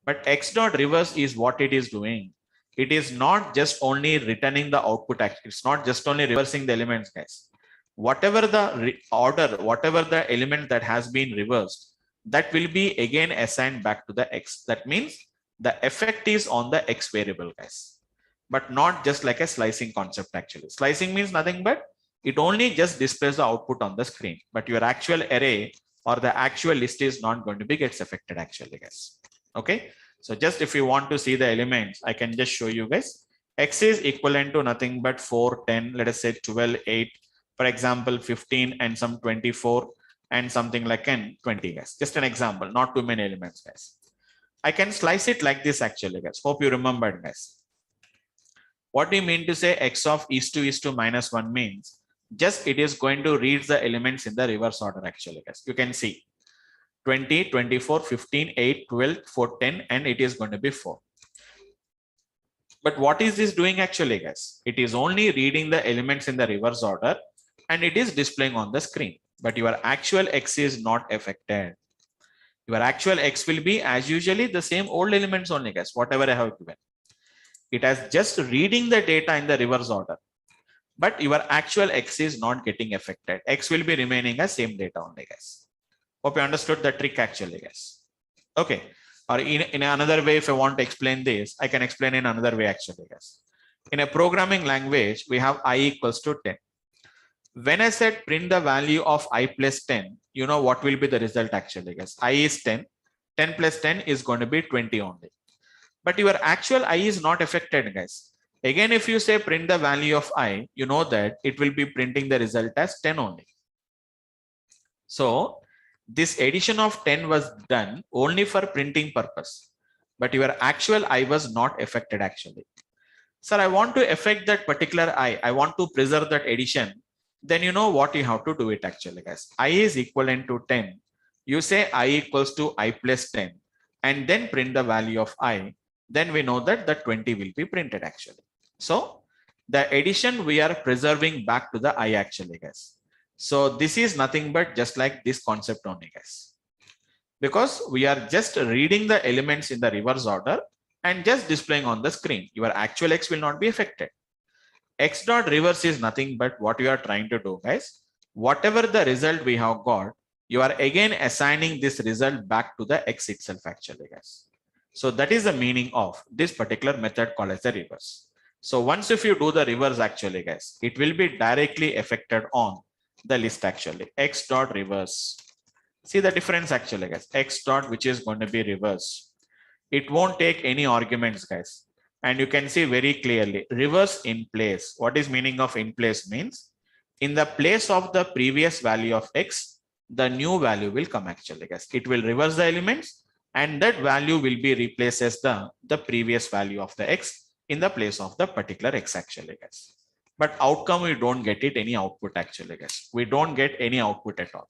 But X dot reverse is what it is doing. It is not just only returning the output. It's not just only reversing the elements, guys. Whatever the order, whatever the element that has been reversed, that will be again assigned back to the X. That means the effect is on the X variable, guys, but not just like a slicing concept actually. Slicing means nothing but it only just displays the output on the screen, but your actual array or the actual list is not going to be gets affected actually, guys. Okay, so just if you want to see the elements, I can just show you guys. X is equivalent to nothing but 4, 10, let us say 12, 8, for example, 15 and some 24 and something like 20, guys. Just an example, not too many elements, guys. I can slice it like this actually, guys. Hope you remembered, guys. What do you mean to say X of is to minus 1 means? Just it is going to read the elements in the reverse order actually, guys. You can see 20, 24, 15, 8, 12, 4, 10, and it is going to be 4. But what is this doing actually, guys? It is only reading the elements in the reverse order and it is displaying on the screen. But your actual X is not affected. Your actual X will be as usually the same old elements only, guys, whatever I have given. It has just reading the data in the reverse order. But your actual X is not getting affected. X will be remaining as same data only, guys. Hope you understood the trick actually, guys. Okay. Or in another way, if I want to explain this, I can explain in another way actually, guys. In a programming language, we have I equals to 10. When I said print the value of I plus 10, you know what will be the result actually, guys. I is 10. 10 plus 10 is going to be 20 only. But your actual I is not affected, guys. Again, if you say print the value of I, you know that it will be printing the result as 10 only. So this addition of 10 was done only for printing purpose, but your actual I was not affected actually. Sir, I want to affect that particular I want to preserve that addition. Then you know what you have to do it actually, guys. I is equivalent to 10. You say I equals to I plus 10 and then print the value of I. Then we know that the 20 will be printed actually. So the addition we are preserving back to the I actually, guys. So this is nothing but just like this concept only, guys. Because we are just reading the elements in the reverse order and just displaying on the screen. Your actual X will not be affected. X dot reverse is nothing but what you are trying to do, guys. Whatever the result we have got, you are again assigning this result back to the X itself actually, guys. So that is the meaning of this particular method called as the reverse. So once if you do the reverse actually, guys, it will be directly affected on the list actually. X dot reverse. See the difference actually, guys. X dot, which is going to be reverse. It won't take any arguments, guys. And you can see very clearly, reverse in place. What is meaning of in place means? In the place of the previous value of X, the new value will come actually, guys. It will reverse the elements and that value will be replaced as the previous value of the X in the place of the particular X actually, guys. But outcome, we don't get it any output actually, guys. We don't get any output at all.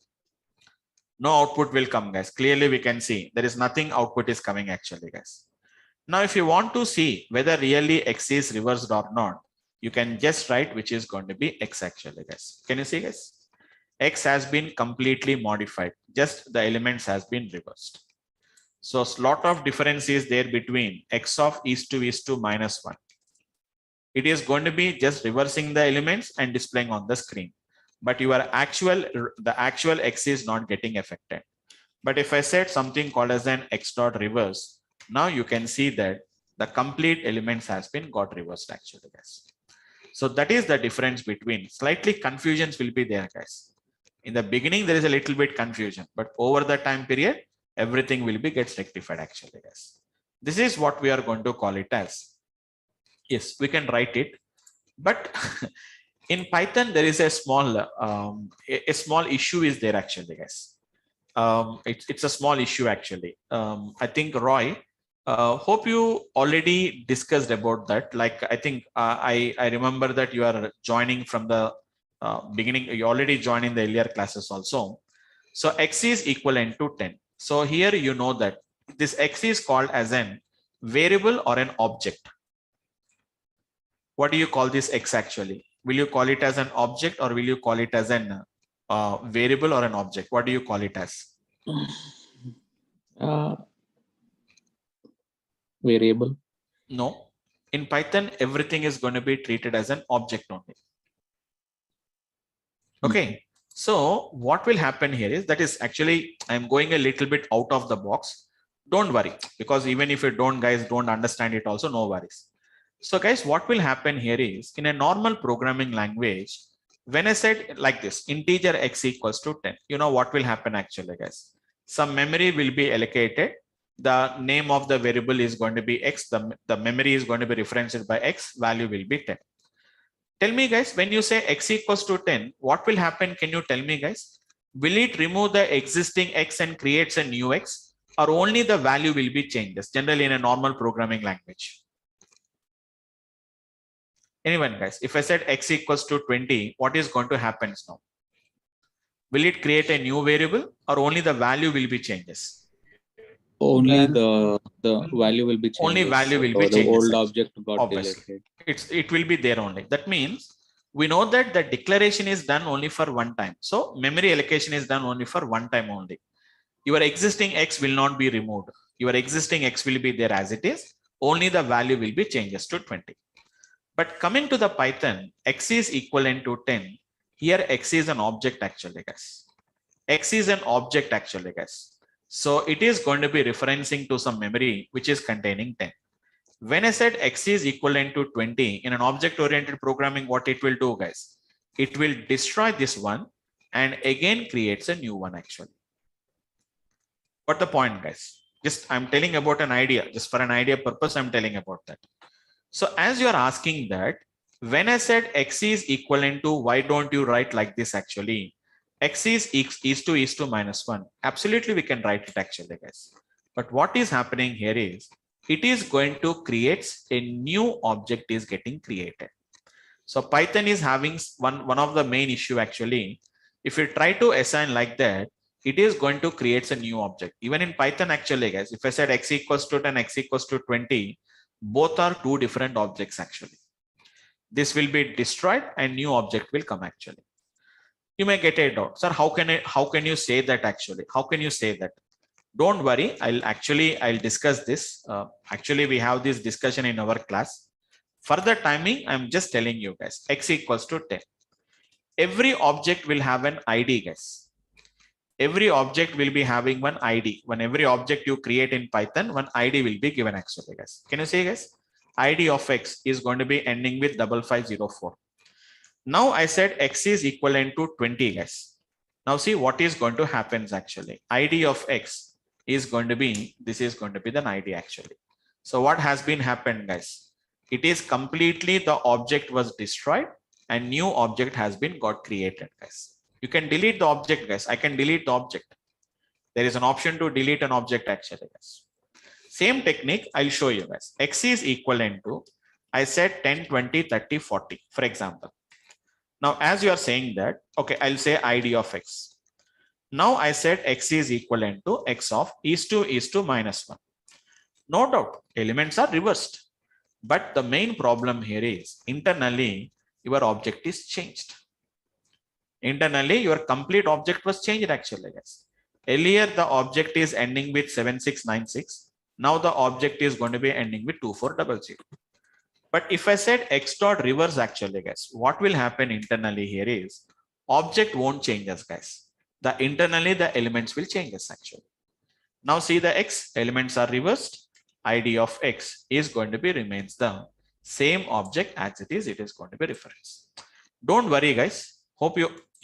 No output will come, guys. Clearly we can see there is nothing output is coming actually, guys. Now, if you want to see whether really X is reversed or not, you can just write which is going to be X actually, guys. Can you see, guys? X has been completely modified. Just the elements has been reversed. So a lot of difference is there between X of is to minus 1. It is going to be just reversing the elements and displaying on the screen. But the actual X is not getting affected. But if I said something called as an X dot reverse, now you can see that the complete elements has been got reversed actually, guys. So that is the difference between, slightly confusions will be there, guys. In the beginning, there is a little bit confusion, but over the time period, everything will be gets rectified actually, guys. This is what we are going to call it as. Yes, we can write it, but in Python, there is a small issue is there actually, guys. It's a small issue actually. I think Roy, hope you already discussed about that. Like I think I remember that you are joining from the beginning. You already joined in the earlier classes also. So X is equivalent to 10. So here you know that this X is called as an variable or an object. What do you call this X actually? Will you call it as an object or will you call it as an variable or an object? What do you call it as? Variable. No. In Python, everything is going to be treated as an object only. Okay. So what will happen here is that is actually, I'm going a little bit out of the box. Don't worry, because even if you don't understand it also, no worries. So guys, what will happen here is in a normal programming language, when I said like this, integer X equals to 10, you know what will happen actually, guys? Some memory will be allocated. The name of the variable is going to be X. The memory is going to be referenced by X. Value will be 10. Tell me, guys, when you say X equals to 10, what will happen? Can you tell me, guys? Will it remove the existing X and creates a new X, or only the value will be changes? Generally in a normal programming language. Anyone, guys? If I said X equals to 20, what is going to happen now? Will it create a new variable or only the value will be changes? Only the value will be changed. Only value will be the changes. old object got Obviously. deleted. It will be there only. That means we know that the declaration is done only for one time. So memory allocation is done only for one time only. Your existing X will not be removed. Your existing X will be there as it is. Only the value will be changes to 20. But coming to the Python, X is equivalent to 10. Here X is an object actually, guys. X is an object actually, guys. So it is going to be referencing to some memory which is containing 10. When I said X is equivalent to 20 in an object-oriented programming, what it will do, guys? It will destroy this one and again creates a new one actually. What the point, guys? Just I'm telling about an idea, just for an idea purpose, I'm telling about that. So as you are asking that, when I said X is equivalent to, why don't you write like this actually? X is to minus 1. Absolutely, we can write it actually, guys. But what is happening here is, it is going to create a new object is getting created. So Python is having one of the main issue actually. If you try to assign like that, it is going to create a new object. Even in Python actually, guys, if I said X equals to 10, X equals to 20, both are two different objects actually. This will be destroyed and new object will come actually. You may get a doubt, sir, how can you say that actually? How can you say that? Don't worry, I'll discuss this. Actually, we have this discussion in our class. For the timing, I'm just telling you guys, X equals to 10. Every object will have an ID, guys. Every object will be having one ID. When every object you create in Python, one ID will be given actually, guys. Can you see, guys? ID of X is going to be ending with 5504. Now I said X is equivalent to 20, guys. Now see what is going to happen actually. ID of X is going to be, this is going to be the ID actually. So what has been happened, guys? It is completely the object was destroyed and new object has been got created, guys. You can delete the object, guys. I can delete the object. There is an option to delete an object actually, guys. Same technique, I'll show you guys. X is equivalent to, I said 10, 20, 30, 40, for example. Now, as you are saying that, okay, I'll say ID of X. Now I said X is equivalent to X of is to -1. No doubt, elements are reversed. But the main problem here is internally, your object is changed. Internally, your complete object was changed actually, guys. Earlier, the object is ending with 7696. Now the object is going to be ending with 2400. But if I said X dot reverse actually, guys, what will happen internally here is object won't change us, guys. Internally, the elements will change us actually. Now see the X elements are reversed. ID of X is going to be remains the same object as it is going to be reference. Don't worry, guys. Hope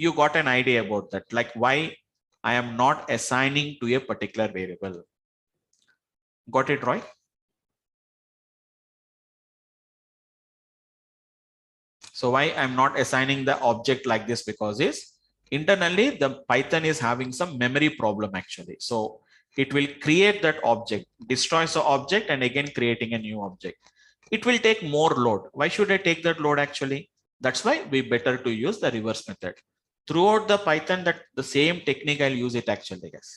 you got an idea about that, like why I am not assigning to a particular variable. Got it, Roy? So why I'm not assigning the object like this, because is internally the Python is having some memory problem actually. So it will create that object, destroys the object and again creating a new object. It will take more load. Why should I take that load actually? That's why we better to use the reverse method. Throughout the Python, that the same technique I'll use it actually, guys.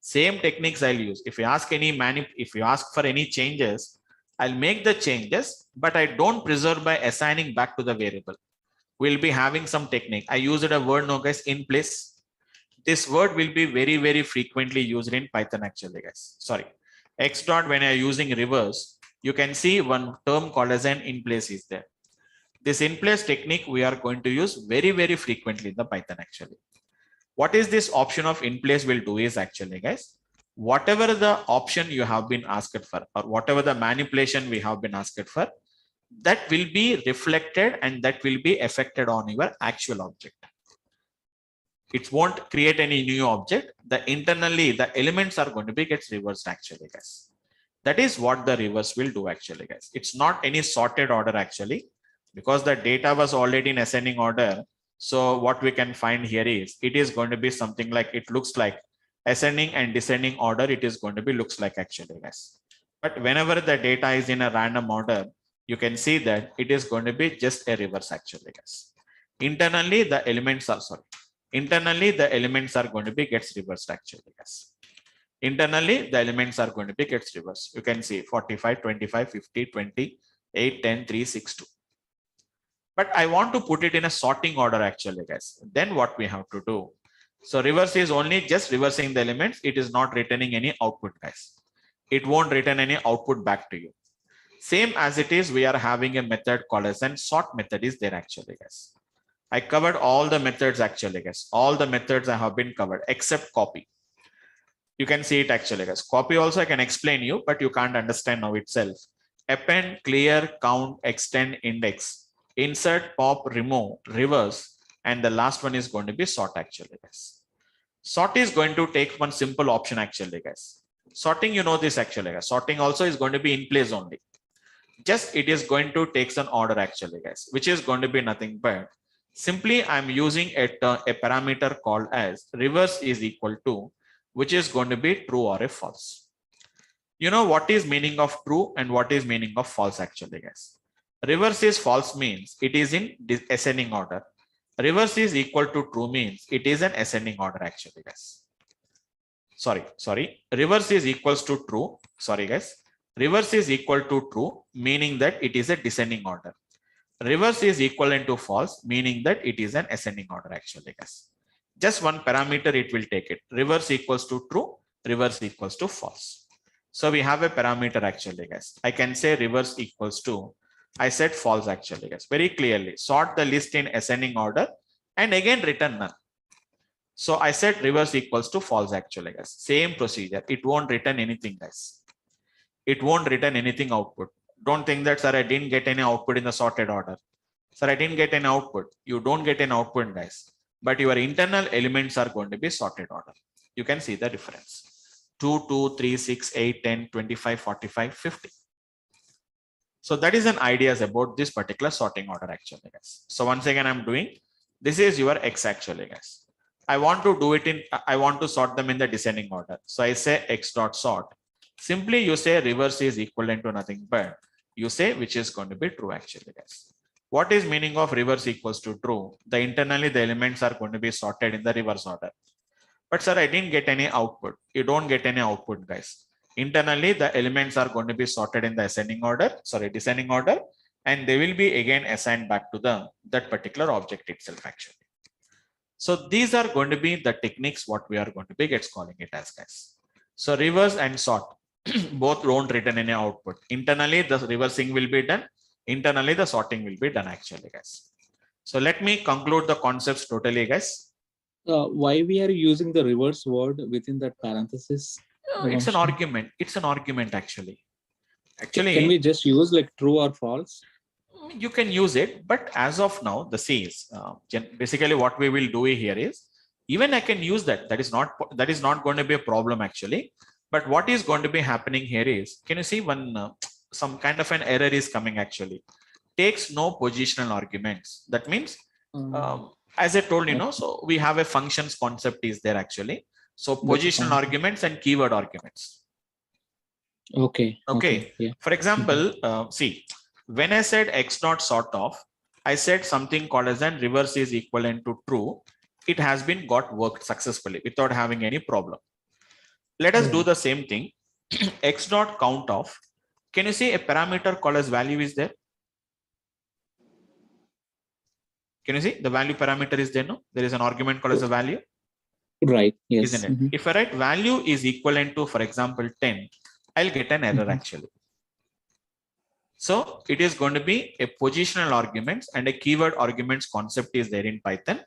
Same techniques I'll use. If you ask if you ask for any changes, I'll make the changes, but I don't preserve by assigning back to the variable. We'll be having some technique. I used a word now, guys, in place. This word will be very, very frequently used in Python actually, guys. Sorry. X dot, when I'm using reverse, you can see one term called as an in place is there. This in place technique we are going to use very, very frequently in the Python actually. What is this option of in place will do is actually, guys, whatever the option you have been asked for or whatever the manipulation we have been asked for, that will be reflected and that will be affected on your actual object. It won't create any new object. Internally, the elements are going to be gets reversed actually, guys. That is what the reverse will do actually, guys. It's not any sorted order actually, because the data was already in ascending order. So what we can find here is it is going to be something like, it looks like ascending and descending order. It is going to be looks like actually, guys. But whenever the data is in a random order, you can see that it is going to be just a reverse actually, guys. Internally, the elements are Internally, the elements are going to be gets reversed actually, guys. Internally, the elements are going to be gets reversed. You can see 45, 25, 50, 20, 8, 10, 3, 6, 2. But I want to put it in a sorting order actually, guys. Then what we have to do? So reverse is only just reversing the elements. It is not returning any output, guys. It won't return any output back to you. Same as it is, we are having a method called as an sort method is there actually, guys. I covered all the methods actually, guys. All the methods I have been covered except copy. You can see it actually, guys. Copy also I can explain you, but you can't understand now itself. Append, clear, count, extend, index, insert, pop, remove, reverse, and the last one is going to be sort actually, guys. Sort is going to take one simple option actually, guys. Sorting, you know this actually, guys. Sorting also is going to be in place only. Just it is going to take an order actually, guys, which is going to be nothing but simply I'm using a parameter called as reverse is equal to, which is going to be true or a false. You know what is meaning of true and what is meaning of false actually, guys. Reverse is false means it is in ascending order. Reverse is equal to true means it is an ascending order actually, guys. Sorry. Reverse is equals to true. Sorry, guys. Reverse is equal to true, meaning that it is a descending order. Reverse is equivalent to false, meaning that it is an ascending order actually, guys. Just one parameter it will take it. Reverse equals to true, reverse equals to false. So we have a parameter actually, guys. I can say reverse equals to, I said false actually, guys. Very clearly, sort the list in ascending order and again return none. So I said reverse equals to false actually, guys. Same procedure. It won't return anything, guys. It won't return anything output. Don't think that, sir, I didn't get any output in the sorted order. Sir, I didn't get an output. You don't get an output, guys. but your internal elements are going to be sorted order. You can see the difference. 2, 2, 3, 6, 8, 10, 25, 45, 50. So that is an idea about this particular sorting order actually, guys. So once again, I'm doing, this is your X actually, guys. I want to do it in, I want to sort them in the descending order. So I say X dot sort. Simply you say reverse is equivalent to nothing but you say which is going to be true actually, guys. What is meaning of reverse equals to true? The internally the elements are going to be sorted in the reverse order. But sir, I didn't get any output. You don't get any output, guys. Internally, the elements are going to be sorted in the descending order, and they will be again assigned back to that particular object itself actually. So these are going to be the techniques what we are going to be calling it as, guys. So reverse and sort, both don't return any output. Internally, the reversing will be done. Internally, the sorting will be done actually, guys. So let me conclude the concepts totally, guys. Why we are using the reverse word within that parenthesis? It's an argument. It's an argument actually. Actually, can we just use like true or false? You can use it, but as of now, the C is basically what we will do here is even I can use that. That is not going to be a problem actually. But what is going to be happening here is, can you see when some kind of an error is coming actually? Takes no positional arguments. That means, as I told you, so we have a functions concept is there actually. So positional arguments and keyword arguments. Okay. Yeah. For example, see, when I said X not sort of, I said something called as an reverse is equivalent to true. It has been got worked successfully without having any problem. Let us do the same thing. X dot count of. Can you see a parameter called as value is there? Can you see the value parameter is there? No, there is an argument called as a value. Right. Yes. Isn't it? If I write value is equivalent to, for example, 10, I'll get an error actually. So it is going to be a positional arguments and a keyword arguments concept is there in Python.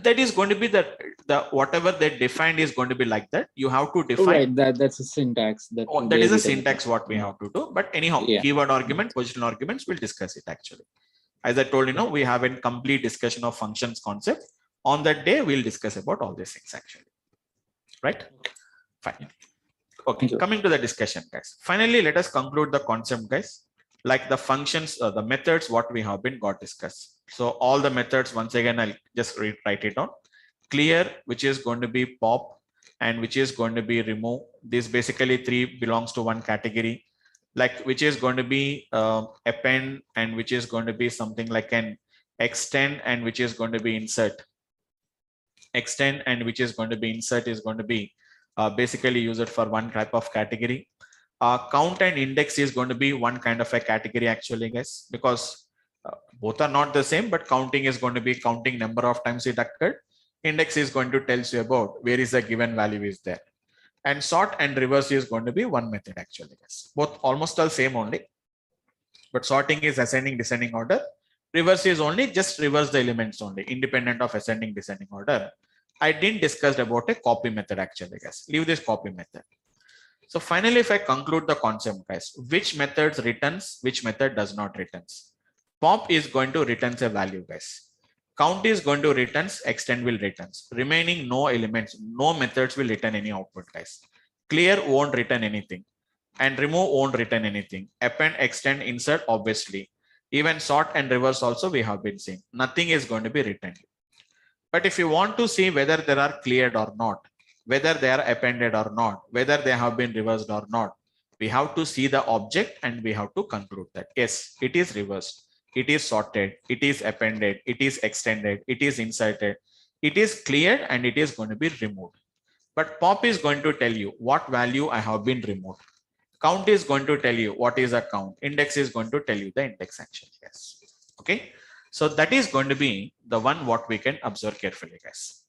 That is going to be the whatever they defined is going to be like that. You have to define. Right. That's a syntax. That is a syntax what we have to do. But anyhow, keyword argument, positional arguments, we'll discuss it actually. As I told you, we have a complete discussion of functions concept. On that day, we'll discuss about all these things actually. Right? Fine. Okay, coming to the discussion, guys. Finally, let us conclude the concept, guys. Like the functions, the methods, what we have been got discussed. So all the methods, once again, I'll just write it down. Clear, which is going to be pop, and which is going to be remove. This basically three belongs to one category. Like which is going to be append, and which is going to be something like an extend, and which is going to be insert. Extend and which is going to be insert is going to be basically used for one type of category. Count and index is going to be one kind of a category actually, guys, because both are not the same, but counting is going to be counting number of times it occurred. Index is going to tell you about where is the given value is there. And sort and reverse is going to be one method actually, guys. Both almost all same only, but sorting is ascending, descending order. Reverse is only just reverse the elements only, independent of ascending, descending order. I didn't discuss about a copy method actually, guys. Leave this copy method. So finally, if I conclude the concept, guys, which methods returns, which method does not returns. Pop is going to returns a value, guys. Count is going to returns, extend will returns. Remaining no elements, no methods will return any output, guys. Clear won't return anything. And remove won't return anything. Append, extend, insert, obviously. Even sort and reverse also we have been seeing. Nothing is going to be returned. But if you want to see whether they are cleared or not, whether they are appended or not, whether they have been reversed or not, we have to see the object and we have to conclude that yes, it is reversed, it is sorted, it is appended, it is extended, it is inserted, it is cleared, and it is going to be removed. But pop is going to tell you what value I have been removed. Count is going to tell you what is a count. Index is going to tell you the index actually. Yes. Okay. So that is going to be the one what we can observe carefully, guys.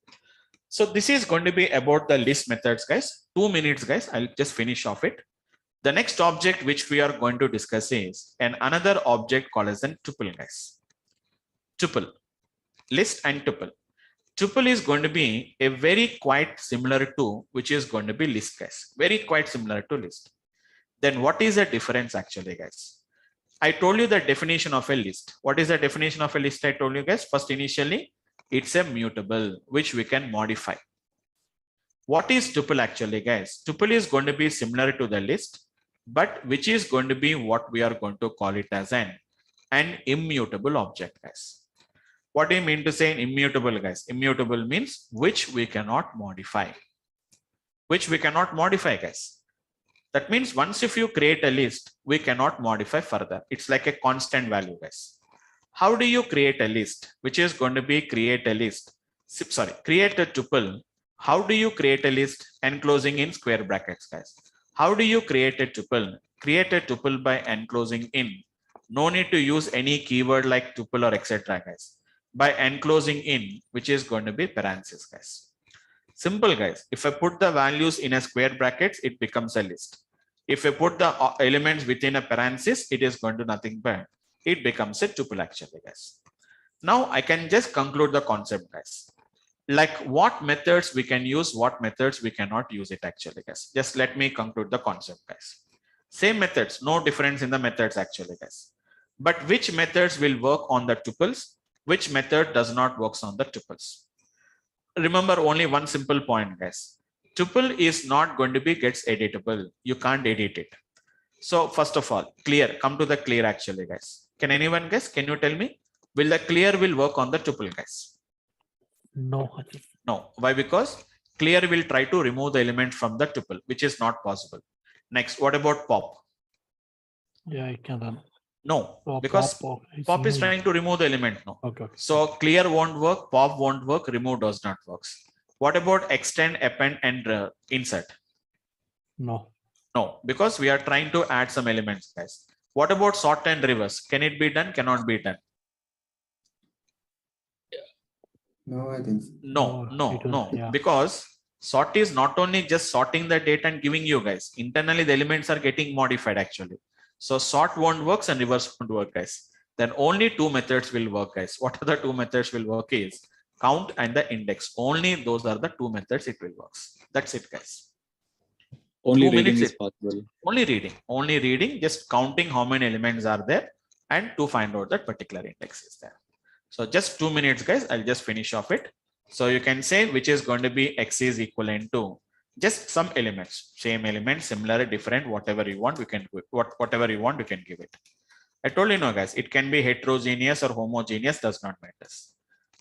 So this is going to be about the list methods, guys. 2 minutes, guys. I'll just finish off it. The next object which we are going to discuss is another object called as a tuple, guys. Tuple, list and tuple. Tuple is going to be a very quite similar to which is going to be list, guys. Very quite similar to list. Then what is the difference actually, guys? I told you the definition of a list. What is the definition of a list? I told you, guys. First, initially, It's a mutable which we can modify. What is tuple actually, guys? Tuple is going to be similar to the list, but which is going to be what we are going to call it as an immutable object, guys. What do you mean to say immutable, guys? Immutable means which we cannot modify. Which we cannot modify, guys. That means once if you create a list, we cannot modify further. It's like a constant value, guys. How do you create a list? Which is going to be create a list. Sorry, create a tuple. How do you create a list enclosing in square brackets, guys? How do you create a tuple? Create a tuple by enclosing in. No need to use any keyword like tuple or etc., guys. By enclosing in, which is going to be parentheses, guys. Simple, guys. If I put the values in a square brackets, it becomes a list. If I put the elements within a parenthesis, it is going to nothing but it becomes a tuple actually, guys. Now I can just conclude the concept, guys. Like what methods we can use, what methods we cannot use it actually, guys. Just let me conclude the concept, guys. Same methods, no difference in the methods actually, guys. But which methods will work on the tuples? Which method does not work on the tuples? Remember only one simple point, guys. Tuple is not going to be gets editable. You can't edit it. So first of all, clear, come to the clear actually, guys. Can anyone guess? Can you tell me? Will the clear will work on the tuple, guys? No. No. Why? Because clear will try to remove the element from the tuple, which is not possible. Next, what about pop? Yeah, I can run. No, Oh, because pop is removed. trying to remove the element. No. Okay. So clear won't work, pop won't work, remove does not work. What about extend, append, and insert? No. No, because we are trying to add some elements, guys. What about sort and reverse? Can it be done? Cannot be done. No, I think so. No. Yeah. Because sort is not only just sorting the data and giving you guys. Internally, the elements are getting modified actually. So sort won't work and reverse won't work, guys. Then only two methods will work, guys. What are the two methods will work is count and the index. Only those are the two methods it will work. That's it, guys. Only 2 reading minutes is possible. Only reading, just counting how many elements are there and to find out that particular index is there. So just 2 minutes, guys. I'll just finish off it. So you can say which is going to be x is equivalent to just some elements, same element, similar, different, whatever you want, we can do it. Whatever you want, you can give it. I told you, no, guys, it can be heterogeneous or homogeneous, does not matter.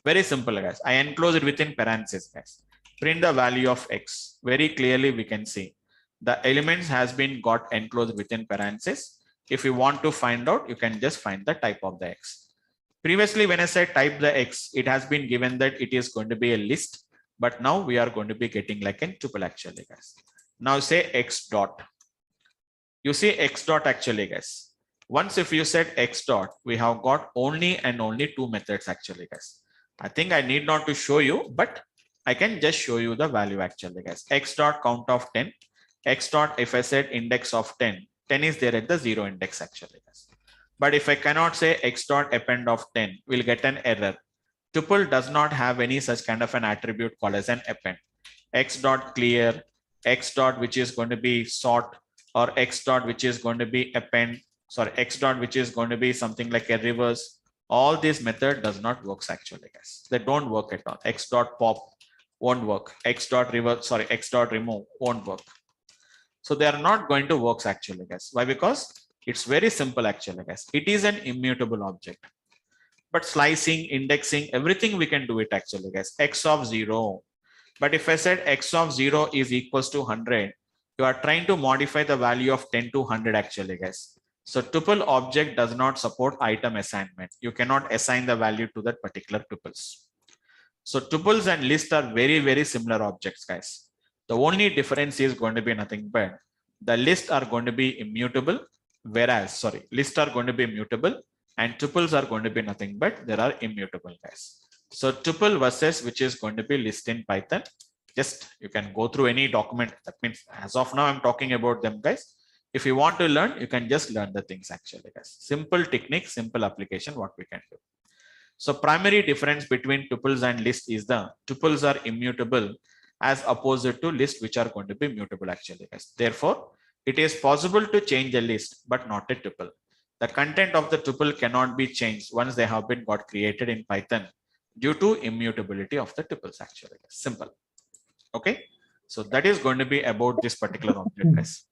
Very simple, guys. I enclose it within parentheses, guys. Print the value of x. Very clearly, we can see the elements has been got enclosed within parentheses. If you want to find out, you can just find the type of the x. Previously, when I said type the x, it has been given that it is going to be a list. But now we are going to be getting like a tuple actually, guys. Now say x dot. You see x dot actually, guys. Once if you said x dot, we have got only and only two methods actually, guys. I think I need not to show you, but I can just show you the value actually, guys. X dot count of 10. X dot, if I said index of 10, 10 is there at the 0 index actually, guys. But if I cannot say x dot append of 10, we'll get an error. Tuple does not have any such kind of an attribute called as an append. X dot clear, X dot which is going to be sort, or X dot which is going to be append, sorry, X dot which is going to be something like a reverse. All this method does not work actually, guys. They don't work at all. X dot pop won't work. X dot reverse, sorry, X dot remove won't work. So they are not going to work actually, guys. Why? Because it's very simple actually, guys. It is an immutable object. But slicing, indexing, everything we can do it actually, guys. X of 0. But if I said x of 0 is equals to 100, you are trying to modify the value of 10 to 100 actually, guys. So tuple object does not support item assignment. You cannot assign the value to that particular tuples. So tuples and lists are very, very similar objects, guys. The only difference is going to be nothing but the lists are going to be immutable, whereas, sorry, lists are going to be mutable and tuples are going to be nothing but there are immutable, guys. So tuple versus which is going to be list in Python. Just you can go through any document. That means as of now, I'm talking about them, guys. If you want to learn, you can just learn the things actually, guys. Simple technique, simple application, what we can do. So primary difference between tuples and lists is the tuples are immutable as opposed to lists which are going to be mutable actually, guys. Therefore, it is possible to change a list, but not a tuple. The content of the tuple cannot be changed once they have been got created in Python. due to immutability of the tuples actually. Simple. Okay. So that is going to be about this particular object, guys.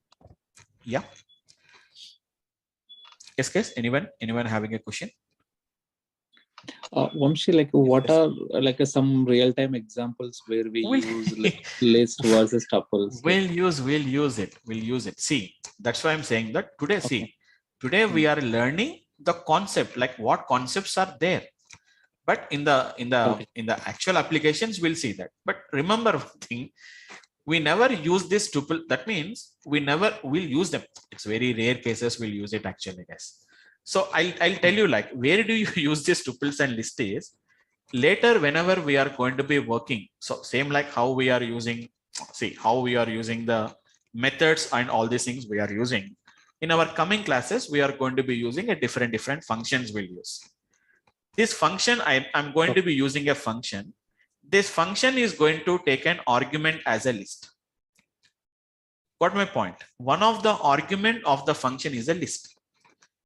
Yeah. Yes, guys. Anyone having a question? Vamshi, like what are like some real-time examples where we use list versus tuples? We'll use it. See, that's why I'm saying that today. Okay. See, today we are learning the concept, like what concepts are there. But in the actual applications, we'll see that. But remember one thing, we never use this tuple. That means we never will use them. It's very rare cases we'll use it actually, guys. So I'll tell you, like, where do you use these tuples and list is later whenever we are going to be working. So same like how we are using, see how we are using the methods and all these things we are using. In our coming classes, we are going to be using a different functions we'll use. This function, I'm going to be using a function. This function is going to take an argument as a list. Got my point? One of the argument of the function is a list,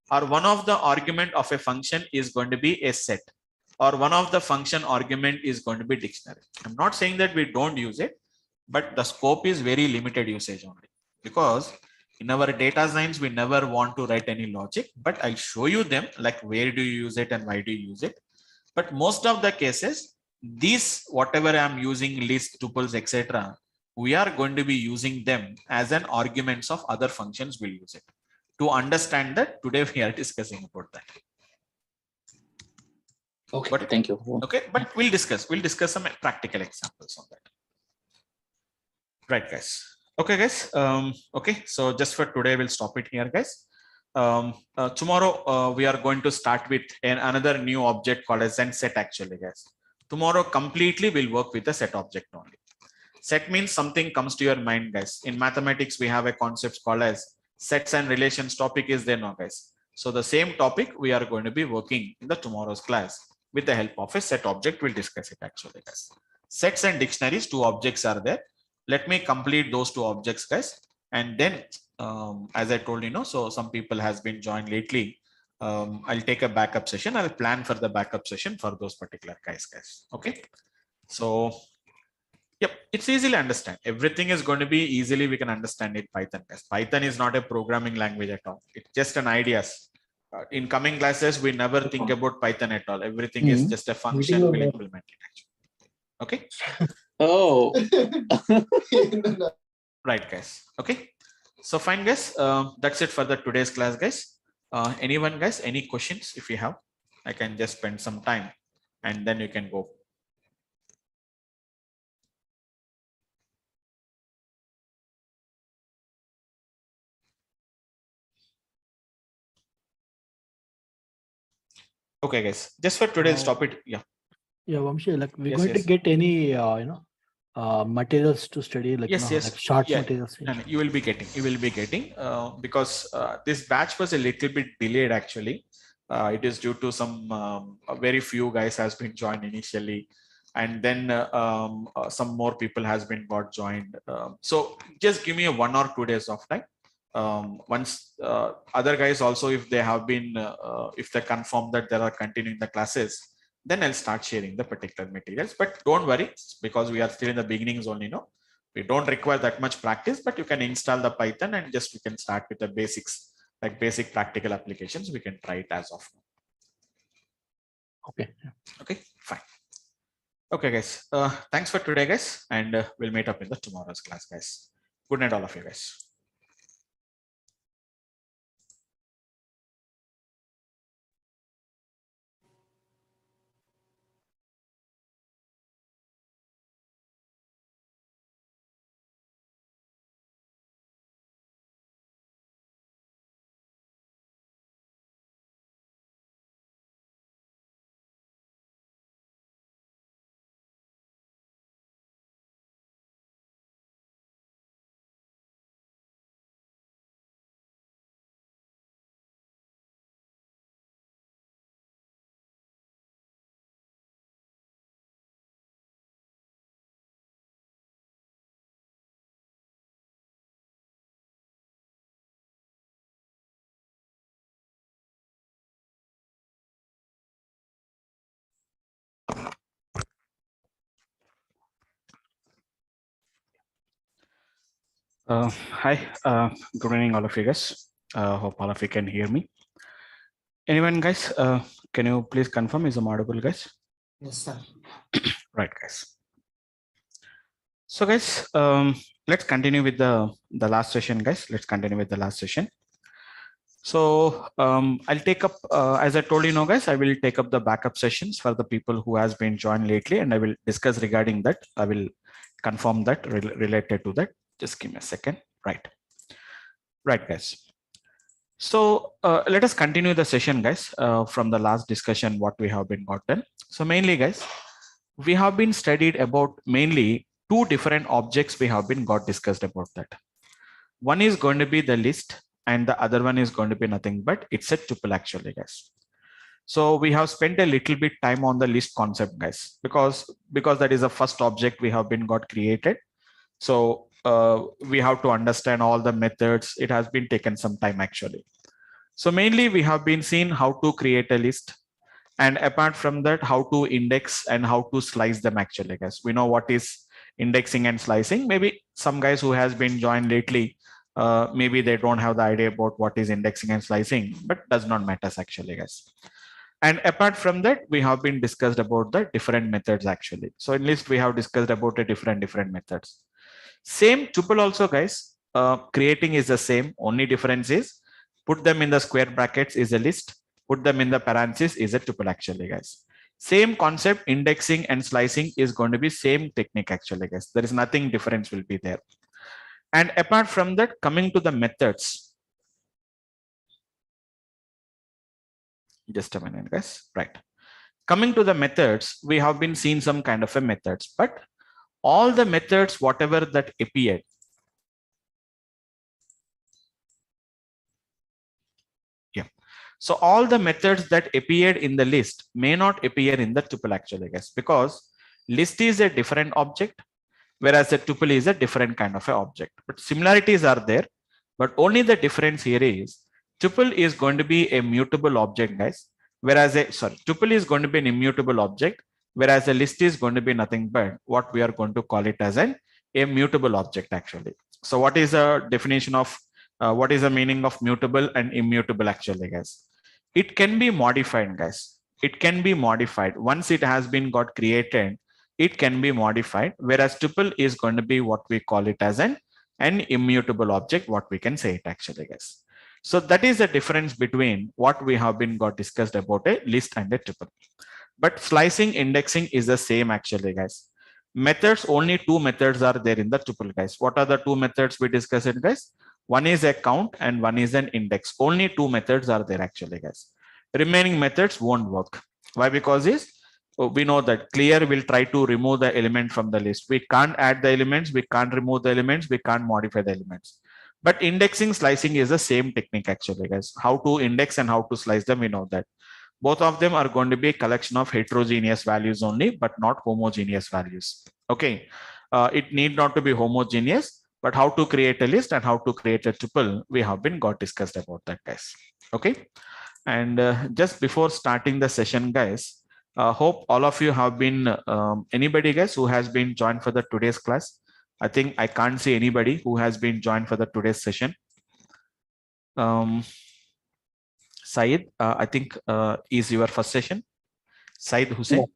or one of the argument of a function is going to be a set, or one of the function argument is going to be dictionary. I'm not saying that we don't use it, but the scope is very limited usage only, because in our data science, we never want to write any logic, but I'll show you them, like where do you use it and why do you use it. But most of the cases, these whatever I'm using, list, tuples, etc., we are going to be using them as an arguments of other functions. We'll use it to understand that. Today we are discussing about that. Okay, but, thank you. Okay, but we'll discuss some practical examples on that. Right, guys. Okay, guys. Okay, so just for today, we'll stop it here, guys. Tomorrow we are going to start with another new object called as set actually, guys. Tomorrow completely we'll work with a set object only. Set means something comes to your mind, guys. In mathematics, we have a concept called as sets and relations. Topic is there now, guys. So the same topic we are going to be working in the tomorrow's class with the help of a set object. We'll discuss it actually, guys. Sets and dictionaries, two objects are there. Let me complete those two objects, guys. And then, as I told you, so some people has been joined lately. I'll take a backup session. I'll plan for the backup session for those particular guys. Okay. So, yep, it's easily understand. Everything is going to be easily, we can understand it Python, guys. Python is not a programming language at all. It's just an ideas. In coming classes, we never think about Python at all. Everything is just a function we'll implement it actually. Okay. Oh. Right, guys. Okay. So fine, guys. That's it for the today's class, guys. Anyone, guys, any questions? If you have, I can just spend some time and then you can go. Okay, guys. Just for today, stop it. Yeah. Yeah, Vamshi, like we're Yes, going to yes. get any, materials to study, like, Yes, yes. like short Yeah. materials. No, you will be getting because this batch was a little bit delayed actually. It is due to some very few guys has been joined initially, and then some more people has been got joined. So just give me a 1 or 2 days of time. Once other guys also, if they have been if they confirm that they are continuing the classes, then I'll start sharing the particular materials. But don't worry, because we are still in the beginnings only. We don't require that much practice, but you can install the Python and just we can start with the basics, like basic practical applications. We can try it as of now. Okay. Okay, fine. Okay, guys. Thanks for today, guys, and we'll meet up in the tomorrow's class, guys. Good night, all of you guys. Hi, good evening, all of you guys. Hope all of you can hear me. Anyone, guys? Can you please confirm is I'm audible, guys? Yes, sir. Right, guys. So, guys, let's continue with the last session, guys. Let's continue with the last session. So, I'll take up, as I told you, guys, I will take up the backup sessions for the people who has been joined lately, and I will discuss regarding that. I will confirm that related to that. Just give me a second. Right, guys. So let us continue the session, guys, from the last discussion, what we have been gotten. So mainly, guys, we have been studied about mainly two different objects we have been got discussed about that. One is going to be the list and the other one is going to be nothing but it's a tuple actually, guys. So we have spent a little bit time on the list concept, guys, because that is the first object we have been got created. So we have to understand all the methods. It has been taken some time actually. So mainly we have been seeing how to create a list, and apart from that, how to index and how to slice them actually, guys. We know what is indexing and slicing. Maybe some guys who has been joined lately, maybe they don't have the idea about what is indexing and slicing, but does not matter actually, guys. And apart from that, we have been discussed about the different methods actually. So in list, we have discussed about the different methods. Same tuple also, guys, creating is the same. Only difference is put them in the square brackets is a list, put them in the parentheses is a tuple actually, guys. Same concept, indexing and slicing is going to be same technique actually, guys. There is nothing difference will be there. And apart from that, coming to the methods. Just a minute, guys. Right. Coming to the methods, we have been seeing some kind of a methods, but all the methods, whatever that appeared, so all the methods that appeared in the list may not appear in the tuple actually, guys, because list is a different object, whereas the tuple is a different kind of an object. But similarities are there, but only the difference here is tuple is going to be a mutable object, guys, whereas tuple is going to be an immutable object, whereas a list is going to be nothing but what we are going to call it as an immutable object actually. So what is the definition of what is the meaning of mutable and immutable actually, guys? It can be modified, guys. It can be modified once it has been got created. It can be modified, whereas tuple is going to be what we call it as an immutable object, what we can say it actually, guys. So that is the difference between what we have been got discussed about a list and a tuple. But slicing, indexing is the same actually, guys. Methods, only two methods are there in the tuple, guys. What are the two methods we discussed it, guys? One is a count and one is an index. Only two methods are there actually, guys. Remaining methods won't work. Why? Because we know that clear will try to remove the element from the list. We can't add the elements, we can't remove the elements, we can't modify the elements. But indexing, slicing is the same technique actually, guys. How to index and how to slice them, we know that. Both of them are going to be a collection of heterogeneous values only, but not homogeneous values. Okay, it need not to be homogeneous, but how to create a list and how to create a tuple, we have been got discussed about that, guys. Okay, and just before starting the session, guys, hope all of you have been anybody, guys, who has been joined for the today's class. I think I can't see anybody who has been joined for the today's session. Syed, I think is your first session. Syed Hussain.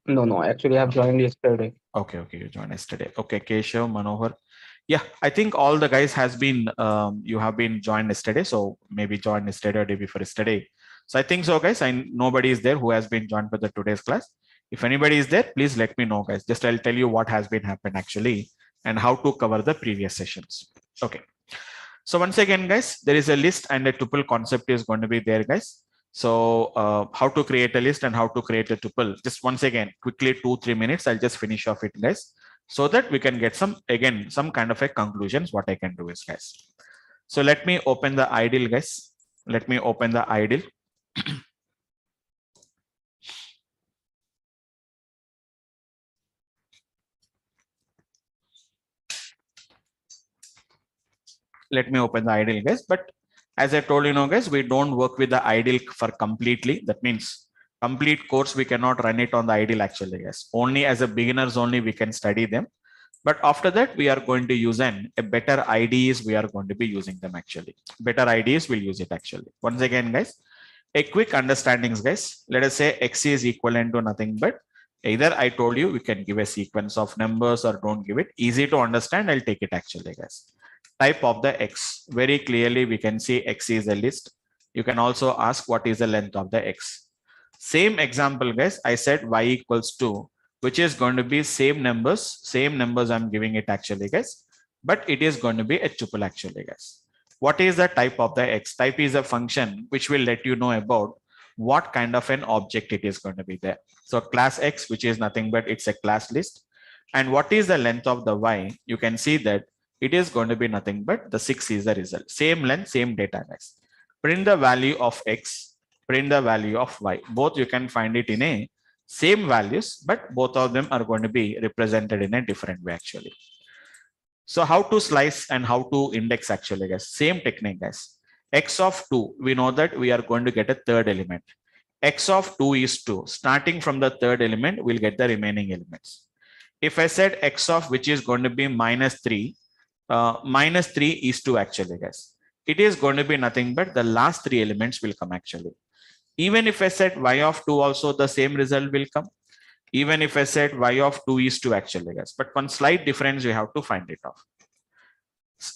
No. Actually, I have joined yesterday. Okay, you joined yesterday. Okay, Keshav, Manohar. Yeah, I think all the guys has been you have been joined yesterday, so maybe joined yesterday or day before yesterday. So I think so, guys. Nobody is there who has been joined for the today's class. If anybody is there, please let me know, guys. Just I'll tell you what has been happened actually and how to cover the previous sessions. Okay. So once again, guys, there is a list and a tuple concept is going to be there, guys. So how to create a list and how to create a tuple. Just once again, quickly 2-3 minutes. I'll just finish off it, guys, so that we can get some kind of a conclusions. What I can do is, guys. So let me open the ideal, guys. Let me open the ideal. Let me open the ideal, guys. But as I told you, guys, we don't work with the ideal for completely. That means complete course we cannot run it on the ideal actually, guys. Only as a beginners only we can study them. But after that, we are going to use a better IDs. We are going to be using them actually. Better IDs will use it actually. Once again, guys, a quick understandings, guys. Let us say X is equivalent to nothing but either I told you we can give a sequence of numbers or don't give it. Easy to understand. I'll take it actually, guys. Type of the X. Very clearly, we can see X is a list. You can also ask what is the length of the X. Same example, guys. I said Y equals 2, which is going to be same numbers I'm giving it actually, guys, but it is going to be a tuple actually, guys. What is the type of the X? Type is a function which will let you know about what kind of an object it is going to be there. So class X, which is nothing but it's a class list. And what is the length of the Y? You can see that it is going to be nothing but the 6 is the result. Same length, same data, guys. Print the value of X, print the value of Y. Both you can find it in a same values, but both of them are going to be represented in a different way actually. So how to slice and how to index actually, guys? Same technique, guys. X of 2, we know that we are going to get a third element. X of 2 is 2. Starting from the third element, we'll get the remaining elements. If I said X of which is going to be minus 3 is 2 actually, guys. It is going to be nothing but the last 3 elements will come actually. Even if I said Y of 2 also the same result will come. Even if I said Y of 2 is 2 actually, guys. But one slight difference, you have to find it off.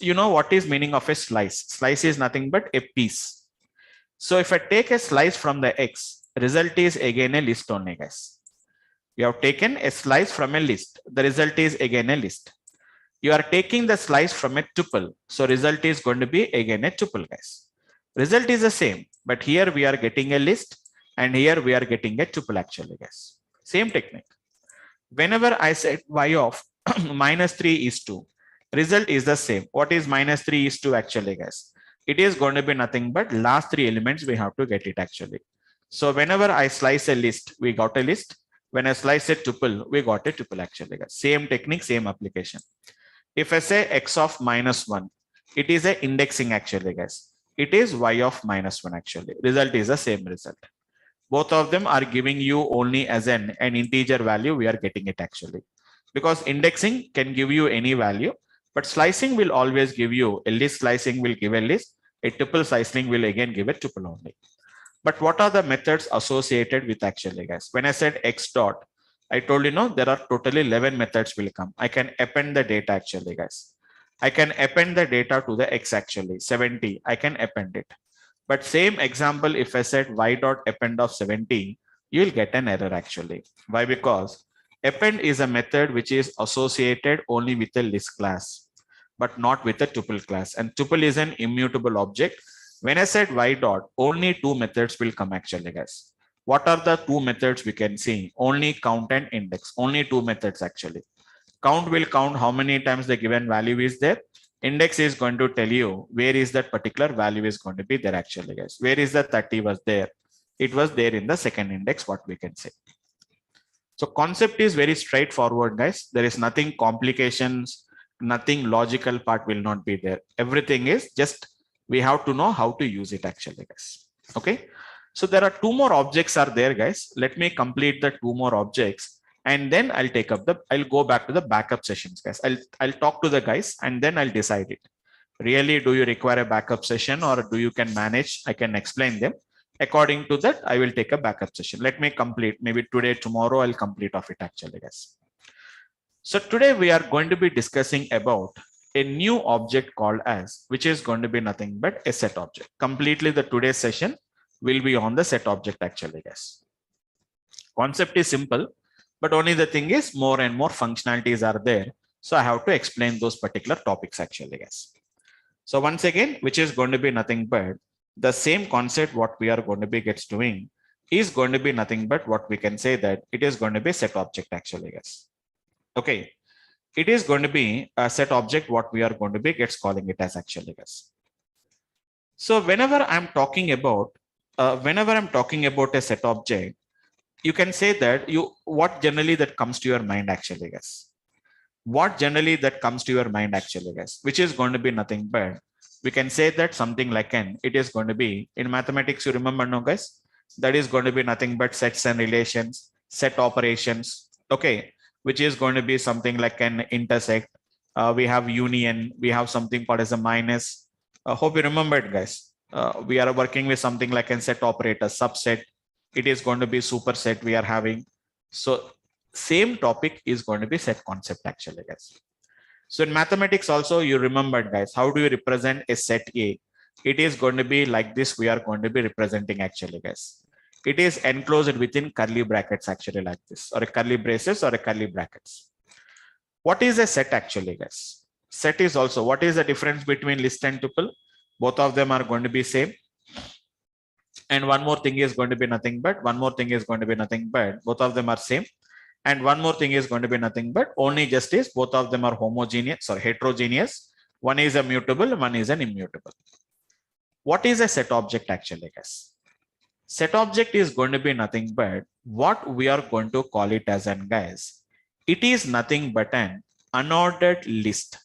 You know what is meaning of a slice? Slice is nothing but a piece. So if I take a slice from the X, result is again a list only, guys. You have taken a slice from a list. The result is again a list. You are taking the slice from a tuple. So result is going to be again a tuple, guys. Result is the same, but here we are getting a list and here we are getting a tuple actually, guys. Same technique. Whenever I said Y of minus 3 is 2, result is the same. What is minus 3 is 2 actually, guys? It is going to be nothing but last 3 elements we have to get it actually. So whenever I slice a list, we got a list. When I slice a tuple, we got a tuple actually, guys. Same technique, same application. If I say X of minus 1, it is a indexing actually, guys. It is Y of minus 1 actually. Result is the same result. Both of them are giving you only as an integer value. We are getting it actually. Because indexing can give you any value, but slicing will always give you a list. Slicing will give a list. A tuple slicing will again give a tuple only. But what are the methods associated with actually, guys? When I said X dot, I told you no, there are totally 11 methods will come. I can append the data actually, guys. I can append the data to the X actually, 70. I can append it. But same example, if I said Y dot append of 70, you will get an error actually. Why? Because append is a method which is associated only with a list class, but not with a tuple class. And tuple is an immutable object. When I said Y dot, only 2 methods will come actually, guys. What are the 2 methods we can see? Only count and index. Only 2 methods actually. Count will count how many times the given value is there. Index is going to tell you where is that particular value is going to be there actually, guys. Where is the 30 was there? It was there in the second index, what we can say. So concept is very straightforward, guys. There is nothing complications, nothing logical part will not be there. Everything is just, we have to know how to use it actually, guys. Okay. So there are 2 more objects are there, guys. Let me complete the 2 more objects. And then I'll take up I'll go back to the backup sessions, guys. I'll talk to the guys and then I'll decide it. Really, do you require a backup session or do you can manage? I can explain them. According to that, I will take a backup session. Let me complete, maybe today, tomorrow, I'll complete of it actually, guys. So today we are going to be discussing about a new object called as, which is going to be nothing but a set object. Completely the today's session will be on the set object actually, guys. Concept is simple. But only the thing is more and more functionalities are there. So I have to explain those particular topics actually, guys. So once again, which is going to be nothing but the same concept what we are going to be doing is going to be nothing but what we can say that it is going to be set object actually, guys. Okay. It is going to be a set object what we are going to be calling it as actually, guys. So whenever I'm talking about a set object, you can say that what generally that comes to your mind actually, guys. What generally that comes to your mind actually, guys, which is going to be nothing but we can say that something like it is going to be in mathematics. You remember, no, guys, that is going to be nothing but sets and relations, set operations. Okay. which is going to be something like an intersect. We have union, we have something called as a minus. Hope you remember it, guys. We are working with something like a set operator, subset. It is going to be superset we are having. So same topic is going to be set concept actually, guys. So in mathematics also, you remembered, guys, how do you represent a set A? It is going to be like this. We are going to be representing actually, guys. It is enclosed within curly brackets actually like this, or a curly braces or a curly brackets. What is a set actually, guys? Set is also, what is the difference between list and tuple? Both of them are going to be same. And one more thing is going to be nothing but, both of them are same. And one more thing is going to be nothing but, only just is both of them are homogeneous or heterogeneous. One is a mutable, one is an immutable. What is a set object actually, guys? Set object is going to be nothing but what we are going to call it as an, guys. It is nothing but an unordered list.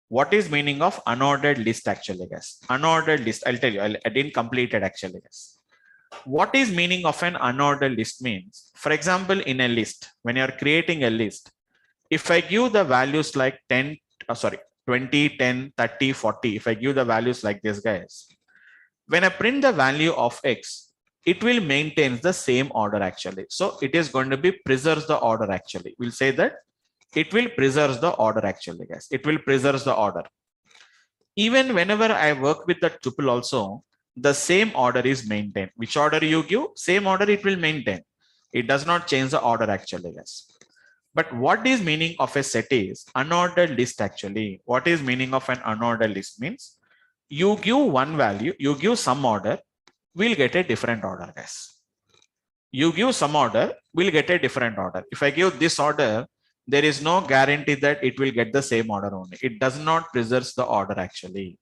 What is meaning of unordered list actually, guys? Unordered list, I'll tell you, I didn't complete it actually, guys. What is meaning of an unordered list means, for example, in a list, when you're creating a list, if I give the values like 20, 10, 30, 40, if I give the values like this, guys, when I print the value of X, it will maintain the same order actually. So it is going to be preserves the order actually. We'll say that it will preserve the order actually, guys. It will preserve the order. Even whenever I work with the tuple also, the same order is maintained. Which order you give, same order it will maintain. It does not change the order actually, guys. But what is meaning of a set is unordered list actually. What is meaning of an unordered list means, you give one value, you give some order, we'll get a different order, guys. You give some order, we'll get a different order. If I give this order, there is no guarantee that it will get the same order only. It does not preserve the order actually.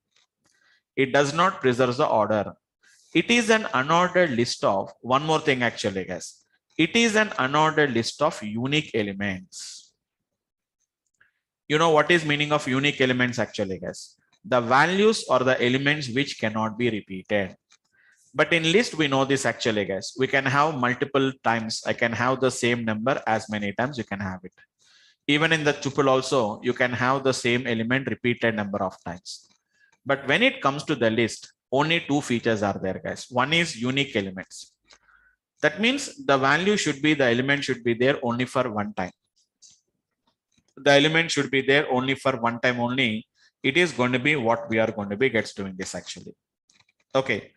It does not preserve the order. It is an unordered list of, one more thing actually, guys. It is an unordered list of unique elements. You know what is meaning of unique elements actually, guys? The values or the elements which cannot be repeated. But in list, we know this actually, guys. We can have multiple times. I can have the same number as many times you can have it. Even in the tuple also, you can have the same element repeated number of times. But when it comes to the list, only two features are there, guys. One is unique elements. That means the value should be, the element should be there only for one time. The element should be there only for one time only. It is going to be what we are going to be gets doing this actually. Okay.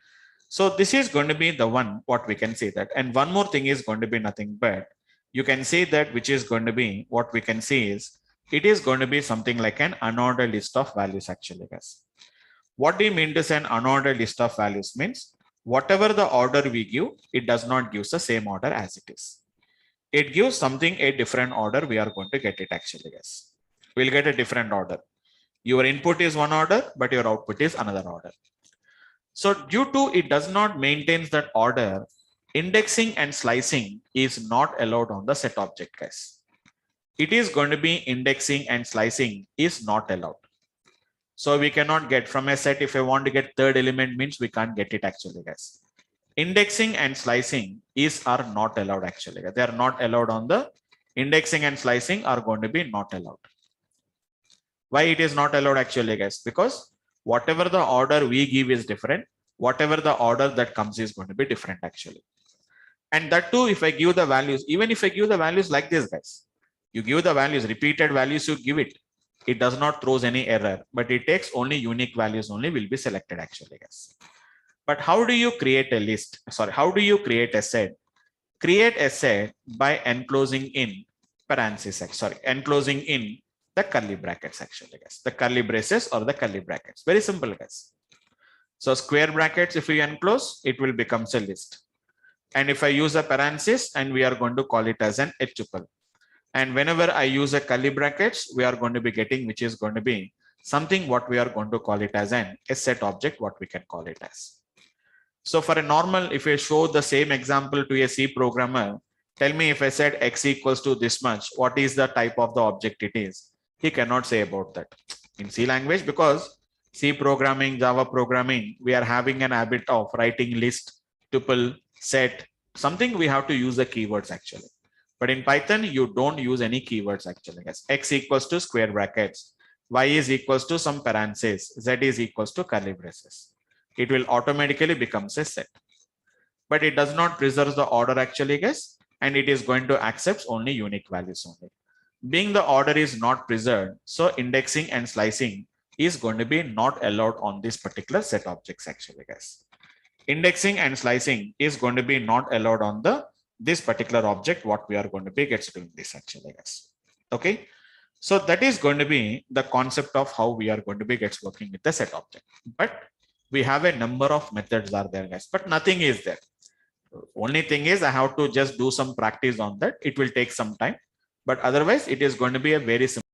So this is going to be the one, what we can say that. And one more thing is going to be nothing but, you can say that which is going to be, what we can say is, it is going to be something like an unordered list of values actually, guys. What do you mean to say an unordered list of values means, whatever the order we give, it does not give the same order as it is. It gives something a different order. We are going to get it actually, guys. We'll get a different order. Your input is one order, but your output is another order. So due to it does not maintain that order, indexing and slicing is not allowed on the set object, guys. It is going to be indexing and slicing is not allowed. So we cannot get from a set, if I want to get third element means we can't get it actually, guys. Indexing and slicing are not allowed actually. They are not allowed on the indexing and slicing are going to be not allowed. Why it is not allowed actually, guys? Because whatever the order we give is different. Whatever the order that comes is going to be different actually. And that too, if I give the values, even if I give the values like this, guys, you give the values, repeated values, you give it. It does not throws any error, but it takes only unique values only will be selected actually, guys. But how do you create a list? Sorry, how do you create a set? Create a set by enclosing in parentheses, enclosing in the curly brackets actually, guys. The curly braces or the curly brackets. Very simple, guys. So square brackets, if we enclose, it will become a list. And if I use a parenthesis, and we are going to call it as an tuple. And whenever I use a curly brackets, we are going to be getting, which is going to be something what we are going to call it as a set object, what we can call it as. So for a normal, if I show the same example to a C programmer, tell me if I said X equals to this much, what is the type of the object it is? He cannot say about that in C language, because C programming, Java programming, we are having an habit of writing list, tuple, set, something we have to use the keywords actually. But in Python, you don't use any keywords actually, guys. X equals to square brackets, Y is equals to some parentheses, Z is equals to curly braces. It will automatically becomes a set. But it does not preserve the order actually, guys, and it is going to accept only unique values only. Being the order is not preserved, so indexing and slicing is going to be not allowed on this particular set objects actually, guys. Indexing and slicing is going to be not allowed on this particular object. What we are going to be doing this actually, guys. Okay, so that is going to be the concept of how we are going to be working with the set object. But we have a number of methods are there, guys, but nothing is there. Only thing is I have to just do some practice on that. It will take some time, but otherwise it is going to be a very simple